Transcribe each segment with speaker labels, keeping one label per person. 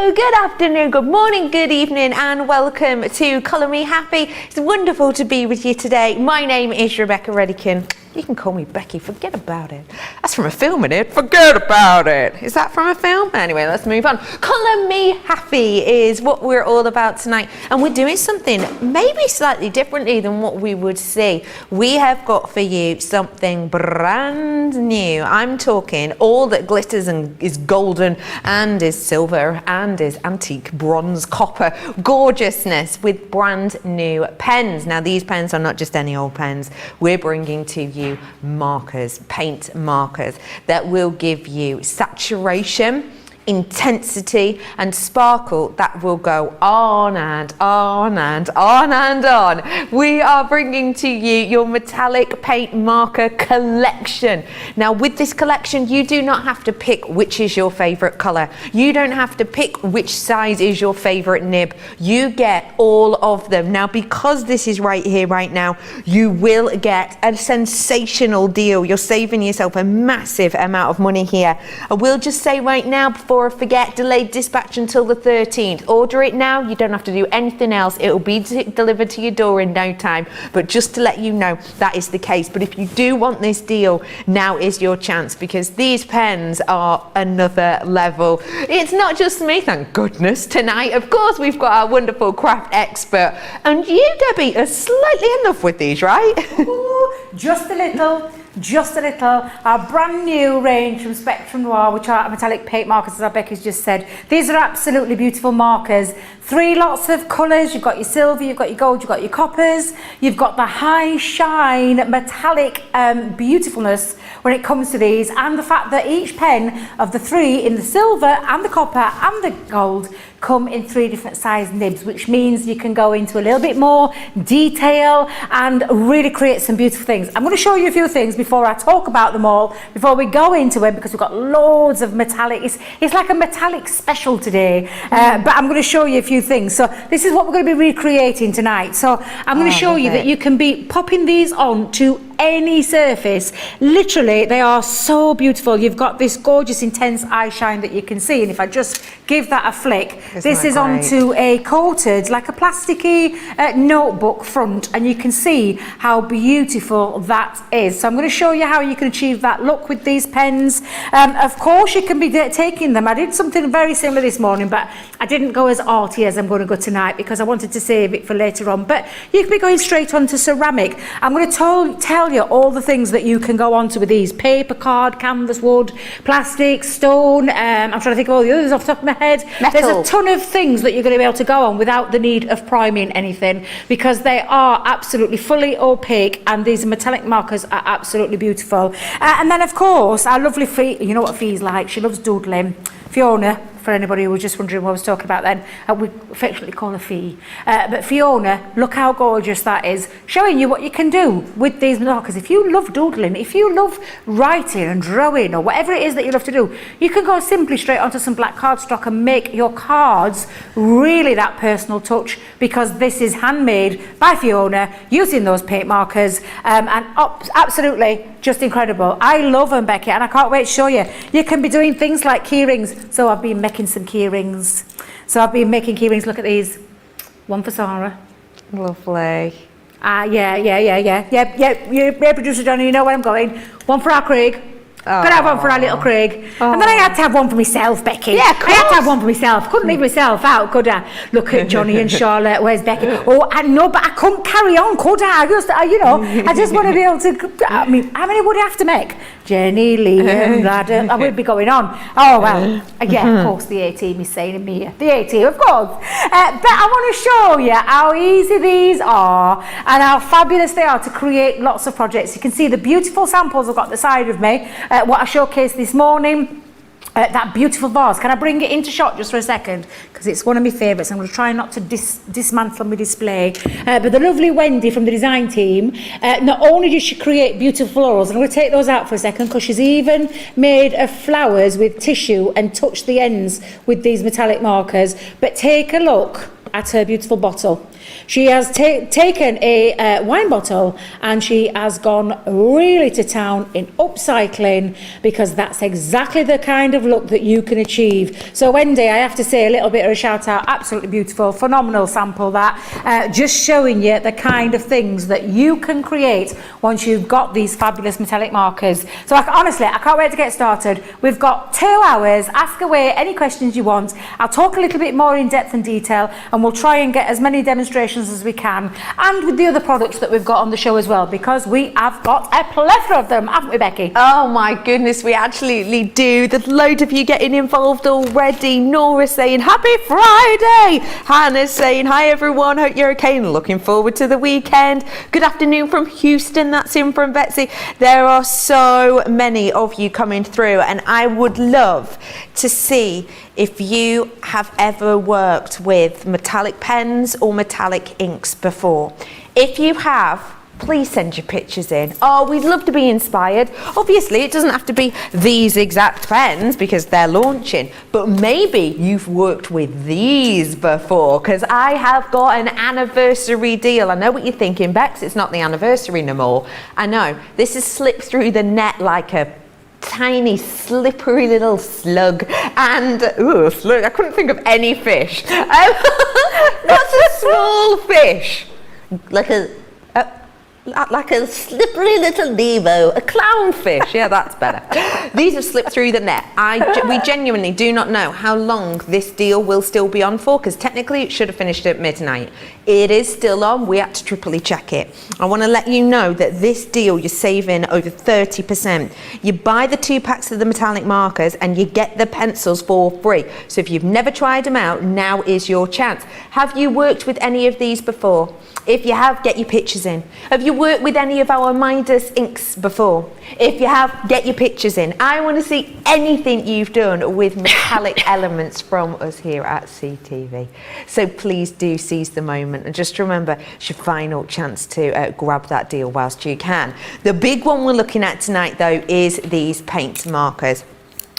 Speaker 1: Hello, good afternoon, good morning, good evening, and welcome to Colour Me Happy. It's wonderful to be with you today. My name is Rebecca Redican. You can call me Becky, forget about it. That's from a film, isn't it? Forget about it. Is that from a film? Anyway, let's move on. Colour Me Happy is what we're all about tonight. And we're doing something maybe slightly differently than what we would see. We have got for you something brand new. I'm talking all that glitters and is golden and is silver and is antique bronze, copper, gorgeousness with brand new pens. Now, these pens are not just any old pens. We're bringing to you markers, paint markers that will give you saturation, intensity and sparkle that will go on and on and on and on. We are bringing to you your metallic paint marker collection. Now, with this collection, you do not have to pick which is your favorite color. You don't have to pick which size is your favorite nib. You get all of them. Now, because this is right here, right now, you will get a sensational deal. You're saving yourself a massive amount of money here. I will just say right now, before I forget, delayed dispatch until the 13th. Order it now. You don't have to do anything else. It will be delivered to your door in no time. But just to let you know, that is the case. But if you do want this deal, now is your chance, because these pens are another level. It's not just me, thank goodness, tonight. Of course, we've got our wonderful craft expert. And you, Debbie, are slightly in love with these, right?
Speaker 2: Ooh, just a little. Just a little. Our brand new range from Sept Noir, which are metallic paint markers, as Becky's just said. These are absolutely beautiful markers. 3 lots of colours. You've got your silver, you've got your gold, you've got your coppers. You've got the high shine metallic beautifulness when it comes to these, and the fact that each pen of the 3 in the silver and the copper and the gold come in 3 different size nibs, which means you can go into a little bit more detail and really create some beautiful things. I'm going to show you a few things before I talk about them all, before we go into it, because we've got loads of metallic. It's like a metallic special today, but I'm going to show you a few things. So this is what we're going to be recreating tonight. So I'm going to show you that you can be popping these on to any surface. Literally, they are so beautiful. You've got this gorgeous intense eye shine that you can see, and if I just give that a flick, this is onto a coated, like a plasticky notebook front, and you can see how beautiful that is. So I'm going to show you how you can achieve that look with these pens. Of course, you can be taking them. I did something very similar this morning, but I didn't go as arty as I'm going to go tonight, because I wanted to save it for later on. But you can be going straight onto ceramic. I'm going to tell you all the things that you can go onto with these: paper, card, canvas, wood, plastic, stone. I'm trying to think of all the others off the top of my head. Metal. There's a ton of things that you're going to be able to go on without the need of priming anything, because they are absolutely fully opaque, and these metallic markers are absolutely beautiful. And then, of course, our lovely Fee, you know what Fee's like, she loves doodling. Fiona, for anybody who was just wondering what I was talking about then, we affectionately call her Fee. But Fiona, look how gorgeous that is, showing you what you can do with these markers. If you love doodling, if you love writing and drawing, or whatever it is that you love to do, you can go simply straight onto some black cardstock and make your cards really that personal touch, because this is handmade by Fiona using those paint markers, and absolutely just incredible. I love them, Becky, and I can't wait to show you. You can be doing things like key rings. So I've been making some key rings. Look at these. One for Sarah.
Speaker 1: Lovely.
Speaker 2: Yeah, producer Johnny, you know where I'm going. One for our Craig. Could have one for our little Craig. And then I had to have one for myself, Becky.
Speaker 1: Yeah, of course.
Speaker 2: I had to have one for myself. Couldn't leave myself out, could I? Look at Johnny and Charlotte. Where's Becky? Oh, I know, but I couldn't carry on, could I? I just want to be able to. I mean, how many would I have to make? Jenny, Liam, Adam. I would be going on. Oh, well, yeah, of course, the A-team is saying me here. The A-team, of course. But I want to show you how easy these are and how fabulous they are to create lots of projects. You can see the beautiful samples I've got at the side of me. What I showcased this morning, that beautiful vase. Can I bring it into shot just for a second? Because it's one of my favourites. I'm going to try not to dismantle my display. But the lovely Wendy from the design team, not only does she create beautiful florals, I'm going to take those out for a second, because she's even made flowers with tissue and touched the ends with these metallic markers. But take a look at her beautiful bottle. She has taken a wine bottle and she has gone really to town in upcycling, because that's exactly the kind of look that you can achieve. So Wendy, I have to say a little bit of a shout out, absolutely beautiful, phenomenal sample that, just showing you the kind of things that you can create once you've got these fabulous metallic markers. So honestly, I can't wait to get started. We've got 2 hours, ask away any questions you want. I'll talk a little bit more in depth and detail, and we'll try and get as many demonstrations as we can, and with the other products that we've got on the show as well, because we have got a plethora of them, haven't we, Becky?
Speaker 1: Oh my goodness, we absolutely do. There's loads of you getting involved already. Nora's saying happy Friday. Hannah's saying hi everyone, hope you're okay and looking forward to the weekend. Good afternoon from Houston, that's in from Betsy. There are so many of you coming through, and I would love to see if you have ever worked with metallic pens or metallic inks before. If you have, please send your pictures in. Oh, we'd love to be inspired. Obviously, it doesn't have to be these exact pens because they're launching, but maybe you've worked with these before, because I have got an anniversary deal. I know what you're thinking, Bex, it's not the anniversary no more. I know, this has slipped through the net like a tiny slippery little slug, and slug, I couldn't think of any fish. What's a small fish? Like a slippery little Nemo, a clownfish. Yeah, that's better. These have slipped through the net. We genuinely do not know how long this deal will still be on for, because technically it should have finished at midnight. It is still on. We had to triply check it. I want to let you know that this deal, you're saving over 30%. You buy the 2 packs of the metallic markers and you get the pencils for free. So if you've never tried them out, now is your chance. Have you worked with any of these before? If you have, get your pictures in. Have you worked with any of our Midas inks before? If you have, get your pictures in. I want to see anything you've done with metallic elements from us here at CTV. So please do seize the moment, and just remember, it's your final chance to grab that deal whilst you can. The big one we're looking at tonight though is these paint markers.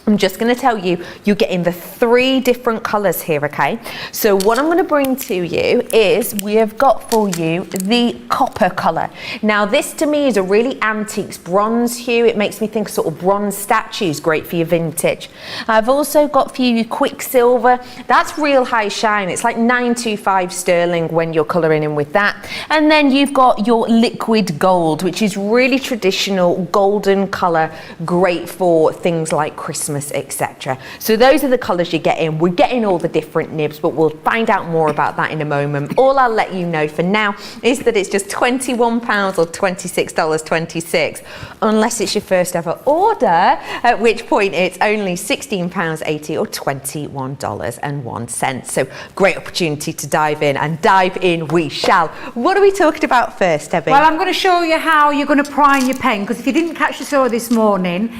Speaker 1: I'm just going to tell you, you're getting the 3 different colours here, okay? So what I'm going to bring to you is, we have got for you the copper colour. Now this to me is a really antiques bronze hue. It makes me think sort of bronze statues, great for your vintage. I've also got for you Quicksilver. That's real high shine. It's like 925 sterling when you're colouring in with that. And then you've got your liquid gold, which is really traditional golden colour, great for things like Christmas, etc. So those are the colours you're getting. We're getting all the different nibs, but we'll find out more about that in a moment. All I'll let you know for now is that it's just £21 or $26.26, unless it's your first ever order, at which point it's only £16.80 or $21.01. So great opportunity to dive in, and dive in we shall. What are we talking about first, Debbie?
Speaker 2: Well, I'm going to show you how you're going to prime your pen, because if you didn't catch the show this morning,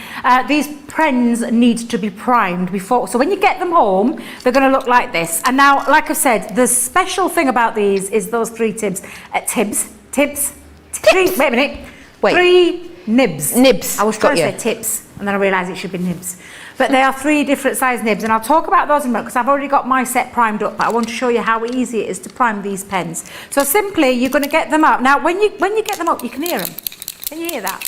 Speaker 2: these pens need to be primed before. So when you get them home, they're going to look like this. And now, like I said, the special thing about these is those 3 wait a minute.
Speaker 1: Wait.
Speaker 2: 3 nibs.
Speaker 1: Nibs.
Speaker 2: I was trying to say tips, and then I realised it should be nibs. But they are 3 different size nibs, and I'll talk about those in a minute, because I've already got my set primed up, but I want to show you how easy it is to prime these pens. So simply, you're going to get them up. Now, when you get them up, you can hear them. Can you hear that?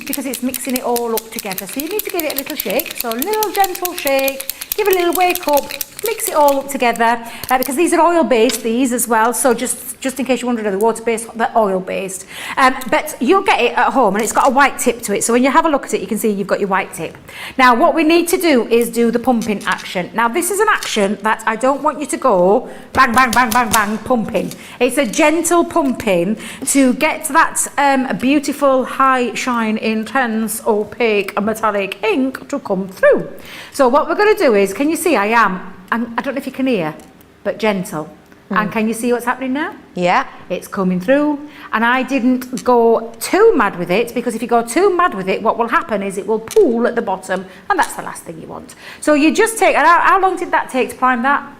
Speaker 2: Because it's mixing it all up together. So you need to give it a little shake. So a little gentle shake, give it a little wake up, mix it all up together, because these are oil-based, these as well. So just in case you wondered, are they water-based? They're oil-based. But you'll get it at home, and it's got a white tip to it. So when you have a look at it, you can see you've got your white tip. Now, what we need to do is do the pumping action. Now, this is an action that I don't want you to go bang, bang, bang, bang, bang, pumping. It's a gentle pumping to get that beautiful, high shine, intense, opaque, metallic ink to come through. So what we're going to do is, can you see I don't know if you can hear, but gentle. And can you see what's happening now?
Speaker 1: Yeah.
Speaker 2: It's coming through. And I didn't go too mad with it, because if you go too mad with it, what will happen is it will pool at the bottom, and that's the last thing you want. So you just take, and how long did that take to prime that?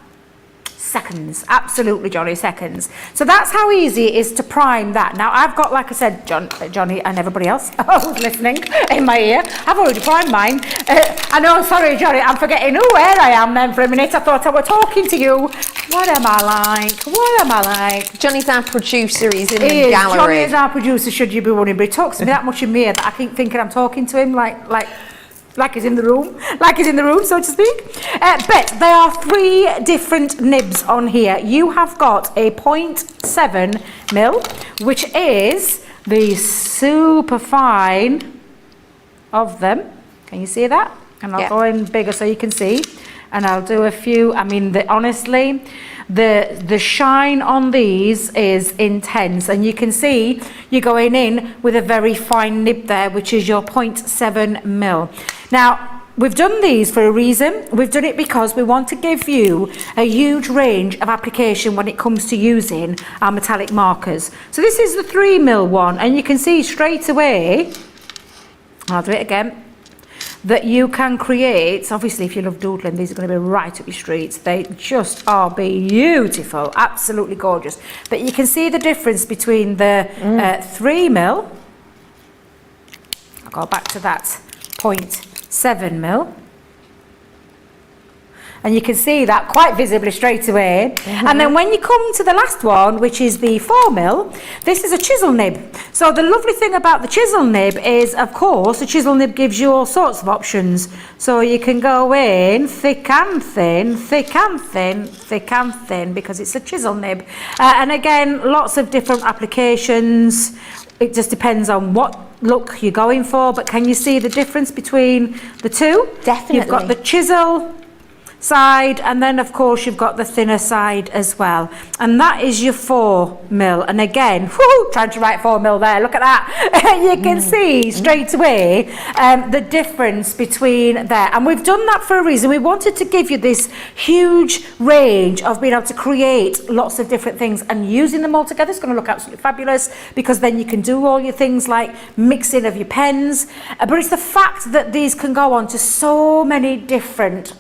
Speaker 2: seconds. Absolutely, Johnny, seconds. So that's how easy it is to prime that. Now I've got, like I said, Johnny and everybody else who's listening in my ear, I've already primed mine. I know, sorry Johnny, I'm forgetting where I am then for a minute. I thought I was talking to you. What am I like? What am I like?
Speaker 1: Johnny's our producer, he's in the
Speaker 2: Johnny
Speaker 1: gallery.
Speaker 2: is our producer, should you be wondering, but he talks to me that much in me that I keep thinking I'm talking to him like he's in the room, so to speak. But there are 3 different nibs on here. You have got a 0.7 mil, which is the super fine of them. Can you see that? And I'll go in bigger so you can see. And I'll do a few. I mean, honestly, the shine on these is intense, and you can see you're going in with a very fine nib there, which is your 0.7 mil. Now, we've done these for a reason. We've done it because we want to give you a huge range of application when it comes to using our metallic markers. So this is the 3 mil one, and you can see straight away, I'll do it again, that you can create. Obviously, if you love doodling, these are going to be right up your streets. They just are beautiful, absolutely gorgeous. But you can see the difference between the 3 mil, I'll go back to that 0.7 mil, and you can see that quite visibly straight away. And then when you come to the last one, which is the 4 mil, this is a chisel nib. So the lovely thing about the chisel nib is, of course, the chisel nib gives you all sorts of options. So you can go in thick and thin, thick and thin, thick and thin, because it's a chisel nib. And again, lots of different applications. It just depends on what look you're going for. But can you see the difference between the two?
Speaker 1: Definitely.
Speaker 2: You've got the chisel side, and then of course you've got the thinner side as well, and that is your 4 mil. And again, trying to write 4 mil there, look at that. You can see straight away the difference between there, and we've done that for a reason. We wanted to give you this huge range of being able to create lots of different things, and using them all together is going to look absolutely fabulous, because then you can do all your things like mixing of your pens, but it's the fact that these can go on to so many different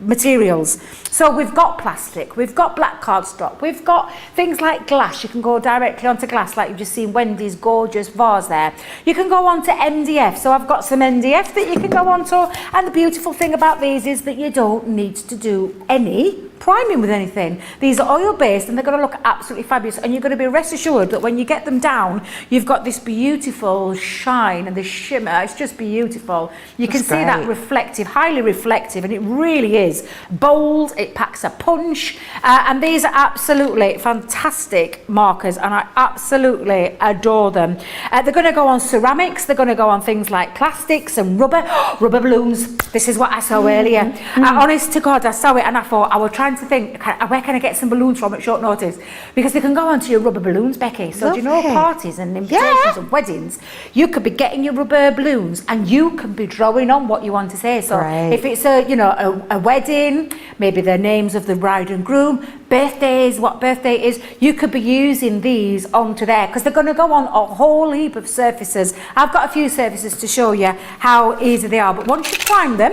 Speaker 2: materials. So we've got plastic, we've got black cardstock, we've got things like glass. You can go directly onto glass, like you've just seen Wendy's gorgeous vase there. You can go on to MDF, so I've got some MDF that you can go on to, and the beautiful thing about these is that you don't need to do any priming with anything. These are oil based, and they're going to look absolutely fabulous, and you're going to be rest assured that when you get them down, you've got this beautiful shine and this shimmer. It's just beautiful. You can see that reflective, highly reflective, and it really is bold. It packs a punch, and these are absolutely fantastic markers, and I absolutely adore them. They're going to go on ceramics, they're going to go on things like plastics and rubber balloons. This is what I saw earlier. Honest to God, I saw it and I thought, I was trying to think, where can I get some balloons from at short notice? Because they can go onto your rubber balloons, Becky. So do you know, parties and invitations and weddings, you could be getting your rubber balloons and you can be drawing on what you want to say. So if it's a wedding, maybe the names of the bride and groom, birthdays, what birthday it is, you could be using these onto there, because they're going to go on a whole heap of surfaces. I've got a few surfaces to show you how easy they are, but once you prime them,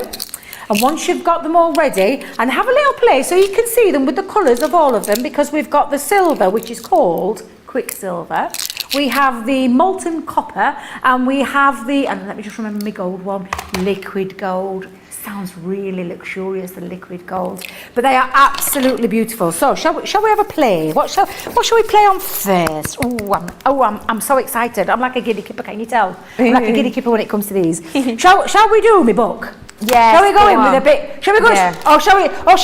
Speaker 2: and once you've got them all ready, and have a little play so you can see them with the colours of all of them, because we've got the silver, which is called Quicksilver. We have the molten copper, and we have the, and let me just remember my gold one, liquid gold. Sounds really luxurious, the liquid gold, but they are absolutely beautiful. So shall we have a play? What shall we play on first? I'm so excited. I'm like a giddy kipper, can you tell? I'm like a giddy kipper when it comes to these. Shall we do my book? Yeah. Shall we go in with a bit? Shall we go? Yeah.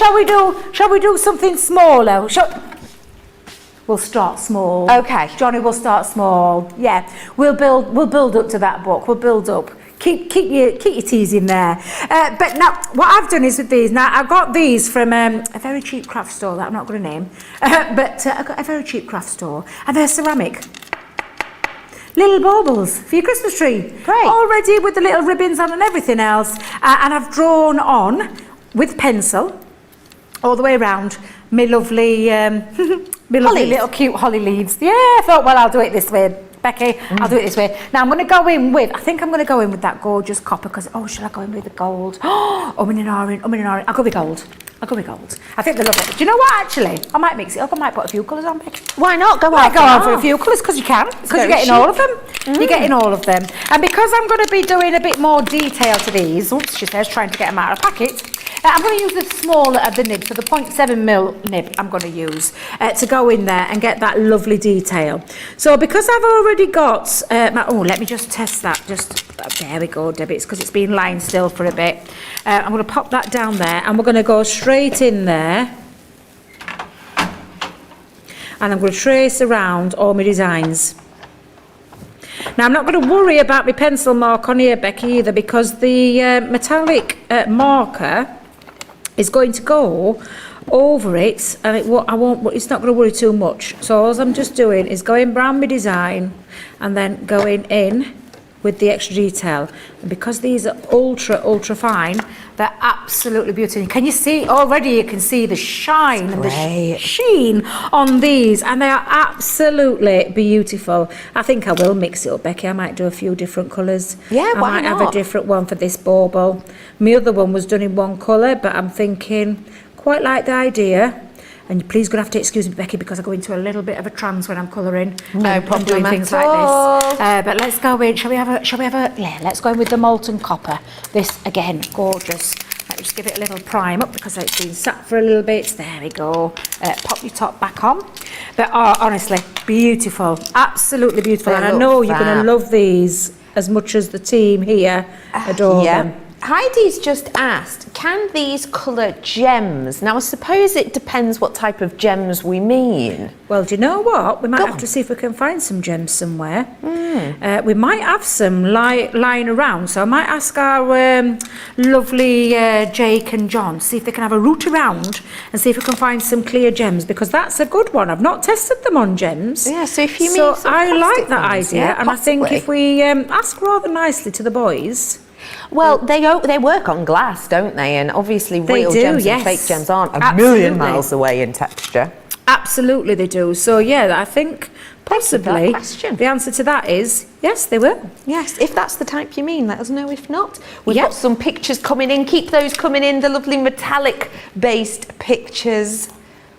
Speaker 2: Shall we do something smaller? We'll start small. Okay. Johnny, we'll start small. Yeah. We'll build up to that book. We'll build up. Keep your teas in there. But now, what I've done is with these, now I've got these from a very cheap craft store that I'm not going to name, but I've got a very cheap craft store, and they're ceramic. Little baubles for your Christmas tree. Great. All ready with the little ribbons on and everything else. And I've drawn on with pencil all the way around my lovely, little cute holly leaves. Yeah, I thought, well, I'll do it this way. Becky, I'll do it this way. Now I'm going to go in with, I think I'm going to go in with that gorgeous copper, because, shall I go in with the gold? Umming and ahhing. I'll go with gold. I'll go with gold. I think they love it. Do you know what, actually? I might mix it up. I might put a few colours on, Becky.
Speaker 1: Why not? Go
Speaker 2: I go on for a few colours because you can. Because you're getting all of them. You're getting all of them. And because I'm going to be doing a bit more detail to these, oops, she says, trying to get them out of the packet, I'm going to use the smaller of the nib, so the 0.7mm nib I'm going to use to go in there and get that lovely detail. So because I've already got let me just test that. There we go, Debbie. It's because it's been lying still for a bit. I'm going to pop that down there, and we're going to go straight in there. And I'm going to trace around all my designs. Now, I'm not going to worry about my pencil mark on here, Becky, either, because the metallic marker is going to go over it, and it's not going to worry too much. So all I'm just doing is going round my design and then going in with the extra detail. And because these are ultra fine, they're absolutely beautiful. Can you see already? You can see the shine and the sheen on these, and they are absolutely beautiful. I think I will mix it up, Becky. I might do a few different colours.
Speaker 1: Yeah, why
Speaker 2: I might
Speaker 1: not?
Speaker 2: have a different one for this bauble. My other one was done in one colour, but I'm thinking quite like the idea. And please going to have to excuse me, Becky, because I go into a little bit of a trance when I'm colouring.
Speaker 1: No problem
Speaker 2: doing things
Speaker 1: at
Speaker 2: like
Speaker 1: all.
Speaker 2: this. But let's go in. Shall we have a? Yeah, let's go in with the molten copper. This again, gorgeous. Let me just give it a little prime up because it's been sat for a little bit. There we go. Pop your top back on. But honestly, beautiful, absolutely beautiful.
Speaker 1: They
Speaker 2: and I
Speaker 1: look
Speaker 2: know you're going
Speaker 1: fab.
Speaker 2: to love these as much as the team here adore them.
Speaker 1: Heidi's just asked, can these colour gems? Now, I suppose it depends what type of gems we mean.
Speaker 2: Well, do you know what? We might
Speaker 1: Go
Speaker 2: have
Speaker 1: on.
Speaker 2: to see if we can find some gems somewhere. We might have some lying around, so I might ask our lovely Jake and John, see if they can have a route around and see if we can find some clear gems, because that's a good one. I've not tested them on gems.
Speaker 1: Yeah, so if you mean
Speaker 2: So
Speaker 1: sort of
Speaker 2: I like
Speaker 1: plastic
Speaker 2: that
Speaker 1: ones,
Speaker 2: idea,
Speaker 1: yeah,
Speaker 2: and I think
Speaker 1: possibly.
Speaker 2: if we ask rather nicely to the boys.
Speaker 1: Well, they work on glass, don't they? And obviously real
Speaker 2: do,
Speaker 1: gems
Speaker 2: yes.
Speaker 1: and fake gems aren't a
Speaker 2: Absolutely.
Speaker 1: million miles away in texture.
Speaker 2: Absolutely they do. So yeah, I think possibly
Speaker 1: question.
Speaker 2: the answer to that is yes, they will.
Speaker 1: Yes, if that's the type you mean, let us know. If not, we've
Speaker 2: Yep.
Speaker 1: got some pictures coming in. Keep those coming in, the lovely metallic-based pictures.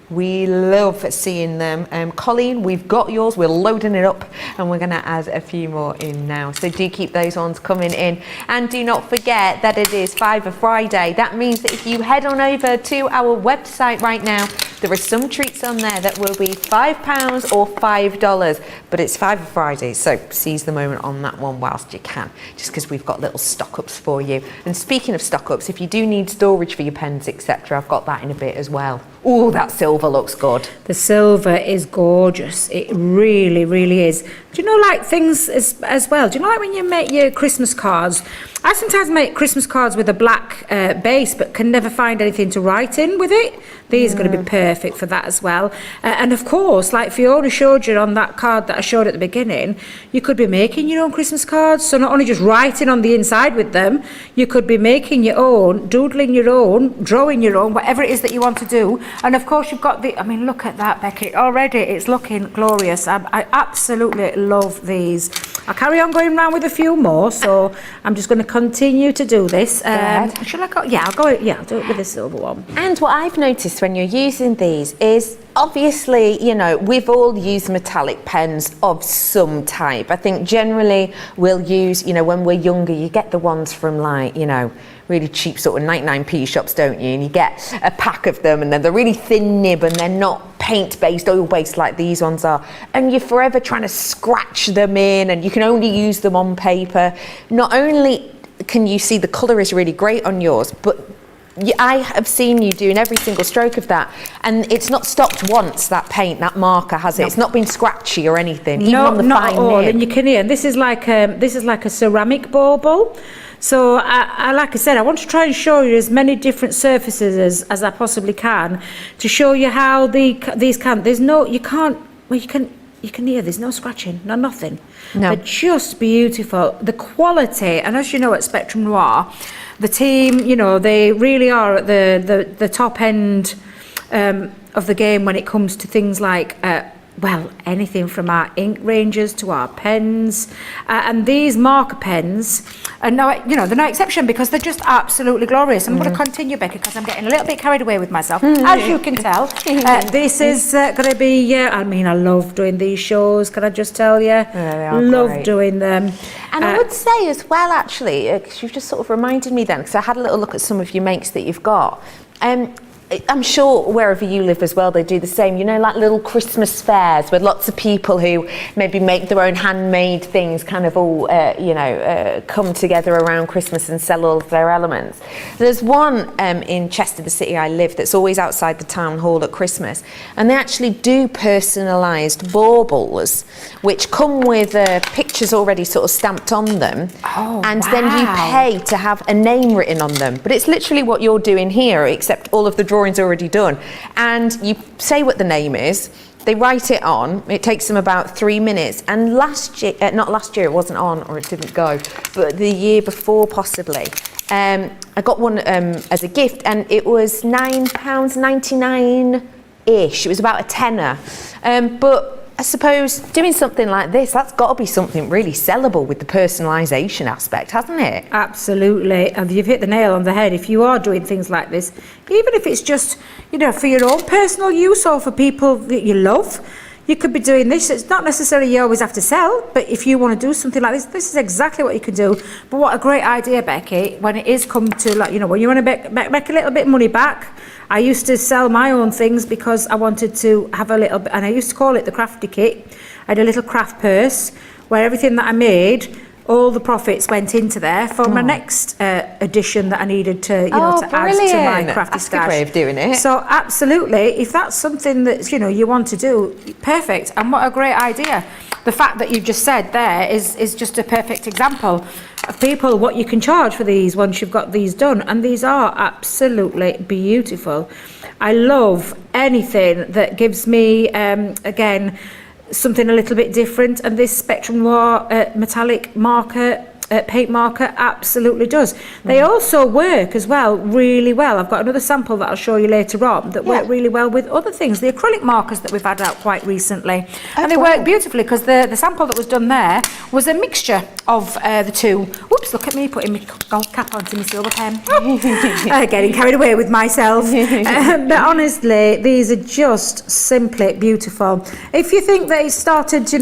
Speaker 1: We love seeing them. Colleen, we've got yours. We're loading it up and we're going to add a few more in now. So do keep those ones coming in. And do not forget that it is Fiver Friday. That means that if you head on over to our website right now, there are some treats on there that will be £5 or $5, but it's Fiver Friday, so seize the moment on that one whilst you can, just because we've got little stock-ups for you. And speaking of stock-ups, if you do need storage for your pens, etc., I've got that in a bit as well. Oh, that silver looks good.
Speaker 2: The silver is gorgeous. It really, really is. Do you know, like things as well? Do you know, like when you make your Christmas cards? I sometimes make Christmas cards with a black base, but can never find anything to write in with it. These are going to be perfect for that as well. And of course, like Fiona showed you on that card that I showed at the beginning, you could be making your own Christmas cards. So not only just writing on the inside with them, you could be making your own, doodling your own, drawing your own, whatever it is that you want to do. And of course, you've got I mean, look at that, Becky. Already it's looking glorious. I absolutely love these. I'll carry on going around with a few more, so I'm just going to continue to do this. Shall I go? Yeah, I'll do it with the silver one.
Speaker 1: And what I've noticed when you're using these is, obviously, you know, we've all used metallic pens of some type. I think generally we'll use, you know, when we're younger, you get the ones from like, you know, really cheap sort of 99p shops, don't you? And you get a pack of them and then they're really thin nib and they're not paint-based, oil-based like these ones are. And you're forever trying to scratch them in and you can only use them on paper. Not only can you see the colour is really great on yours, but I have seen you doing every single stroke of that, and it's not stopped once, that paint, that marker, has it? No. It's not been scratchy or anything, even on the
Speaker 2: not
Speaker 1: fine
Speaker 2: at all.
Speaker 1: nib.
Speaker 2: And you can hear, this is like a ceramic bauble. So I like I said, I want to try and show you as many different surfaces as I possibly can to show you how these can. There's no, you can't. Well, you can hear. There's no scratching, nothing.
Speaker 1: No.
Speaker 2: They're just beautiful. The quality, and as you know, at Spectrum Noir, the team, you know, they really are at the top end of the game when it comes to things like well, anything from our ink ranges to our pens, and these marker pens are they're no exception because they're just absolutely glorious. I'm going to continue, Becky, because I'm getting a little bit carried away with myself, as you can tell. This is going to be, I love doing these shows, can I just tell you? Love
Speaker 1: great.
Speaker 2: doing them.
Speaker 1: And I would say as well, actually, because you've just sort of reminded me then, because I had a little look at some of your makes that you've got. I'm sure wherever you live as well, they do the same, like little Christmas fairs with lots of people who maybe make their own handmade things kind of all, come together around Christmas and sell all of their elements. There's one in Chester, the city I live, that's always outside the town hall at Christmas, and they actually do personalised baubles, which come with pictures already sort of stamped on them, and then you pay to have a name written on them. But it's literally what you're doing here, except all of the drawings already done, and you say what the name is, they write it on, it takes them about 3 minutes, and not last year, it wasn't on or it didn't go, but the year before possibly, I got one as a gift, and it was £9.99-ish, it was about a tenner, but I suppose doing something like this, that's got to be something really sellable with the personalisation aspect, hasn't it?
Speaker 2: Absolutely, and you've hit the nail on the head. If you are doing things like this, even if it's just, for your own personal use or for people that you love, you could be doing this. It's not necessarily you always have to sell, but if you want to do something like this is exactly what you can do. But what a great idea, Becky, when it is come to, when you want to make a little bit of money back. I used to sell my own things because I wanted to have a little bit, and I used to call it the crafty kit. I had a little craft purse where everything that I made, all the profits went into there for my next edition that I needed to, to add to my crafty stash.
Speaker 1: That's a good way of doing it.
Speaker 2: So absolutely, if that's something that you want to do, perfect. And what a great idea! The fact that you just said there is just a perfect example of people what you can charge for these once you've got these done, and these are absolutely beautiful. I love anything that gives me again something a little bit different, and this Spectrum Noir metallic marker paint marker absolutely does. They also work as well really well. I've got another sample that I'll show you later on that work really well with other things, the acrylic markers that we've had out quite recently, and they work beautifully because the sample that was done there was a mixture of the two. Oops, look at me putting my gold cap onto my silver pen. Getting carried away with myself. But honestly, these are just simply beautiful. If you think they started, you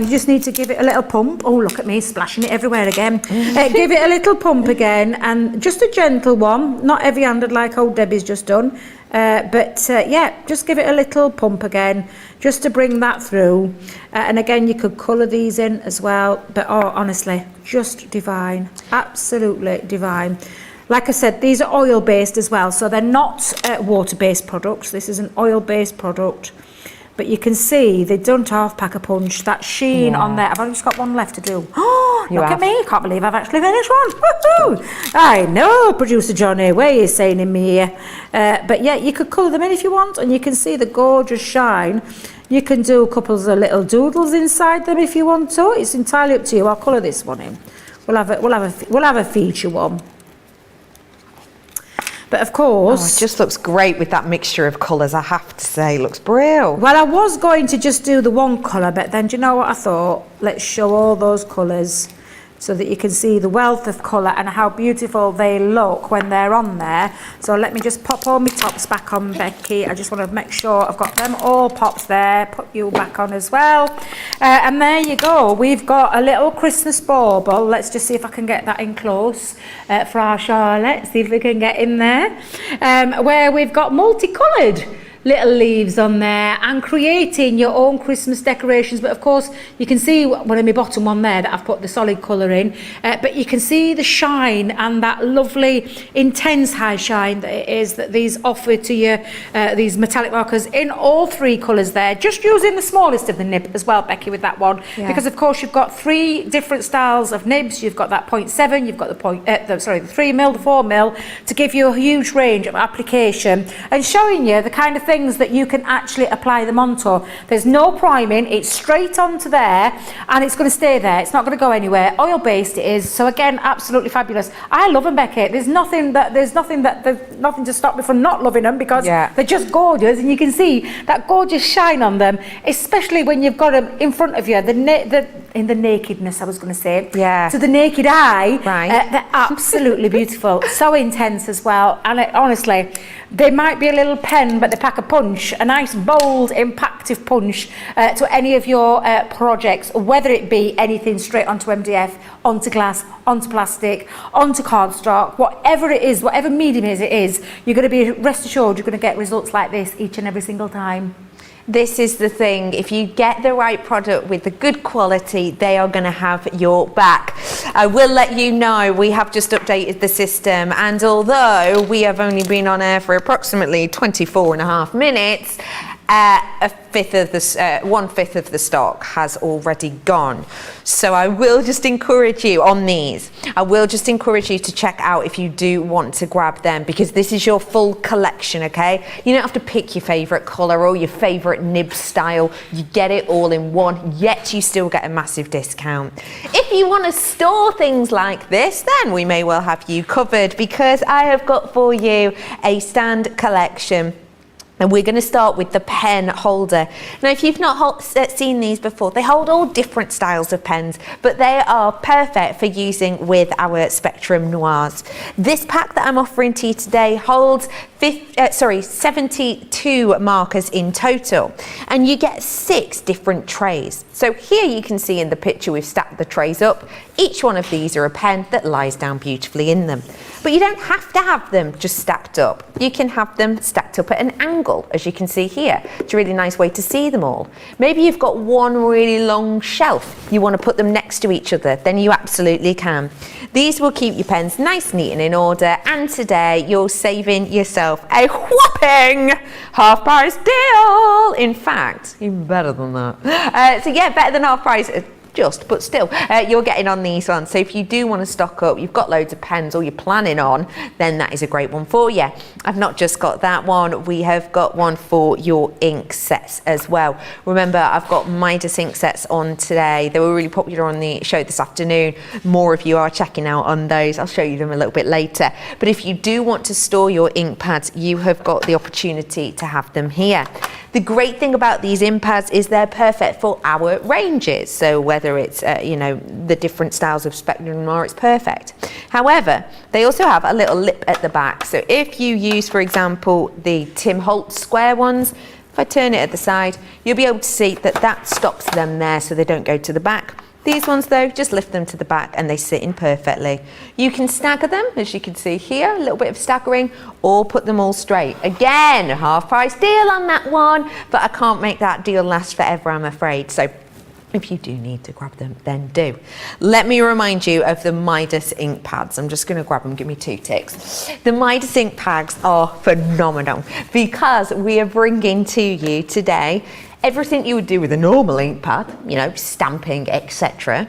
Speaker 2: just need to give it a little pump. Oh, look at me splashing it everywhere again. Give it a little pump again, and just a gentle one, not heavy-handed like old Debbie's just done, but just give it a little pump again, just to bring that through. And again, you could colour these in as well, but honestly, just divine, absolutely divine. Like I said, these are oil-based as well, so they're not water-based products. This is an oil-based product. But you can see they don't half pack a punch. That sheen on there. I've only just got one left to do. Oh, look at me. I can't believe I've actually finished one. Woo-hoo. I know, producer Johnny, where are you saying in me here? But yeah, you could colour them in if you want, and you can see the gorgeous shine. You can do a couple of little doodles inside them if you want to. It's entirely up to you. I'll colour this one in. We'll have a feature one. But of course...
Speaker 1: it just looks great with that mixture of colours, I have to say. It looks brilliant.
Speaker 2: Well, I was going to just do the one colour, but then do you know what I thought? Let's show all those colours so that you can see the wealth of colour and how beautiful they look when they're on there. So let me just pop all my tops back on, Becky. I just want to make sure I've got them all popped there. Put you back on as well. And there you go. We've got a little Christmas bauble. Let's just see if I can get that in close for our Charlotte. See if we can get in there. Where we've got multicoloured little leaves on there and creating your own Christmas decorations. But of course you can see one of my bottom one there that I've put the solid colour in, but you can see the shine and that lovely intense high shine that it is that these offer to you, these metallic markers in all three colours there, just using the smallest of the nib as well, Becky, with that one, because of course you've got three different styles of nibs. You've got that 0.7, you've got the 3mm, the 4mm, to give you a huge range of application and showing you the kind of thing things that you can actually apply them onto. There's no priming, it's straight onto there, and it's going to stay there. It's not going to go anywhere. Oil-based it is, so again, absolutely fabulous. I love them, Becky. There's nothing to stop me from not loving them, because they're just gorgeous, and you can see that gorgeous shine on them, especially when you've got them in front of you. In the nakedness, I was going to say. Yeah. To the naked eye, they're absolutely beautiful. So intense as well. And honestly, they might be a little pen, but they pack a punch, a nice, bold, impactful punch to any of your projects, whether it be anything straight onto MDF, onto glass, onto plastic, onto cardstock, whatever it is, whatever medium it is, you're going to be, rest assured, you're going to get results like this each and every single time.
Speaker 1: This is the thing, if you get the right product with the good quality, they are going to have your back. I will let you know we have just updated the system, and although we have only been on air for approximately 24.5 minutes, one fifth of the stock has already gone. So I will just encourage you on these. I will just encourage you to check out if you do want to grab them, because this is your full collection, okay? You don't have to pick your favourite colour or your favourite nib style. You get it all in one, yet you still get a massive discount. If you want to store things like this, then we may well have you covered, because I have got for you a stand collection. And we're going to start with the pen holder. Now, if you've not seen these before, they hold all different styles of pens, but they are perfect for using with our Spectrum Noirs. This pack that I'm offering to you today holds 72 markers in total, and you get 6 different trays. So here you can see in the picture we've stacked the trays up. Each one of these are a pen that lies down beautifully in them. But you don't have to have them just stacked up. You can have them stacked up at an angle, as you can see here. It's a really nice way to see them all. Maybe you've got one really long shelf. You want to put them next to each other, then you absolutely can. These will keep your pens nice, neat and in order, and today you're saving yourself a whopping half price deal. In fact, even better than that. So yeah, better than half price. But still, you're getting on these ones. So if you do want to stock up, you've got loads of pens, or you're planning on, then that is a great one for you. I've not just got that one, we have got one for your ink sets as well. Remember, I've got Midas ink sets on today. They were really popular on the show this afternoon. More of you are checking out on those. I'll show you them a little bit later. But if you do want to store your ink pads, you have got the opportunity to have them here. The great thing about these ink pads is they're perfect for our ranges. So whether it's, the different styles of Spectrum Noir, it's perfect. However, they also have a little lip at the back. So if you use, for example, the Tim Holtz square ones, if I turn it at the side, you'll be able to see that stops them there so they don't go to the back. These ones though, just lift them to the back and they sit in perfectly. You can stagger them, as you can see here, a little bit of staggering, or put them all straight. Again, half price deal on that one, but I can't make that deal last forever, I'm afraid. So if you do need to grab them, then do. Let me remind you of the Midas ink pads. I'm just going to grab them, give me 2 ticks. The Midas ink pads are phenomenal, because we are bringing to you today everything you would do with a normal ink pad, stamping, etc.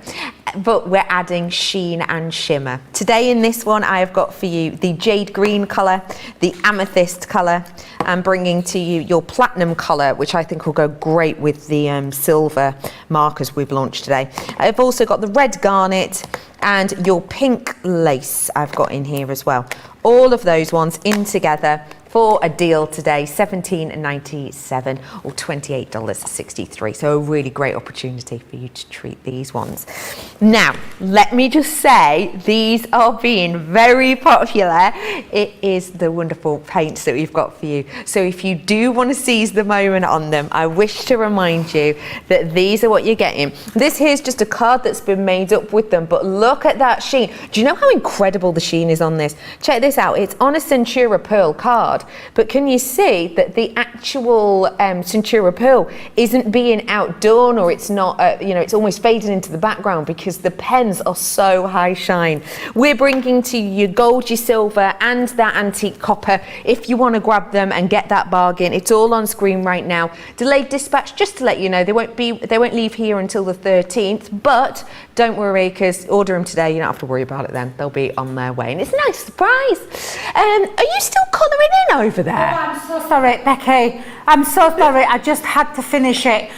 Speaker 1: But we're adding sheen and shimmer. Today in this one, I have got for you the jade green colour, the amethyst colour. I'm bringing to you your platinum colour, which I think will go great with the silver markers we've launched today. I've also got the red garnet and your pink lace I've got in here as well. All of those ones in together for a deal today, $17.97 or $28.63. So a really great opportunity for you to treat these ones. Now, let me just say, these are being very popular. It is the wonderful paints that we've got for you. So if you do want to seize the moment on them, I wish to remind you that these are what you're getting. This here's just a card that's been made up with them, but look at that sheen. Do you know how incredible the sheen is on this? Check this out. It's on a Centura Pearl card. But can you see that the actual Centura Pearl isn't being outdone, or it's not, it's almost fading into the background because the pens are so high shine. We're bringing to you your gold, your silver, and that antique copper. If you want to grab them and get that bargain, it's all on screen right now. Delayed dispatch, just to let you know, they won't leave here until the 13th, but don't worry, because order them today, you don't have to worry about it then. They'll be on their way, and it's a nice surprise. Are you still colouring in, over
Speaker 2: Oh,
Speaker 1: there?
Speaker 2: I'm so sorry, Becky. I'm so sorry. I just had to finish it.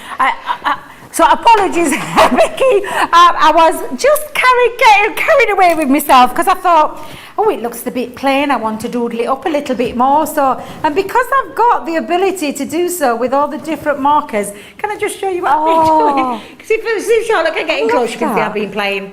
Speaker 2: So apologies, Becky. I was just carried away with myself because I thought, oh, it looks a bit plain. I want to doodle it up a little bit more. So, and because I've got the ability to do so with all the different markers, can I just show you what I've been doing? Because if Charlotte can get in close, you can see I've been playing.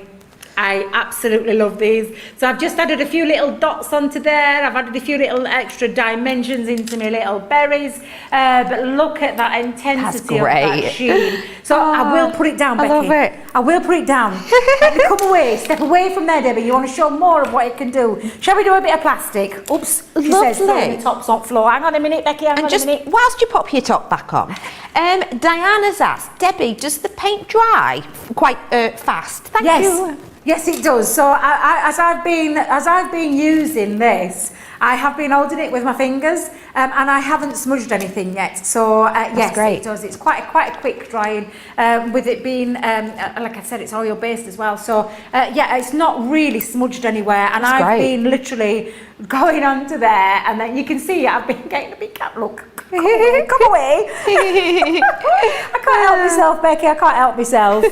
Speaker 2: I absolutely love these. So I've just added a few little dots onto there. I've added a few little extra dimensions into my little berries. But look at that intensity of that sheen. So I will put it down, Becky.
Speaker 1: I love it.
Speaker 2: I will put it down. Let me come away. Step away from there, Debbie. You want to show more of what it can do. Shall we do a bit of plastic? Oops. She says throwing the tops on floor. Hang on a minute, Becky. Hang on a minute.
Speaker 1: Whilst you pop your top back on, Diana's asked, Debbie, does the paint dry quite fast? Thank you.
Speaker 2: Yes, it does. So as I've been using this, I have been holding it with my fingers, and I haven't smudged anything yet. So yes,
Speaker 1: great.
Speaker 2: it does. It's quite a quick drying, with it being like I said, it's oil based as well. So yeah, it's not really smudged anywhere, and I've been literally going onto there, and then you can see I've been getting a big cat look. Come away. I can't help myself, Becky. I can't help myself.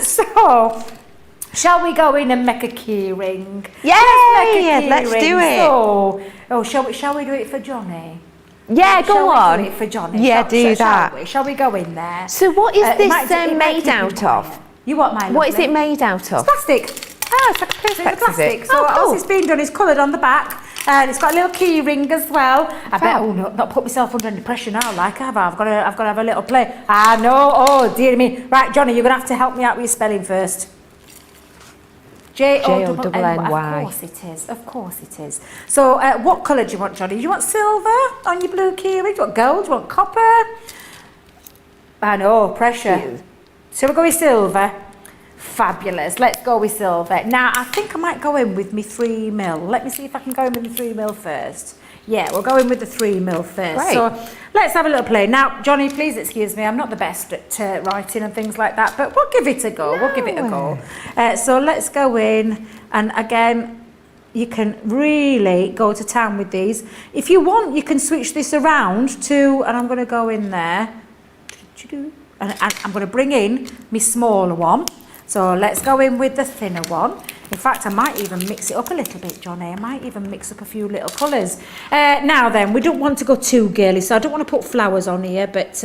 Speaker 2: So. Shall we go in and make a key ring?
Speaker 1: Yeah, let's do it.
Speaker 2: So, shall we do it for Johnny?
Speaker 1: Yeah, go on.
Speaker 2: Shall we do it for Johnny?
Speaker 1: Yeah, do that.
Speaker 2: Shall we go in there?
Speaker 1: So what is this made out of?
Speaker 2: You want my lovely?
Speaker 1: What is it made out of?
Speaker 2: It's plastic.
Speaker 1: It's like a perspex,
Speaker 2: plastic.
Speaker 1: is it?
Speaker 2: So
Speaker 1: cool.
Speaker 2: all it's been done is coloured on the back. And it's got a little key ring as well. I better not put myself under any pressure now, like have I? I've got to have a little play. No, oh dear me. Right, Johnny, you're going to have to help me out with your spelling first. J-O-N-Y. Of course it is. So what colour do you want, Johnny? Do you want silver on your blue key ring? Do you want gold? Do you want copper? I know, pressure. Shall we go with silver? Fabulous. Let's go with silver. Now, I think I might go in with me 3mm. Let me see if I can go in with the 3mm first. Yeah, we'll go in with the 3mm first.
Speaker 1: Great.
Speaker 2: So let's have a little play. Now, Johnny, please excuse me. I'm not the best at writing and things like that, but we'll give it a go. We'll give it a go. So let's go in, and again, you can really go to town with these. If you want, you can switch this around to, and I'm going to go in there, and I'm going to bring in my smaller one. So let's go in with the thinner one. In fact, I might even mix it up a little bit, Johnny. I might even mix up a few little colours. Now then, we don't want to go too girly, so I don't want to put flowers on here, but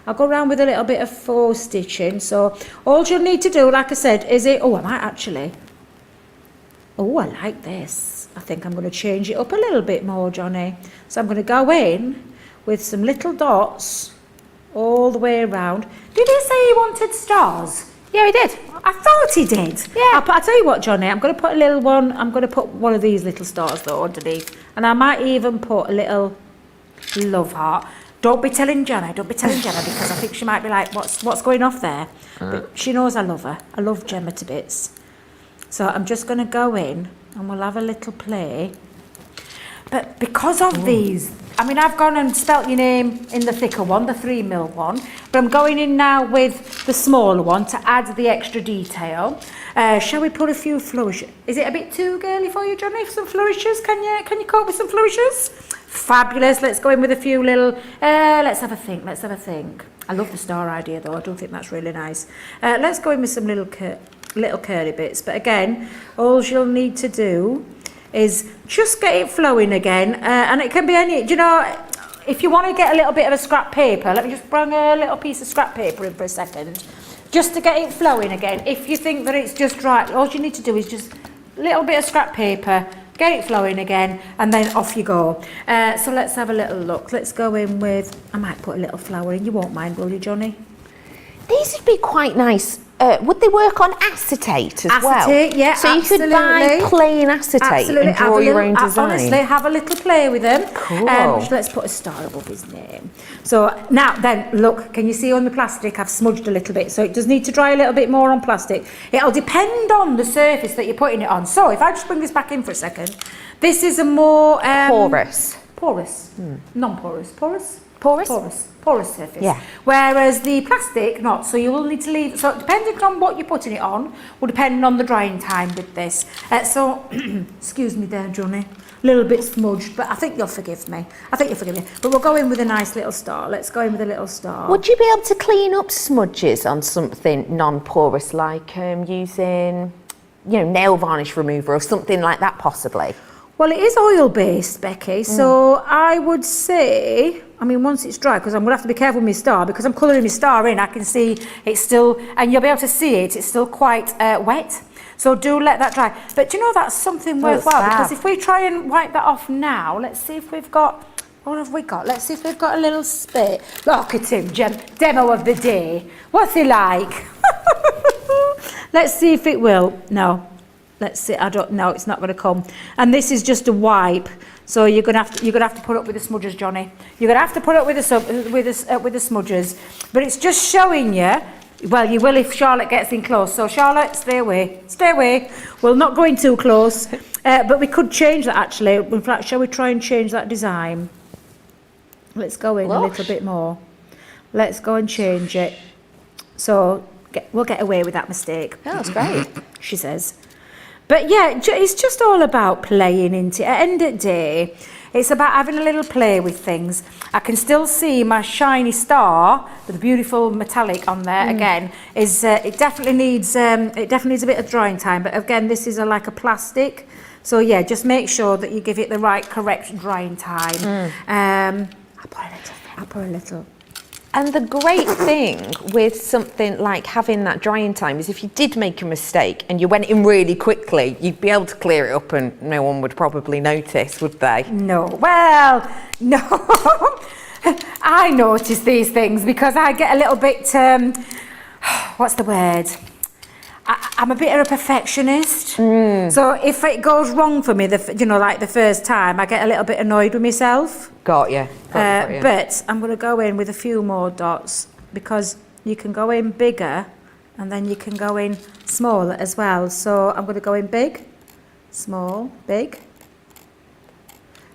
Speaker 2: I'll go around with a little bit of faux stitching. So all you'll need to do, like I said, is I might actually... Oh, I like this. I think I'm going to change it up a little bit more, Johnny. So I'm going to go in with some little dots all the way around. Did he say he wanted stars?
Speaker 1: Yeah, he did.
Speaker 2: I thought he did.
Speaker 1: Yeah.
Speaker 2: I'll tell you what, Johnny, I'm going to put a little one, I'm going to put one of these little stars though underneath. And I might even put a little love heart. Don't be telling Jenna because I think she might be like, what's going off there? But she knows I love her. I love Gemma to bits. So I'm just going to go in and we'll have a little play. But because of these, I mean, I've gone and spelt your name in the thicker one, the 3mm one, but I'm going in now with the smaller one to add the extra detail. Shall we put a few flourishes? Is it a bit too girly for you, Johnny, for some flourishes? Can you cope with some flourishes? Fabulous. Let's go in with a few little, let's have a think. I love the star idea though, I don't think that's really nice. Let's go in with some little curly bits, but again, all you'll need to do is just get it flowing again, and it can be any, if you want to get a little bit of a scrap paper, let me just bring a little piece of scrap paper in for a second, just to get it flowing again. If you think that it's just right, all you need to do is just a little bit of scrap paper, get it flowing again, and then off you go. So let's have a little look. Let's go in with, I might put a little flower in, you won't mind, will you, Johnny?
Speaker 1: These would be quite nice. Would they work on acetate as well?
Speaker 2: Acetate, yeah,
Speaker 1: so
Speaker 2: absolutely.
Speaker 1: You could buy plain acetate and draw your own design.
Speaker 2: Honestly, have a little play with them.
Speaker 1: Cool.
Speaker 2: Let's put a star above his name. So now then, look, can you see on the plastic I've smudged a little bit, so it does need to dry a little bit more on plastic. It'll depend on the surface that you're putting it on. So if I just bring this back in for a second, this is a more... Porous. Non-porous. Porous surface. Yeah. Whereas the plastic, not. So you will need to leave. So depending on what you're putting it on, will depend on the drying time with this. So, excuse me there, Johnny. little bit smudged, but I think you'll forgive me. But we'll go in with a nice little star. Let's go in with a little star.
Speaker 1: Would you be able to clean up smudges on something non-porous, like using, nail varnish remover or something like that, possibly?
Speaker 2: Well, it is oil-based, Becky, so I would say, once it's dry, because I'm going to have to be careful with my star, because I'm colouring my star in, I can see it's still, and you'll be able to see it's still quite wet. So do let that dry. But do you know that's something worthwhile? Because if we try and wipe that off now, let's see if we've got, what have we got? Let's see if we've got a little spit. Look at him, demo of the day. What's he like? Let's see if it will. No. Let's see. I don't know. It's not going to come. And this is just a wipe. So you're gonna have to put up with the smudges, Johnny. You're gonna have to put up with the smudges. But it's just showing you. Well, you will if Charlotte gets in close. So Charlotte, stay away. Stay away. We're not going too close. But we could change that actually. In fact, shall we try and change that design? Let's go in a little bit more. Let's go and change it. So we'll get away with that mistake.
Speaker 1: Oh, that's great.
Speaker 2: She says. But yeah, it's just all about playing into it. At the end of the day, it's about having a little play with things. I can still see my shiny star with the beautiful metallic on there. Again, it definitely needs a bit of drying time. But again, this is like a plastic, so yeah, just make sure that you give it the right, correct drying time. I'll put a little.
Speaker 1: And the great thing with something like having that drying time is if you did make a mistake and you went in really quickly, you'd be able to clear it up and no one would probably notice, would they?
Speaker 2: No. Well, no. I notice these things because I get a little bit, what's the word? I'm a bit of a perfectionist. So if it goes wrong for me, like the first time, I get a little bit annoyed with myself.
Speaker 1: Got you.
Speaker 2: But I'm going to go in with a few more dots because you can go in bigger and then you can go in smaller as well. So I'm going to go in big, small, big.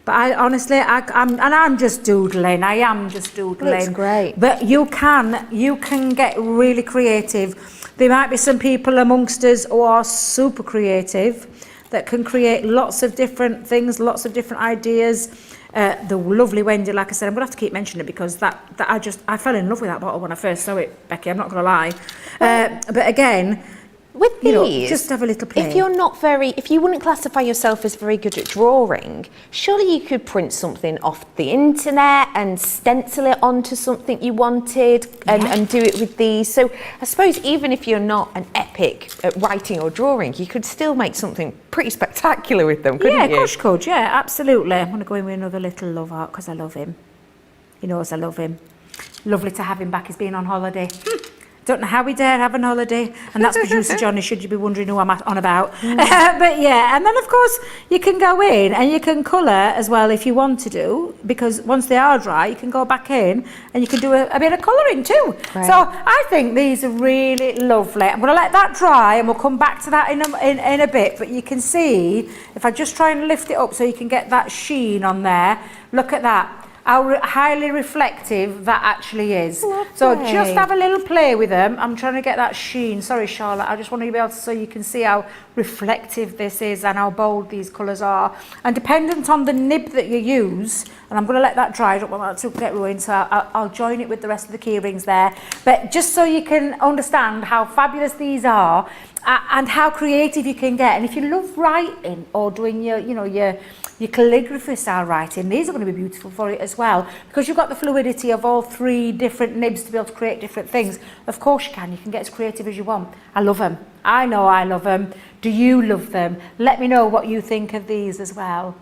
Speaker 2: But I'm just doodling. I am just doodling.
Speaker 1: Looks great.
Speaker 2: But you can get really creative. There might be some people amongst us who are super creative that can create lots of different things, lots of different ideas. The lovely Wendy, like I said, I'm going to have to keep mentioning it because I fell in love with that bottle when I first saw it, Becky, I'm not going to lie. But again,
Speaker 1: with these,
Speaker 2: just have a little play.
Speaker 1: If you wouldn't classify yourself as very good at drawing, surely you could print something off the internet and stencil it onto something you wanted and do it with these. So I suppose even if you're not an epic at writing or drawing, you could still make something pretty spectacular with them, couldn't you?
Speaker 2: Yeah, of course you could. Yeah, absolutely. I'm going to go in with another little love art because I love him. He knows I love him. Lovely to have him back. He's been on holiday. Don't know how we dare have an holiday, and that's producer Johnny, should you be wondering who I'm on about. But yeah, and then of course you can go in and you can colour as well if you want to do, because once they are dry you can go back in and you can do a bit of colouring too. Right. So I think these are really lovely. I'm going to let that dry and we'll come back to that in a bit, but you can see if I just try and lift it up so you can get that sheen on there. Look at that. How highly reflective that actually is. Lovely. So just have a little play with them. I'm trying to get that sheen. Sorry, Charlotte. I just want to be able to, so you can see how reflective this is and how bold these colours are. And dependent on the nib that you use, and I'm going to let that dry. I don't want that to get ruined, so I'll join it with the rest of the key rings there. But just so you can understand how fabulous these are and how creative you can get. And if you love writing or doing your calligraphy style writing, these are going to be beautiful for it as well, because you've got the fluidity of all three different nibs to be able to create different things. Of course you can get as creative as you want. I love them. I know I love them. Do you love them? Let me know what you think of these as well.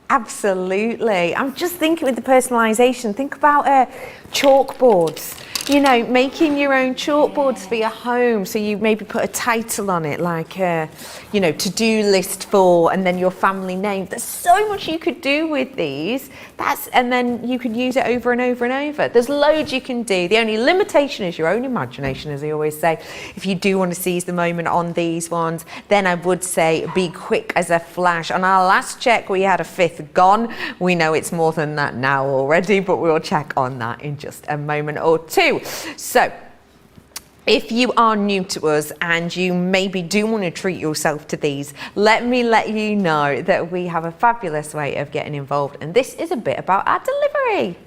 Speaker 1: Absolutely. I'm just thinking with the personalisation, think about chalkboards. Making your own chalkboards for your home. So you maybe put a title on it, like, to-do list for, and then your family name. There's so much you could do with these. And then you could use it over and over and over. There's loads you can do. The only limitation is your own imagination, as I always say. If you do want to seize the moment on these ones, then I would say be quick as a flash. On our last check, we had a fifth gone. We know it's more than that now already, but we'll check on that in just a moment or two. So If you are new to us and you maybe do want to treat yourself to these, let me let you know that we have a fabulous way of getting involved, and this is a bit about our delivery.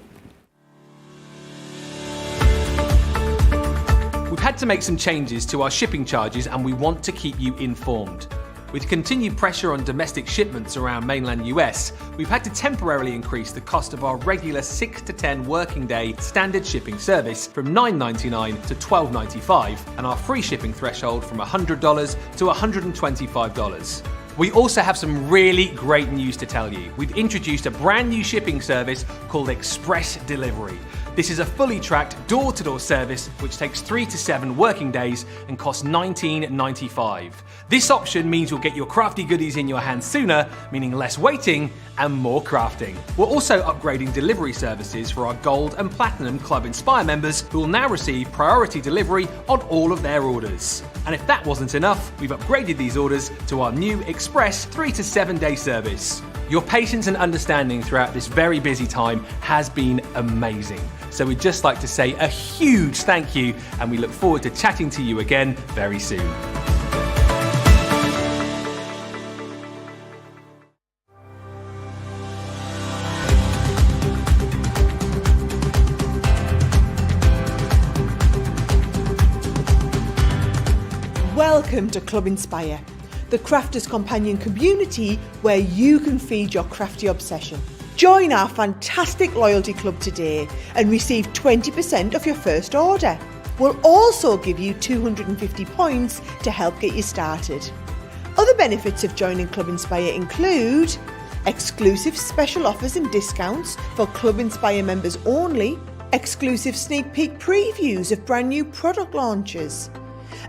Speaker 3: We've had to make some changes to our shipping charges and we want to keep you informed. With continued pressure on domestic shipments around mainland US, we've had to temporarily increase the cost of our regular 6 to 10 working day standard shipping service from $9.99 to $12.95 and our free shipping threshold from $100 to $125. We also have some really great news to tell you. We've introduced a brand new shipping service called Express Delivery. This is a fully tracked door-to-door service which takes 3 to 7 working days and costs $19.95. This option means you'll get your crafty goodies in your hands sooner, meaning less waiting and more crafting. We're also upgrading delivery services for our Gold and Platinum Club Inspire members who will now receive priority delivery on all of their orders. And if that wasn't enough, we've upgraded these orders to our new Express 3 to 7 day service. Your patience and understanding throughout this very busy time has been amazing. So we'd just like to say a huge thank you, and we look forward to chatting to you again very soon.
Speaker 4: Welcome to Club Inspire, the crafters companion community where you can feed your crafty obsession. Join our fantastic loyalty club today and receive 20% off your first order. We'll also give you 250 points to help get you started. Other benefits of joining Club Inspire include exclusive special offers and discounts for Club Inspire members only, exclusive sneak peek previews of brand new product launches,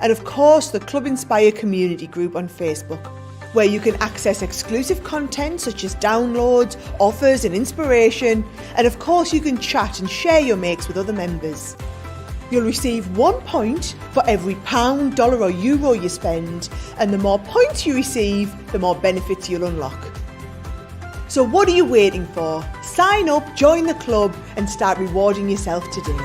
Speaker 4: and of course the Club Inspire community group on Facebook, where you can access exclusive content such as downloads, offers and inspiration, and of course you can chat and share your makes with other members. You'll receive 1 point for every pound, dollar or euro you spend, and the more points you receive, the more benefits you'll unlock. So what are you waiting for? Sign up, join the club and start rewarding yourself today.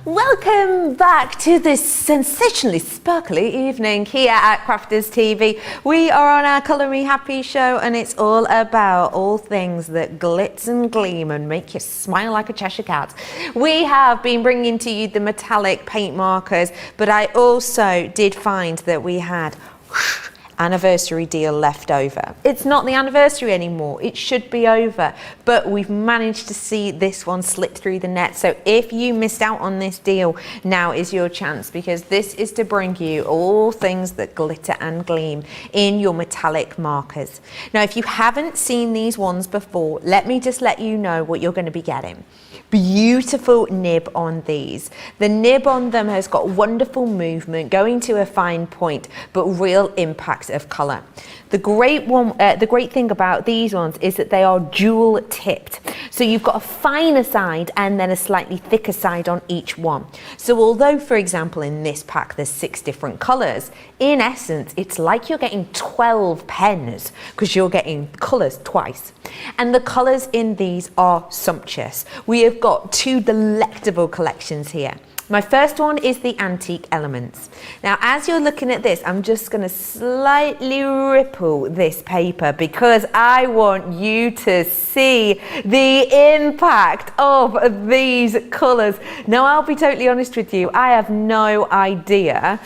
Speaker 1: Welcome back to this sensationally sparkly evening here at Crafters TV. We are on our Colour Me Happy show, and it's all about all things that glitz and gleam and make you smile like a Cheshire cat. We have been bringing to you the metallic paint markers, but I also did find that we had anniversary deal left over. It's not the anniversary anymore, it should be over, but we've managed to see this one slip through the net. So if you missed out on this deal, now is your chance, because this is to bring you all things that glitter and gleam in your metallic markers. Now if you haven't seen these ones before, let me just let you know what you're going to be getting. Beautiful nib on these. The nib on them has got wonderful movement, going to a fine point, but real impact of colour. The great thing about these ones is that they are dual tipped. So you've got a finer side and then a slightly thicker side on each one. So although, for example, in this pack there's 6 different colours, in essence it's like you're getting 12 pens because you're getting colours twice. And the colours in these are sumptuous. We have got 2 delectable collections here. My first one is the Antique Elements. Now, as you're looking at this, I'm just going to slightly ripple this paper because I want you to see the impact of these colours. Now, I'll be totally honest with you, I have no idea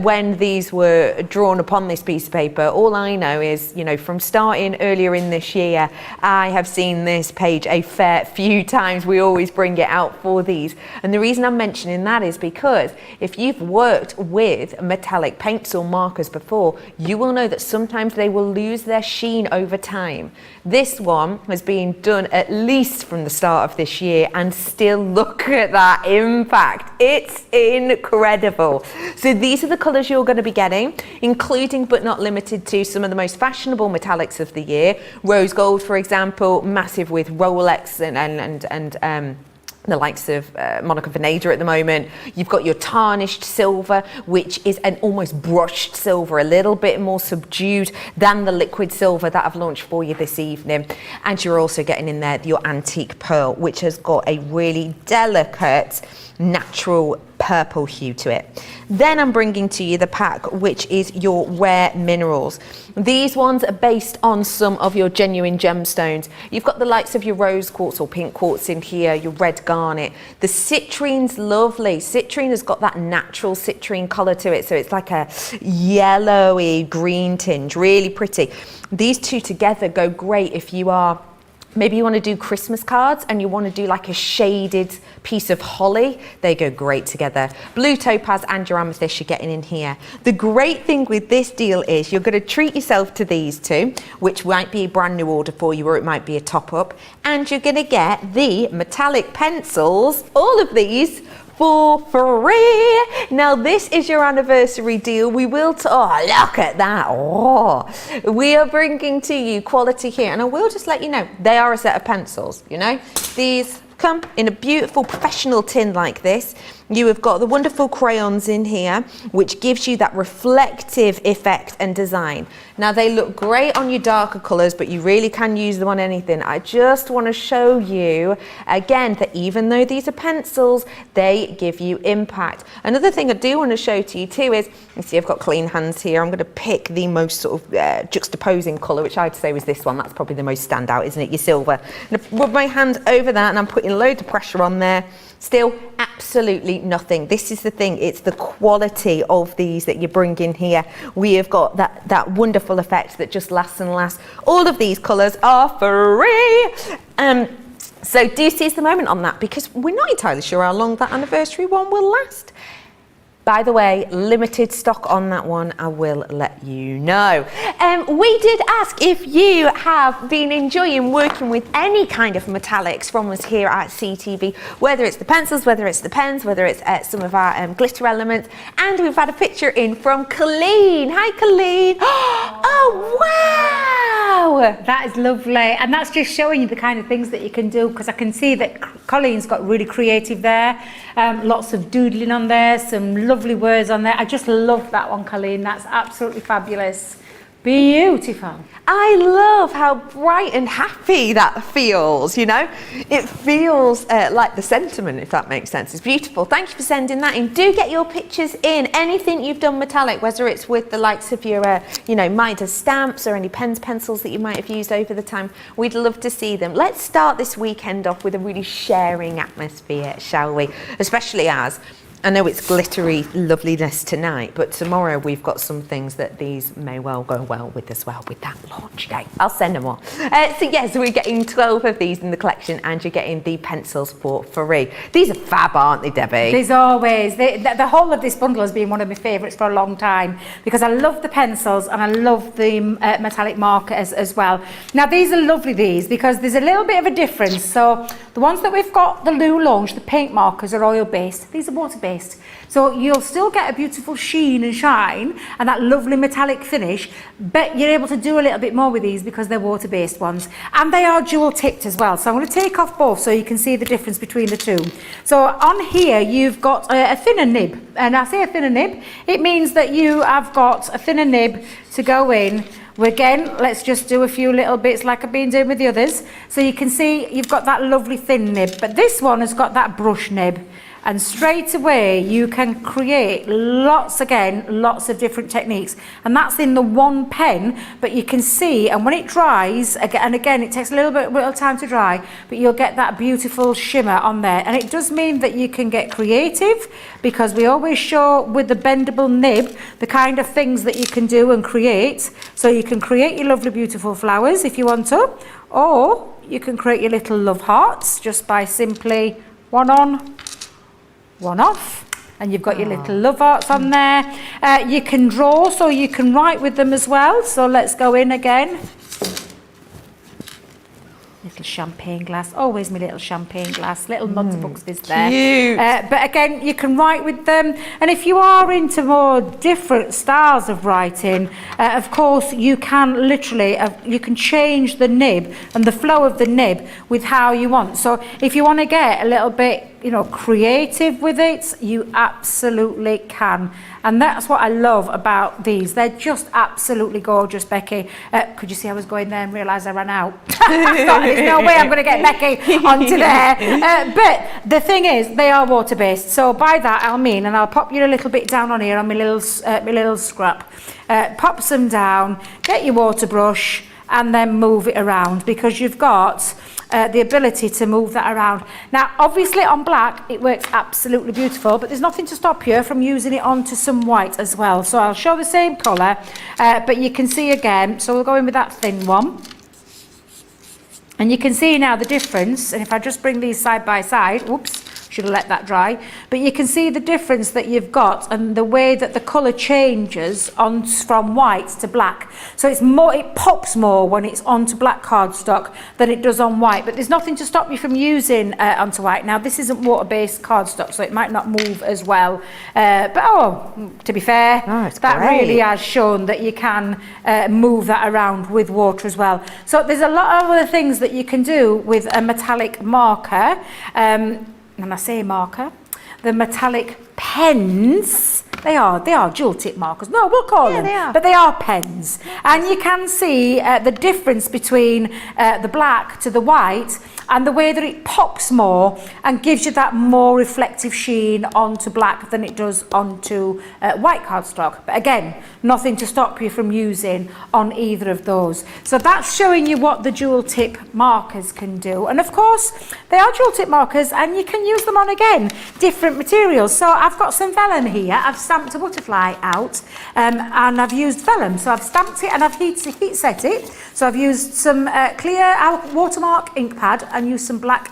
Speaker 1: when these were drawn upon this piece of paper. All I know is, you know, from starting earlier in this year, I have seen this page a fair few times. We always bring it out for these. And the reason I'm mentioning that is because if you've worked with metallic paints or markers before, you will know that sometimes they will lose their sheen over time. This one has been done at least from the start of this year, and still look at that impact. It's incredible. So these are the colours you're going to be getting, including but not limited to some of the most fashionable metallics of the year. Rose gold, for example, massive with Rolex and the likes of Monica Veneda at the moment. You've got your tarnished silver, which is an almost brushed silver, a little bit more subdued than the liquid silver that I've launched for you this evening. And you're also getting in there your antique pearl, which has got a really delicate natural purple hue to it. Then I'm bringing to you the pack, which is your rare minerals. These ones are based on some of your genuine gemstones. You've got the likes of your rose quartz or pink quartz in here, your red garnet. The citrine's lovely. Citrine has got that natural citrine colour to it, so it's like a yellowy green tinge, really pretty. These two together go great if you are, maybe you want to do Christmas cards and you want to do like a shaded piece of holly. They go great together. Blue topaz and your amethyst you're getting in here. The great thing with this deal is you're going to treat yourself to these two, which might be a brand new order for you or it might be a top up. And you're going to get the metallic pencils, all of these, for free. Now this is your anniversary deal. We will, oh look at that, oh. We are bringing to you quality here, and I will just let you know, they are a set of pencils, you know. These come in a beautiful professional tin like this. You have got the wonderful crayons in here, which gives you that reflective effect and design. Now they look great on your darker colours, but you really can use them on anything. I just want to show you again that even though these are pencils, they give you impact. Another thing I do want to show to you too is, you see I've got clean hands here. I'm going to pick the most sort of juxtaposing colour, which I'd say was this one. That's probably the most standout, isn't it? Your silver. I'm going to rub my hand over that and I'm putting loads of pressure on there. Still absolutely nothing. This is the thing, it's the quality of these that you bring in here. We have got that wonderful effect that just lasts and lasts. All of these colours are free. So do seize the moment on that, because we're not entirely sure how long that anniversary one will last. By the way, limited stock on that one, I will let you know. We did ask if you have been enjoying working with any kind of metallics from us here at CTV, whether it's the pencils, whether it's the pens, whether it's some of our glitter elements. And we've had a picture in from Colleen. Hi, Colleen. Oh, wow.
Speaker 2: That is lovely, and that's just showing you the kind of things that you can do, because I can see that Colleen's got really creative there. Lots of doodling on there, some lovely words on there. I just love that one, Colleen. That's absolutely fabulous. Beautiful.
Speaker 1: I love how bright and happy that feels, you know. It feels like the sentiment, if that makes sense. It's beautiful. Thank you for sending that in. Do get your pictures in. Anything you've done metallic, whether it's with the likes of your, you know, Midas stamps or any pens, pencils that you might have used over the time, we'd love to see them. Let's start this weekend off with a really sharing atmosphere, shall we? Especially as I know it's glittery loveliness tonight, but tomorrow we've got some things that these may well go well with as well, with that launch day. I'll send them all. So yes, we're getting 12 of these in the collection, and you're getting the pencils for free. These are fab, aren't they, Debbie?
Speaker 2: There's always, the whole of this bundle has been one of my favourites for a long time, because I love the pencils and I love the metallic markers as well. Now these are lovely, these, because there's a little bit of a difference. So the ones that we've got, the Lou Launch, the paint markers are oil based. These are water based. So you'll still get a beautiful sheen and shine and that lovely metallic finish, but you're able to do a little bit more with these because they're water-based ones. And they are dual tipped as well. So I'm going to take off both so you can see the difference between the two. So on here you've got a thinner nib, and I say a thinner nib, it means that you have got a thinner nib to go in. Again, let's just do a few little bits like I've been doing with the others. So you can see you've got that lovely thin nib, but this one has got that brush nib. And straight away you can create lots of different techniques, and that's in the one pen. But you can see, and when it dries, and again it takes a little of time to dry, but you'll get that beautiful shimmer on there. And it does mean that you can get creative, because we always show with the bendable nib the kind of things that you can do and create. So you can create your lovely beautiful flowers if you want to, or you can create your little love hearts just by simply one on, one off, and you've got your little love hearts on there. You can draw, so you can write with them as well. So let's go in again. little champagne glass, always my little champagne glass, little Monty Buxby's there.
Speaker 1: Cute.
Speaker 2: But again, you can write with them. And if you are into more different styles of writing, of course, you can literally, you can change the nib and the flow of the nib with how you want. So if you want to get a little bit, you know, creative with it, you absolutely can. And that's what I love about these. They're just absolutely gorgeous, Becky. Could you see I was going there and realise I ran out? I thought, there's no way I'm going to get Becky onto there. But the thing is, they are water-based. So by that, I'll mean, and I'll pop you a little bit down on here on my little scrap. Pop some down, get your water brush, and then move it around, because you've got the ability to move that around. Now, obviously on black, it works absolutely beautiful, but there's nothing to stop you from using it onto some white as well. So I'll show the same colour, but you can see again, so we'll go in with that thin one. And you can see now the difference, and if I just bring these side by side, oops, should have let that dry, but you can see the difference that you've got and the way that the colour changes on from white to black. So it's more, it pops more when it's onto black cardstock than it does on white, but there's nothing to stop you from using onto white. Now this isn't water-based cardstock, so it might not move as well, but to be fair, that
Speaker 1: great.
Speaker 2: really has shown that you can move that around with water as well. So there's a lot of other things that you can do with a metallic marker. And I say marker, the metallic pens, they are dual tip markers. No, we'll call them,
Speaker 1: they are.
Speaker 2: But they are pens. And you can see the difference between the black to the white, and the way that it pops more and gives you that more reflective sheen onto black than it does onto white cardstock. But again, nothing to stop you from using on either of those. So that's showing you what the dual tip markers can do. And of course, they are dual tip markers, and you can use them on, again, different materials. So I've got some vellum here. I've stamped a butterfly out, and I've used vellum. So I've stamped it and I've heat set it. So I've used some clear watermark ink pad and used some black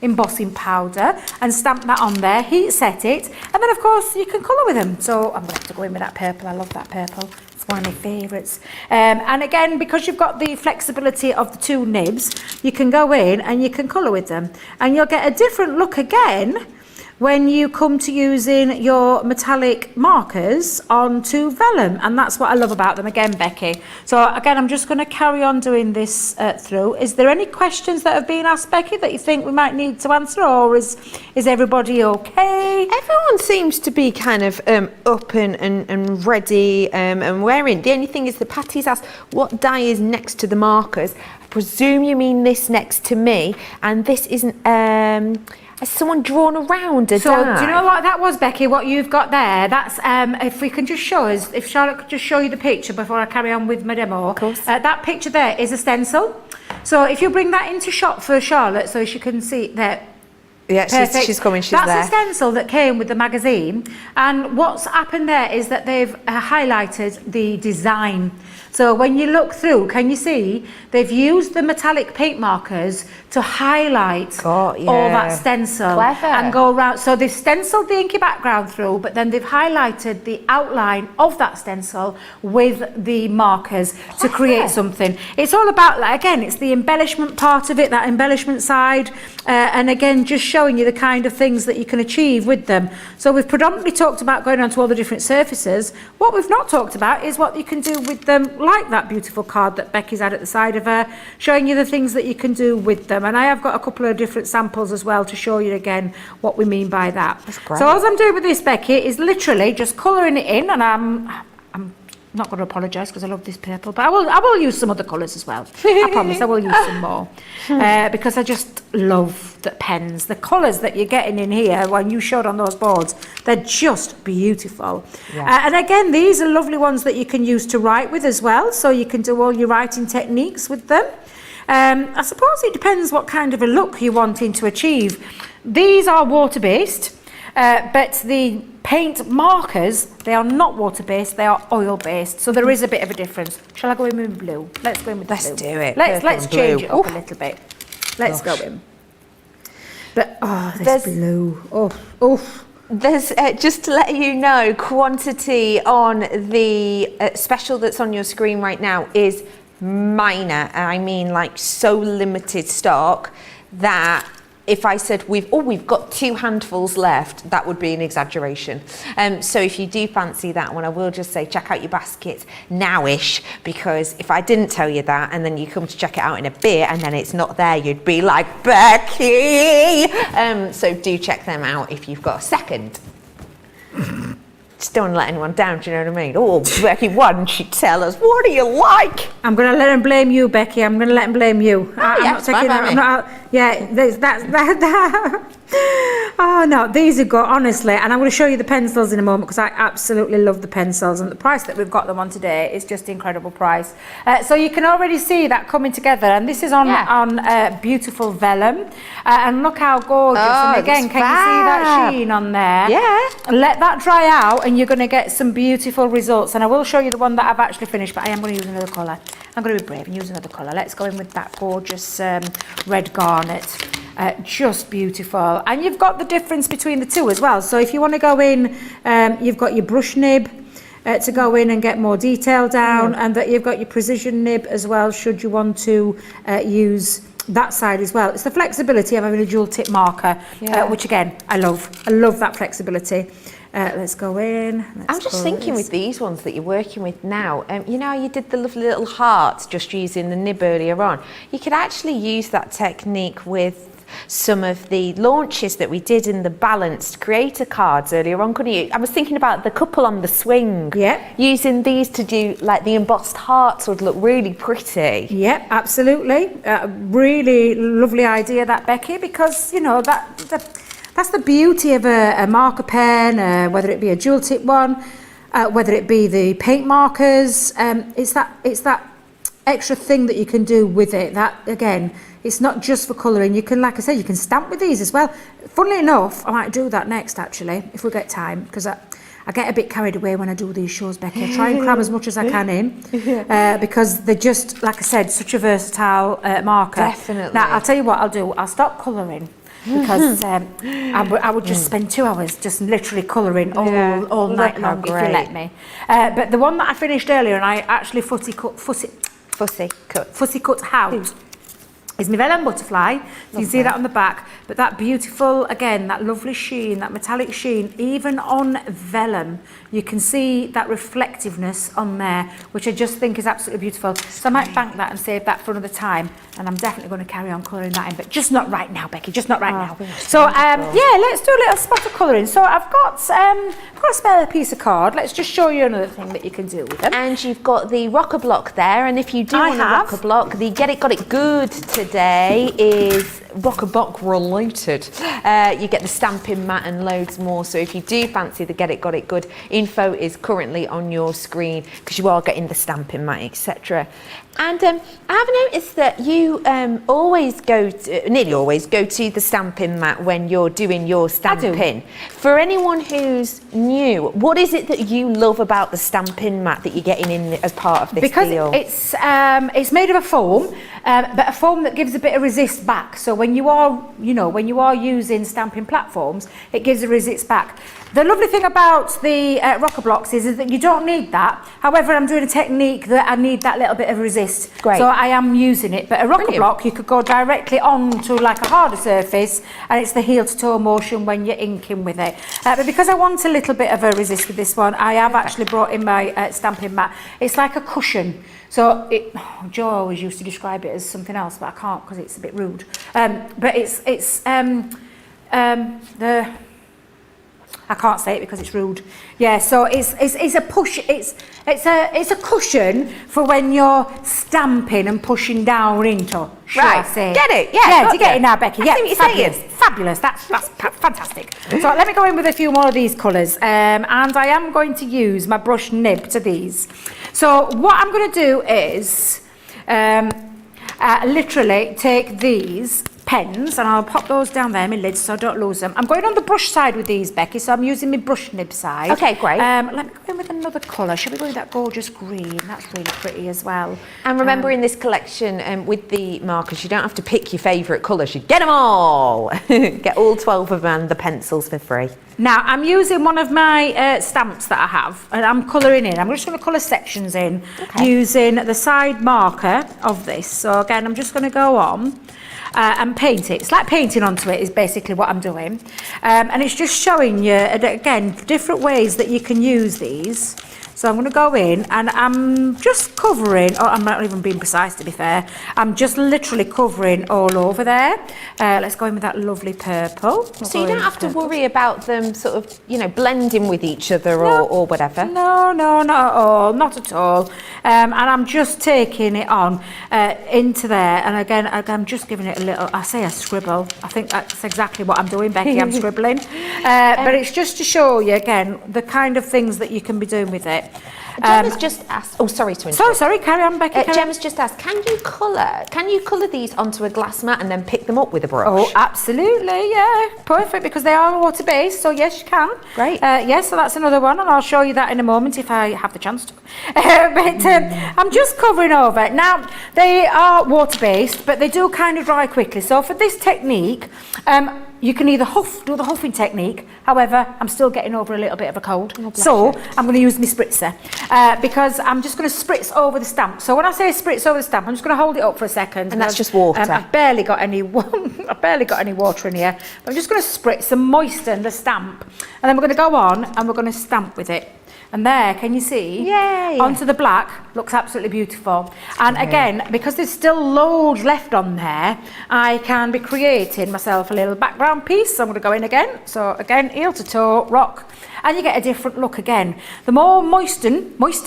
Speaker 2: embossing powder and stamp that on there, heat set it, and then of course you can colour with them. So I'm going to have to go in with that purple. I love that purple. It's one of my favourites. And again, because you've got the flexibility of the two nibs, you can go in and you can colour with them, and you'll get a different look again when you come to using your metallic markers onto vellum. And that's what I love about them again, Becky. So again, I'm just going to carry on doing this through. Is there any questions that have been asked, Becky, that you think we might need to answer, or is everybody okay?
Speaker 1: Everyone seems to be kind of up and ready and wearing. The only thing is that Patty's asked what die is next to the markers. I presume you mean this next to me, and this isn't... has someone drawn around a die?
Speaker 2: So do you know what that was, Becky? What you've got there, that's if we can just show us, if Charlotte could just show you the picture before I carry on with my demo.
Speaker 1: Of course.
Speaker 2: That picture there is a stencil. So if you bring that into shot for Charlotte so she can see that.
Speaker 1: Yeah, she's coming, she's
Speaker 2: That's
Speaker 1: there.
Speaker 2: a stencil that came with the magazine, and what's happened there is that they've highlighted the design. So when you look through, can you see they've used the metallic paint markers to highlight all that stencil.
Speaker 1: Clever.
Speaker 2: And go around. So they've stenciled the inky background through, but then they've highlighted the outline of that stencil with the markers to create something. It's all about, like, again, it's the embellishment part of it, that embellishment side, and again, just showing you the kind of things that you can achieve with them. So we've predominantly talked about going onto all the different surfaces. What we've not talked about is what you can do with them, like that beautiful card that Becky's had at the side of her, showing you the things that you can do with them. And I have got a couple of different samples as well to show you again what we mean by that.
Speaker 1: That's great.
Speaker 2: So all I'm doing with this, Becky, is literally just colouring it in, and I'm not going to apologise because I love this purple, but I will use some other colours as well. I promise I will use some more because I just love the pens. The colours that you're getting in here when you showed on those boards, they're just beautiful. Yeah. And again, these are lovely ones that you can use to write with as well, so you can do all your writing techniques with them. I suppose it depends what kind of a look you're wanting to achieve. These are water-based, but the paint markers, they are not water-based, they are oil-based, so there is a bit of a difference. Shall I go in with blue? Let's go in with blue.
Speaker 1: Let's do it.
Speaker 2: Let's change
Speaker 1: blue.
Speaker 2: it up a little bit. Let's go in. But this blue.
Speaker 1: There's, just to let you know, quantity on the special that's on your screen right now is minor, and I mean like so limited stock that if I said we've got 2 handfuls left, that would be an exaggeration. So if you do fancy that one, I will just say check out your baskets now-ish, because if I didn't tell you that and then you come to check it out in a bit and then it's not there, you'd be like, Becky! So do check them out if you've got a second. Just don't want to let anyone down, do you know what I mean? Oh, Becky, why didn't she tell us? What do you like?
Speaker 2: I'm going to let him blame you, Becky. I'm going to let him blame you. I'm
Speaker 1: yeah,
Speaker 2: not taking that. I'm not. Yeah, that. Oh no, these are good, honestly. And I'm going to show you the pencils in a moment because I absolutely love the pencils, and the price that we've got them on today is just incredible price. So you can already see that coming together, and this is on beautiful vellum. And look how gorgeous!
Speaker 1: Oh,
Speaker 2: and again, can you see that sheen on there?
Speaker 1: Yeah.
Speaker 2: Let that dry out, and you're going to get some beautiful results. And I will show you the one that I've actually finished, but I am going to use another colour. I'm going to be brave and use another colour. Let's go in with that gorgeous red garnet. Just beautiful. And you've got the difference between the two as well. So if you want to go in, you've got your brush nib to go in and get more detail down, and that you've got your precision nib as well, should you want to use that side as well. It's the flexibility of having a dual tip marker, which again, I love. I love that flexibility. Let's go in.
Speaker 1: I'm just thinking with these ones that you're working with now, you know how you did the lovely little hearts just using the nib earlier on? You could actually use that technique with some of the launches that we did in the balanced creator cards earlier on, couldn't you? I was thinking about the couple on the swing. Yeah. Using these to do like the embossed hearts would look really pretty.
Speaker 2: Yeah, absolutely. Really lovely idea that, Becky, because you know that's the beauty of a marker pen, whether it be a dual tip one, whether it be the paint markers. It's that extra thing that you can do with it. That again, it's not just for colouring. You can, like I said, you can stamp with these as well. Funnily enough, I might do that next actually, if we get time, because I get a bit carried away when I do these shows, Becky. I try and cram as much as I can in, because they're just, like I said, such a versatile marker.
Speaker 1: Definitely.
Speaker 2: Now, I'll tell you what I'll do. I'll stop colouring. Because I would just spend 2 hours just literally colouring all night long if you let me. But the one that I finished earlier, and I actually fussy cut out, is my vellum butterfly. So you can see that on the back, but that beautiful, again, that lovely sheen, that metallic sheen, even on vellum, you can see that reflectiveness on there, which I just think is absolutely beautiful. So I might bank that and save that for another time, and I'm definitely going to carry on colouring that in, but just not right now, Becky, just not right now. So yeah, let's do a little spot of colouring. So I've got a spare piece of card. Let's just show you another thing that you can do with them.
Speaker 1: And you've got the rocker block there, and if you do want a rocker block, the Get It Got It Good today is rocker block related. You get the stamping mat and loads more, so if you do fancy the Get It Got It Good, info is currently on your screen because you are getting the stamping mat, etc. And I have noticed that you nearly always go to the stamping mat when you're doing your stamping. For anyone who's new, what is it that you love about the stamping mat that you're getting in as part of this deal?
Speaker 2: Because it's made of a foam, but a foam that gives a bit of resist back. So when you are using stamping platforms, it gives a resist back. The lovely thing about the rocker blocks is that you don't need that. However, I'm doing a technique that I need that little bit of resist.
Speaker 1: Great.
Speaker 2: So I am using it. But a rocker block, you could go directly onto like a harder surface, and it's the heel to toe motion when you're inking with it. But because I want a little bit of a resist with this one, I have actually brought in my stamping mat. It's like a cushion. So Joe always used to describe it as something else, but I can't because it's a bit rude. But I can't say it because it's rude. Yeah, so it's a push. It's a cushion for when you're stamping and pushing down into.
Speaker 1: Right. Get it? Yeah.
Speaker 2: Yeah. Do you get it now, Becky? Yeah.
Speaker 1: Fabulous.
Speaker 2: Fabulous. That's fantastic. So let me go in with a few more of these colours, and I am going to use my brush nib to these. So what I'm going to do is literally take these pens, and I'll pop those down there in my lids so I don't lose them. I'm going on the brush side with these, Becky, so I'm using my brush nib side.
Speaker 1: Okay, great.
Speaker 2: Let me go in with another colour. Shall we go with that gorgeous green? That's really pretty as well.
Speaker 1: And remember, in this collection, with the markers, you don't have to pick your favourite colours. You get them all. Get all 12 of them and the pencils for free.
Speaker 2: Now, I'm using one of my stamps that I have, and I'm colouring in. I'm just going to colour sections in using the side marker of this. So again, I'm just going to go on and paint it. It's like painting onto it is basically what I'm doing. And it's just showing you, again, different ways that you can use these. So I'm going to go in and I'm just covering, I'm not even being precise to be fair, I'm just literally covering all over there. Let's go in with that lovely purple.
Speaker 1: So you don't have to worry about them sort of, blending with each other or whatever?
Speaker 2: No, not at all, not at all. And I'm just taking it on into there, and again, I'm just giving it a little, I say a scribble. I think that's exactly what I'm doing, Becky, I'm scribbling. But it's just to show you, again, the kind of things that you can be doing with it.
Speaker 1: Gemma's just asked, sorry to interrupt.
Speaker 2: Sorry, carry on, Becky.
Speaker 1: Gemma's just asked, can you colour these onto a glass mat and then pick them up with a brush?
Speaker 2: Oh, absolutely, yeah, perfect, because they are water-based, so yes, you can.
Speaker 1: Great.
Speaker 2: Yes, so that's another one, and I'll show you that in a moment if I have the chance to. I'm just covering over. Now, they are water-based, but they do kind of dry quickly. So for this technique, you can either do the huffing technique. However, I'm still getting over a little bit of a cold. So I'm going to use my spritzer because I'm just going to spritz over the stamp. So when I say spritz over the stamp, I'm just going to hold it up for a second.
Speaker 1: And that's just water.
Speaker 2: I've barely got any water in here. But I'm just going to spritz and moisten the stamp. And then we're going to go on and we're going to stamp with it. And there, can you see?
Speaker 1: Yeah.
Speaker 2: Onto the black, looks absolutely beautiful. And again, because there's still loads left on there, I can be creating myself a little background piece. So I'm going to go in again. So again, heel to toe, rock. And you get a different look again. The more moistening. Moist.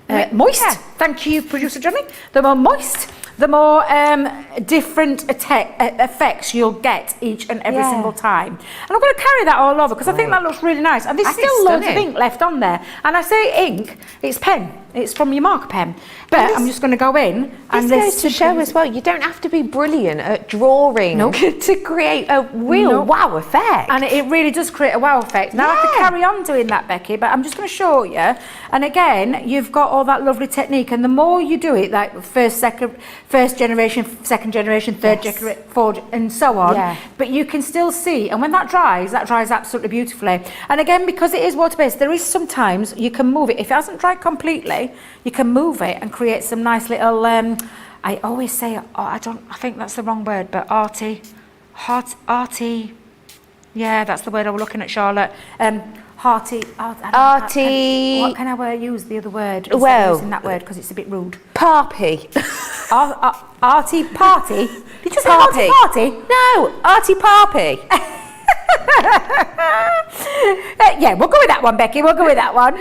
Speaker 2: Thank you, producer Johnny. The more moist, the more different effects you'll get each and every single time. And I'm going to carry that all over because I think that looks really nice. And there's still loads of ink left on there. And I say ink, it's pen. It's from your marker pen. But I'm just going to go in.
Speaker 1: And this goes to show as well, you don't have to be brilliant at drawing to create a real wow effect.
Speaker 2: And it really does create a wow effect. Now I could carry on doing that, Becky, but I'm just going to show you. And again, you've got all that lovely technique. And the more you do it, like first generation, second generation, third generation, fourth, and so on. Yeah. But you can still see. And when that dries absolutely beautifully. And again, because it is water-based, there is sometimes you can move it. If it hasn't dried completely, you can move it and create some nice little, I always say, I think that's the wrong word, but arty, yeah, that's the word I was looking at, Charlotte. Arty. What can I use the other word? Instead of using that word because it's a bit rude.
Speaker 1: Parpy.
Speaker 2: Arty party? Did you say arty party?
Speaker 1: No, arty parpy.
Speaker 2: Yeah, we'll go with that one, Becky. We'll go with that one.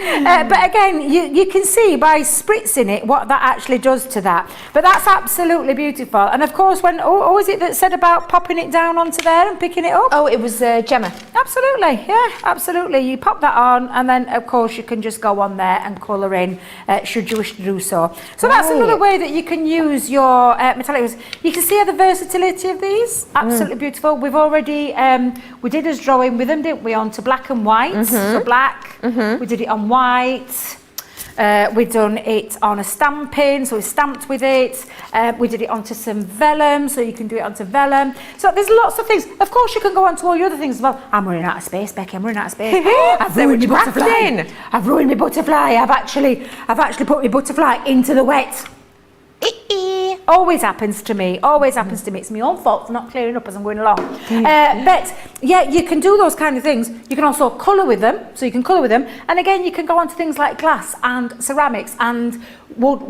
Speaker 2: But again, you can see by spritzing it what that actually does to that. But that's absolutely beautiful. And of course, when was it that said about popping it down onto there and picking it up?
Speaker 1: Oh, it was Gemma.
Speaker 2: Absolutely, yeah, absolutely. You pop that on, and then of course you can just go on there and colour in, should you wish to do so. So that's another way that you can use your metallics. You can see the versatility of these. Absolutely beautiful. We've already we did a drawing with them, didn't we, onto black and white. So black, we did it on white. We've done it on a stamping, so we stamped with it. We did it onto some vellum, so you can do it onto vellum. So there's lots of things. Of course, you can go on to all your other things as well. I'm running out of space, Becky. I'm running out of space. I've ruined my butterfly. I've ruined my butterfly. I've actually put my butterfly into the wet. Always happens to me. Always happens to me. It's my own fault for not clearing up as I'm going along. But yeah, you can do those kind of things. You can also colour with them. So you can colour with them. And again, you can go on to things like glass and ceramics and wood,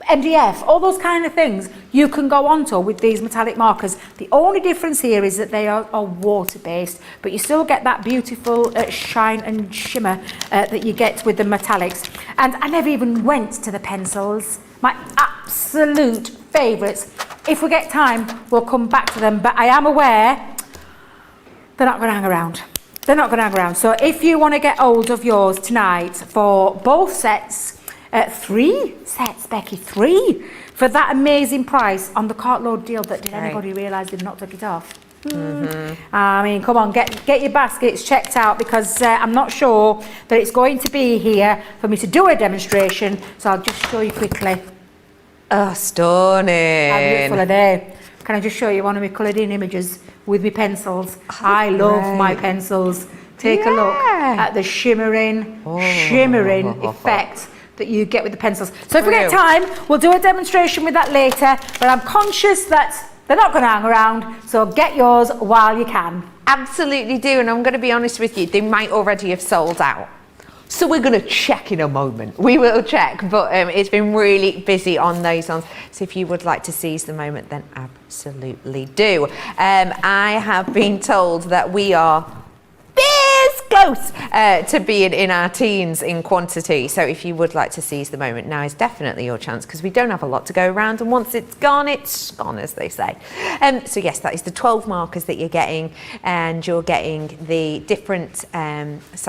Speaker 2: MDF, all those kind of things you can go on to with these metallic markers. The only difference here is that they are water-based, but you still get that beautiful shine and shimmer that you get with the metallics. And I never even went to the pencils. My absolute favourites. If we get time, we'll come back to them, but I am aware they're not going to hang around. They're not going to hang around. So if you want to get hold of yours tonight for both sets, 3 sets, Becky, 3 for that amazing price on the cartload deal that did
Speaker 1: Right.
Speaker 2: anybody realise they've not took it off? I mean, come on, get your baskets checked out, because I'm not sure that it's going to be here for me to do a demonstration, so I'll just show you quickly.
Speaker 1: Oh, stunning.
Speaker 2: How beautiful are they? Can I just show you one of my coloured in images with my pencils? I love my pencils. Take a look at the shimmering effect that you get with the pencils. So if we get time, we'll do a demonstration with that later, but I'm conscious that they're not going to hang around, so get yours while you can.
Speaker 1: Absolutely do, and I'm going to be honest with you, they might already have sold out. So we're going to check in a moment. We will check, but it's been really busy on those ones. So if you would like to seize the moment, then absolutely do. I have been told that we are this close to being in our teens in quantity. So if you would like to seize the moment, now is definitely your chance, because we don't have a lot to go around, and once it's gone, as they say. So yes, that is the 12 markers that you're getting, and you're getting the different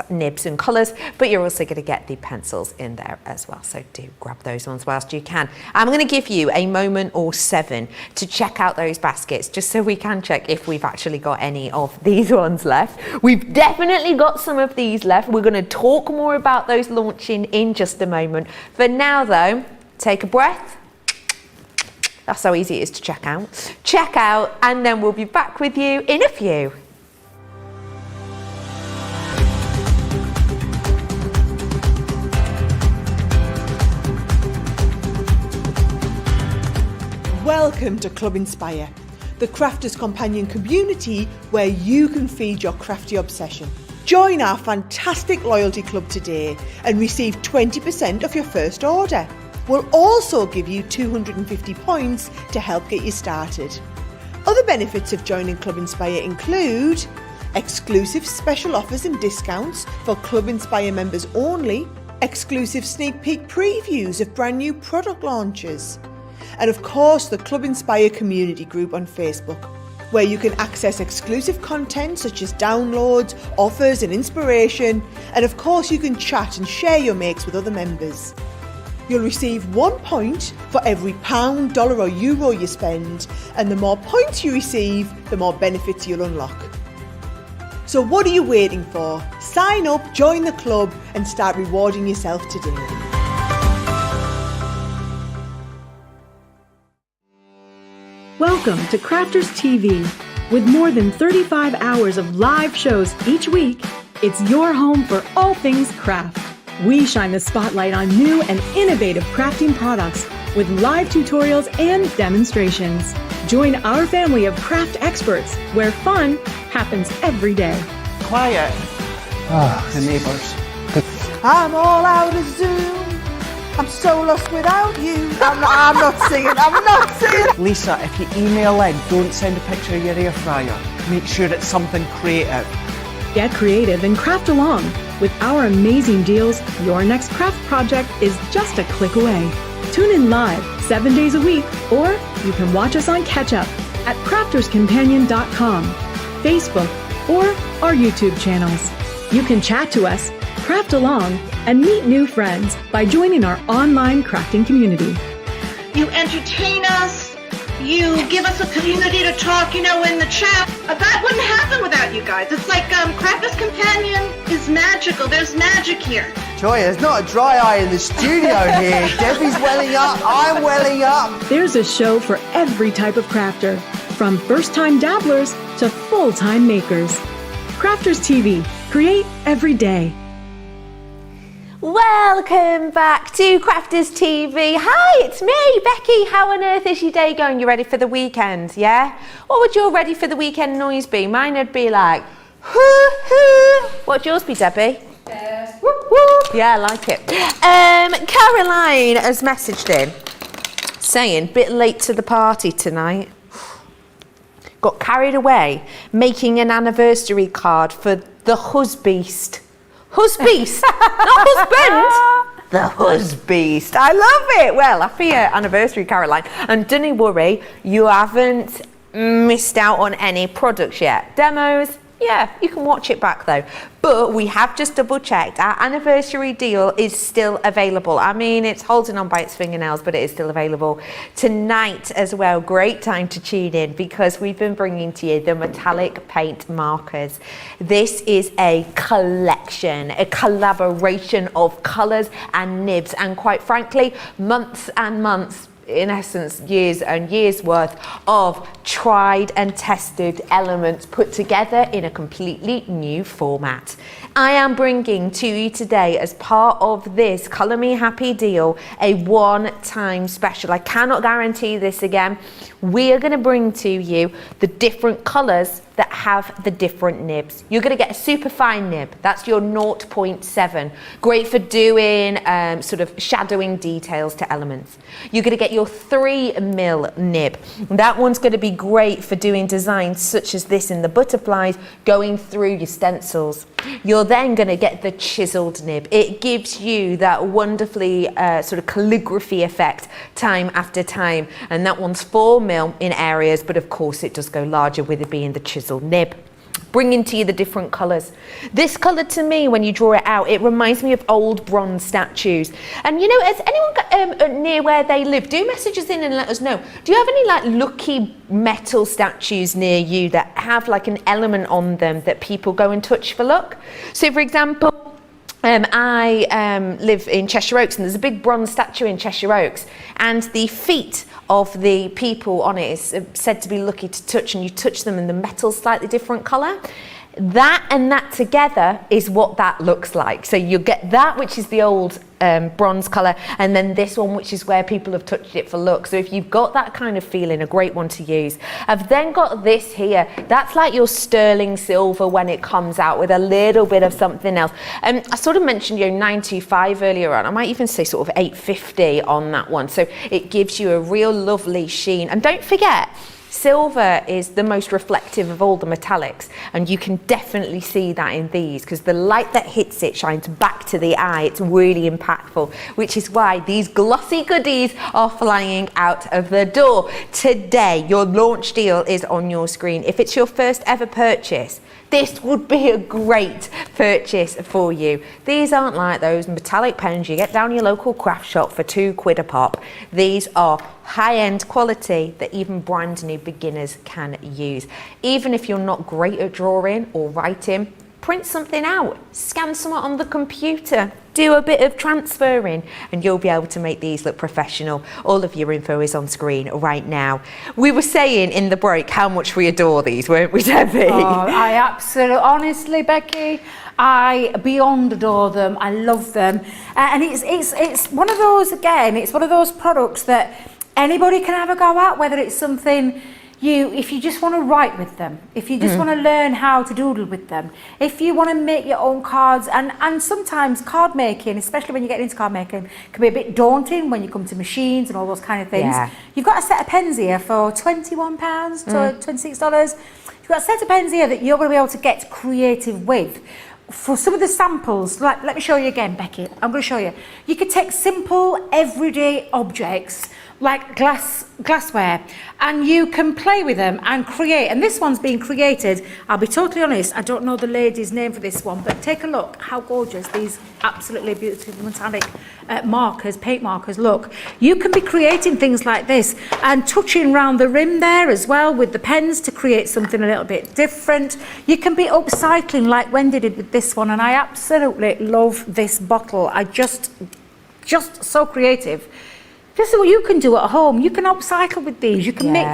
Speaker 1: nibs and colours, but you're also going to get the pencils in there as well. So do grab those ones whilst you can. I'm going to give you a moment or 7 to check out those baskets, just so we can check if we've actually got any of these ones left. We've definitely got some of these left. We're going to talk more about those launching in just a moment. For now though, take a breath. That's how easy it is to check out. Check out, and then we'll be back with you in a few.
Speaker 4: Welcome to Club Inspire, the crafters companion community where you can feed your crafty obsession. Join our fantastic loyalty club today and receive 20% off your first order. We'll also give you 250 points to help get you started. Other benefits of joining Club Inspire include exclusive special offers and discounts for Club Inspire members only, exclusive sneak peek previews of brand new product launches, and of course the Club Inspire community group on Facebook, where you can access exclusive content such as downloads, offers and inspiration, and of course you can chat and share your makes with other members. You'll receive 1 point for every £1, dollar or euro you spend, and the more points you receive, the more benefits you'll unlock. So what are you waiting for? Sign up, join the club and start rewarding yourself today.
Speaker 5: Welcome to Crafters TV. With more than 35 hours of live shows each week, it's your home for all things craft. We shine the spotlight on new and innovative crafting products with live tutorials and demonstrations. Join our family of craft experts where fun happens every day.
Speaker 6: Quiet. The neighbours.
Speaker 4: I'm all out of Zoom. I'm so lost without you. I'm not singing.
Speaker 6: Lisa, if you email in, don't send a picture of your air fryer. Make sure it's something creative.
Speaker 5: Get creative and craft along. With our amazing deals, your next craft project is just a click away. Tune in live 7 days a week, or you can watch us on Catch Up at crafterscompanion.com, Facebook, or our YouTube channels. You can chat to us, craft along, and meet new friends by joining our online crafting community.
Speaker 7: You entertain us. You give us a community to talk, in the chat. That wouldn't happen without you guys. It's like Crafters Companion is magical. There's magic here.
Speaker 6: Joy, there's not a dry eye in the studio here. Debbie's welling up, I'm welling up.
Speaker 5: There's a show for every type of crafter, from first-time dabblers to full-time makers. Crafters TV. Create every day.
Speaker 1: Welcome back to Crafters TV. Hi, it's me, Becky. How on earth is your day going? You ready for the weekend, yeah? What would your ready for the weekend noise be? Mine would be like, hoo hoo. What'd yours be, Debbie? Whoop, whoop. Yeah, I like it. Caroline has messaged in saying, bit late to the party tonight. Got carried away making an anniversary card for the husbeast. Husbeast, not husband. The husbeast. I love it. Well, happy anniversary, Caroline. And don't worry, you haven't missed out on any products yet. Demos, Yeah, you can watch it back though. But we have just double checked. Our anniversary deal is still available. I mean, it's holding on by its fingernails, but it is still available tonight as well. Great time to tune in because we've been bringing to you the metallic paint markers. This is a collection, a collaboration of colours and nibs, and quite frankly, months and months, in essence, years and years worth of tried and tested elements put together in a completely new format. I am bringing to you today, as part of this Colour Me Happy deal, a one-time special. I cannot guarantee this again. We are going to bring to you the different colours that have the different nibs. You're going to get a super fine nib. That's your 0.7. Great for doing sort of shadowing details to elements. You're going to get your 3mm nib. That one's going to be great for doing designs such as this in the butterflies, going through your stencils. You're then going to get the chiseled nib. It gives you that wonderfully sort of calligraphy effect time after time. And that one's 4mm in areas, but of course it does go larger with it being the chiseled nib. Bringing to you the different colours. This colour to me, when you draw it out, it reminds me of old bronze statues. And you know, has anyone got near where they live? Do message us in and let us know. Do you have any like lucky metal statues near you that have like an element on them that people go and touch for luck? So for example, I live in Cheshire Oaks, and there's a big bronze statue in Cheshire Oaks, and the feet of the people on it is said to be lucky to touch, and you touch them and the metal's slightly different colour. That and that together is what that looks like. So you'll get that, which is the old bronze colour, and then this one, which is where people have touched it for look. So if you've got that kind of feeling, a great one to use. I've then got this here. That's like your sterling silver when it comes out, with a little bit of something else. I sort of mentioned 925 earlier on. I might even say sort of 850 on that one. So it gives you a real lovely sheen. And don't forget, silver is the most reflective of all the metallics, and you can definitely see that in these because the light that hits it shines back to the eye. It's really impactful, which is why these glossy goodies are flying out of the door. Today, your launch deal is on your screen. If it's your first ever purchase, this would be a great purchase for you. These aren't like those metallic pens you get down your local craft shop for £2 a pop. These are high-end quality that even brand new beginners can use. Even if you're not great at drawing or writing, print something out, scan something on the computer, do a bit of transferring, and you'll be able to make these look professional. All of your info is on screen right now. We were saying in the break how much we adore these, weren't we, Debbie?
Speaker 2: Oh, I absolutely, honestly, Becky, I beyond adore them. I love them, and it's one of those, again, it's one of those products that anybody can have a go at, whether it's something if you just want to write with them, if you just want to learn how to doodle with them, if you want to make your own cards, and sometimes card making, especially when you get into card making, can be a bit daunting when you come to machines and all those kind of things. Yeah. You've got a set of pens here for £21 to $26. You've got a set of pens here that you're going to be able to get creative with. For some of the samples, like, let me show you again, Becky. I'm going to show you. You could take simple, everyday objects like glassware, and you can play with them and create. And this one's being created, I'll be totally honest, I don't know the lady's name for this one, but take a look how gorgeous these absolutely beautiful metallic markers, paint markers look. You can be creating things like this and touching around the rim there as well with the pens to create something a little bit different. You can be upcycling like Wendy did with this one, and I absolutely love this bottle. I just so creative. This is what you can do at home. You can upcycle with these. You can make,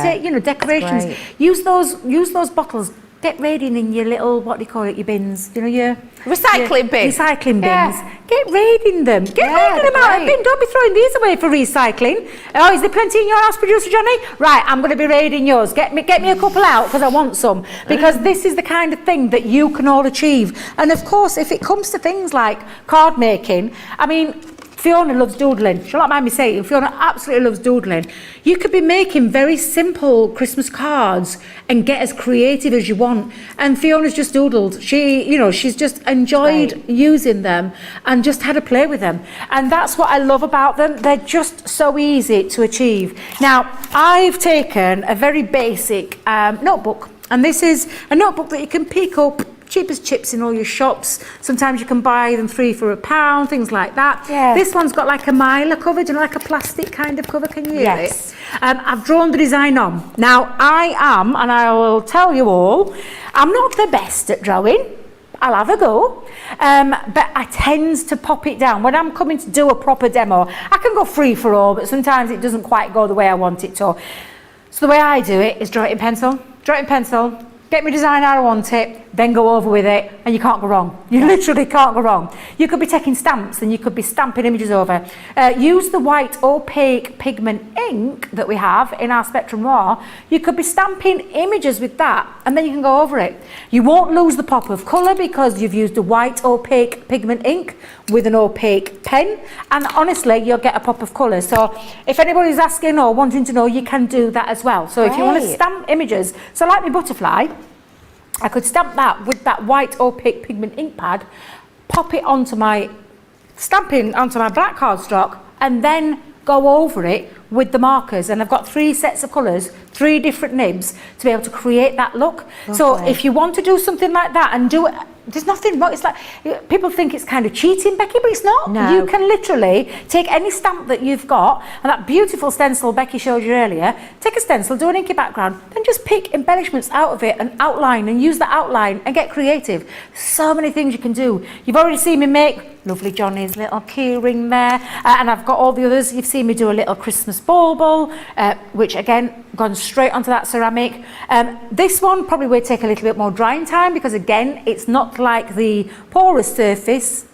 Speaker 2: decorations. Use those bottles. Get raiding in your little, what do you call it, your bins? Your
Speaker 1: recycling bins.
Speaker 2: Recycling bins. Get raiding them. Get raiding them out of the bin. Don't be throwing these away for recycling. Oh, is there plenty in your house, producer Johnny? Right, I'm going to be raiding yours. Get me a couple out because I want some. Because this is the kind of thing that you can all achieve. And of course, if it comes to things like card making, I mean, Fiona loves doodling. She'll not mind me saying, Fiona absolutely loves doodling. You could be making very simple Christmas cards and get as creative as you want. And Fiona's just doodled. She's just enjoyed using them and just had a play with them. And that's what I love about them. They're just so easy to achieve. Now, I've taken a very basic notebook. And this is a notebook that you can pick up cheap as chips in all your shops. Sometimes you can buy them 3 for £1, things like that.
Speaker 1: Yeah.
Speaker 2: This one's got like a miler cover, you know, like a plastic kind of cover. Can you hear
Speaker 1: Yes.
Speaker 2: it? I've drawn the design on. Now, I am, and I will tell you all, I'm not the best at drawing. I'll have a go, but I tend to pop it down. When I'm coming to do a proper demo, I can go free for all, but sometimes it doesn't quite go the way I want it to. So the way I do it is draw it in pencil, get my design how I want it, then go over with it, and you can't go wrong. You literally can't go wrong. You could be taking stamps and you could be stamping images over. Use the white opaque pigment ink that we have in our Spectrum Noir. You could be stamping images with that, and then you can go over it. You won't lose the pop of colour because you've used a white opaque pigment ink with an opaque pen, and honestly, you'll get a pop of colour. So if anybody's asking or wanting to know, you can do that as well. So if you want to
Speaker 1: Great.
Speaker 2: stamp images, so like my butterfly, I could stamp that with that white opaque pigment ink pad, pop it onto my black cardstock, and then go over it with the markers. And I've got 3 sets of colours, 3 different nibs to be able to create that look. So if you want to do something like that and do it, there's nothing wrong. It's like, people think it's kind of cheating, Becky, but it's not.
Speaker 1: No.
Speaker 2: You can literally take any stamp that you've got, and that beautiful stencil Becky showed you earlier, take a stencil, do an inky background, then just pick embellishments out of it and outline, and use the outline and get creative. So many things you can do. You've already seen me make lovely Johnny's little key ring there, and I've got all the others. You've seen me do a little Christmas bauble, which again, gone straight onto that ceramic. This one probably will take a little bit more drying time because again, it's not like the porous surface.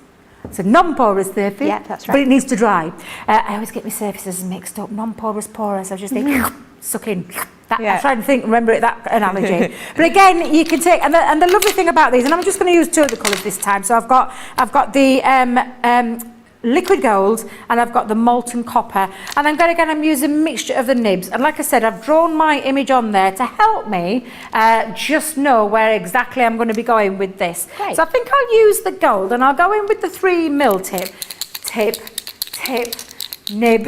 Speaker 2: It's a non-porous surface,
Speaker 1: Yeah, that's right.
Speaker 2: but it needs to dry. I always get my surfaces mixed up, non-porous, porous. I just think, suck in. That,
Speaker 1: Yeah.
Speaker 2: I'm trying to think, remember it, that analogy. But again, you can take, and the lovely thing about these, and I'm just going to use 2 of the colours this time. So I've got the liquid gold, and I've got the molten copper, and then again I'm using a mixture of the nibs, and like I said, I've drawn my image on there to help me just know where exactly I'm going to be going with this.
Speaker 1: Great.
Speaker 2: So I think I'll use the gold, and I'll go in with the 3 mil tip, nib.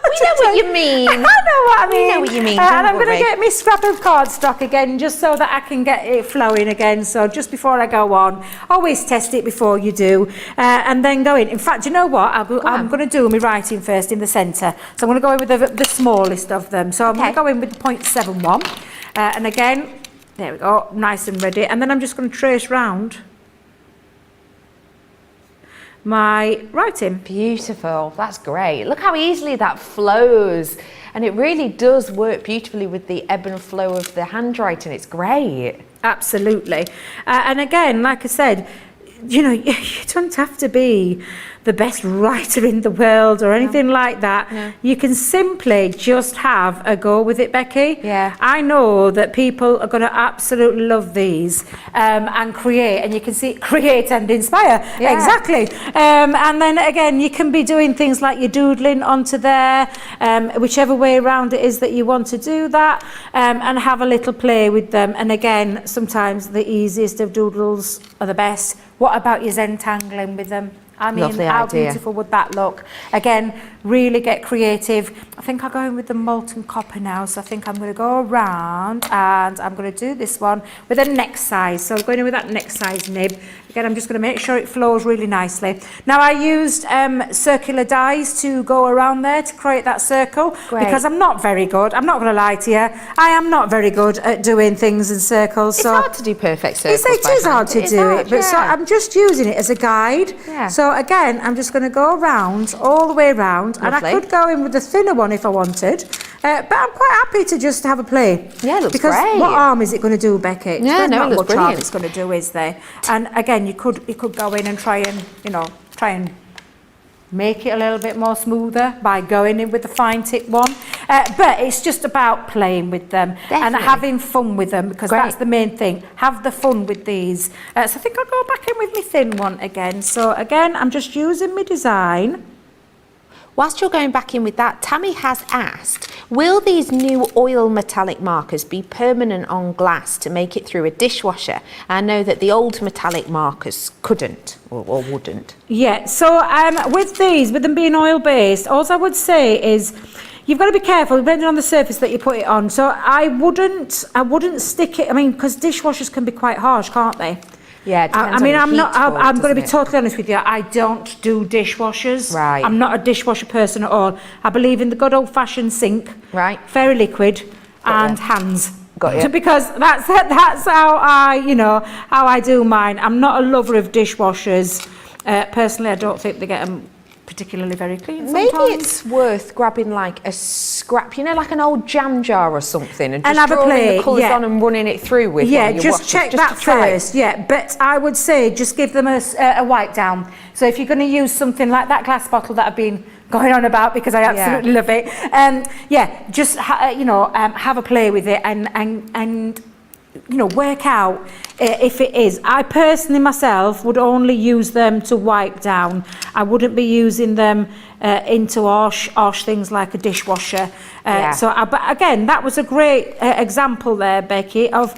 Speaker 1: We know what you mean.
Speaker 2: I know what I mean.
Speaker 1: We know what you mean,
Speaker 2: And
Speaker 1: don't
Speaker 2: I'm going to
Speaker 1: worry.
Speaker 2: get my scrap of cardstock again, just so that I can get it flowing again. So just before I go on, always test it before you do, and then go in. In fact, you know what? I'm going to do my writing first in the centre. So I'm going to go in with the smallest of them. So I'm going to go in with the 0.71, and again, there we go, nice and ready. And then I'm just going to trace round my writing.
Speaker 1: Beautiful, that's great. Look how easily that flows, and it really does work beautifully with the ebb and flow of the handwriting. It's great.
Speaker 2: Absolutely. And again, like I said, you know, you don't have to be the best writer in the world or anything like that.
Speaker 1: No.
Speaker 2: You can simply just have a go with it, Becky.
Speaker 1: Yeah.
Speaker 2: I know that people are going to absolutely love these and create, and you can see create and inspire.
Speaker 1: Yeah.
Speaker 2: Exactly. And then again, you can be doing things like you're doodling onto there, whichever way around it is that you want to do that, and have a little play with them. And again, sometimes the easiest of doodles are the best. What about your Zentangling with them? I mean,
Speaker 1: Lovely
Speaker 2: how
Speaker 1: idea.
Speaker 2: beautiful would that look? Again, really get creative. I think I'll go in with the molten copper now. So I think I'm going to go around and I'm going to do this one with a neck size. So I'm going in with that neck size nib. Again, I'm just going to make sure it flows really nicely. Now I used circular dies to go around there to create that circle.
Speaker 1: Great.
Speaker 2: Because I'm not very good. I'm not going to lie to you. I am not very good at doing things in circles.
Speaker 1: It's
Speaker 2: So
Speaker 1: hard to do perfect circles.
Speaker 2: it
Speaker 1: by
Speaker 2: is
Speaker 1: hand.
Speaker 2: hard to
Speaker 1: It is
Speaker 2: do
Speaker 1: hard,
Speaker 2: it, but so
Speaker 1: yeah.
Speaker 2: I'm just using it as a guide.
Speaker 1: Yeah.
Speaker 2: So again, I'm just going to go around, all the way around, and I
Speaker 1: Lovely.
Speaker 2: could go in with the thinner one if I wanted, but I'm quite happy to just have a play.
Speaker 1: Yeah, it looks
Speaker 2: because
Speaker 1: great.
Speaker 2: what arm is it going to do, Becky?
Speaker 1: Yeah,
Speaker 2: There's
Speaker 1: no,
Speaker 2: not
Speaker 1: it looks
Speaker 2: much arm
Speaker 1: brilliant.
Speaker 2: it's going to do, is there? And again, you could go in and try and make it a little bit more smoother by going in with the fine tip one. But it's just about playing with them and
Speaker 1: Definitely.
Speaker 2: having fun with them, because
Speaker 1: Great.
Speaker 2: that's the main thing. Have the fun with these. So I think I'll go back in with my thin one again. So again, I'm just using my design.
Speaker 1: whilst you're going back in with that, Tammy has asked, will these new oil metallic markers be permanent on glass to make it through a dishwasher? I know that the old metallic markers couldn't or wouldn't.
Speaker 2: Yeah, so with these, with them being oil-based, all I would say is you've got to be careful depending on the surface that you put it on. So I wouldn't stick it, I mean, because dishwashers can be quite harsh, can't they?
Speaker 1: Yeah, it depends
Speaker 2: I mean,
Speaker 1: on the
Speaker 2: I'm going to be
Speaker 1: heat,
Speaker 2: totally honest with you. I don't do dishwashers.
Speaker 1: Right.
Speaker 2: I'm not a dishwasher person at all. I believe in the good old-fashioned sink,
Speaker 1: right?
Speaker 2: fairy liquid, and
Speaker 1: ya.
Speaker 2: hands.
Speaker 1: Got you.
Speaker 2: Because that's how I do mine. I'm not a lover of dishwashers. Personally, I don't think they get them particularly very clean sometimes.
Speaker 1: Maybe it's worth grabbing like a scrap, like an old jam jar or something, and just
Speaker 2: have a
Speaker 1: drawing
Speaker 2: plate,
Speaker 1: the colours
Speaker 2: yeah.
Speaker 1: on and running it through with one of your
Speaker 2: just
Speaker 1: washers,
Speaker 2: check
Speaker 1: just
Speaker 2: that
Speaker 1: to try.
Speaker 2: first. Yeah, but I would say just give them a wipe down. So if you're going to use something like that glass bottle that I've been going on about because I absolutely love it, just have a play with it and work out if it is. I personally myself would only use them to wipe down. I wouldn't be using them into harsh things like a dishwasher. But again, that was a great example there, Becky, of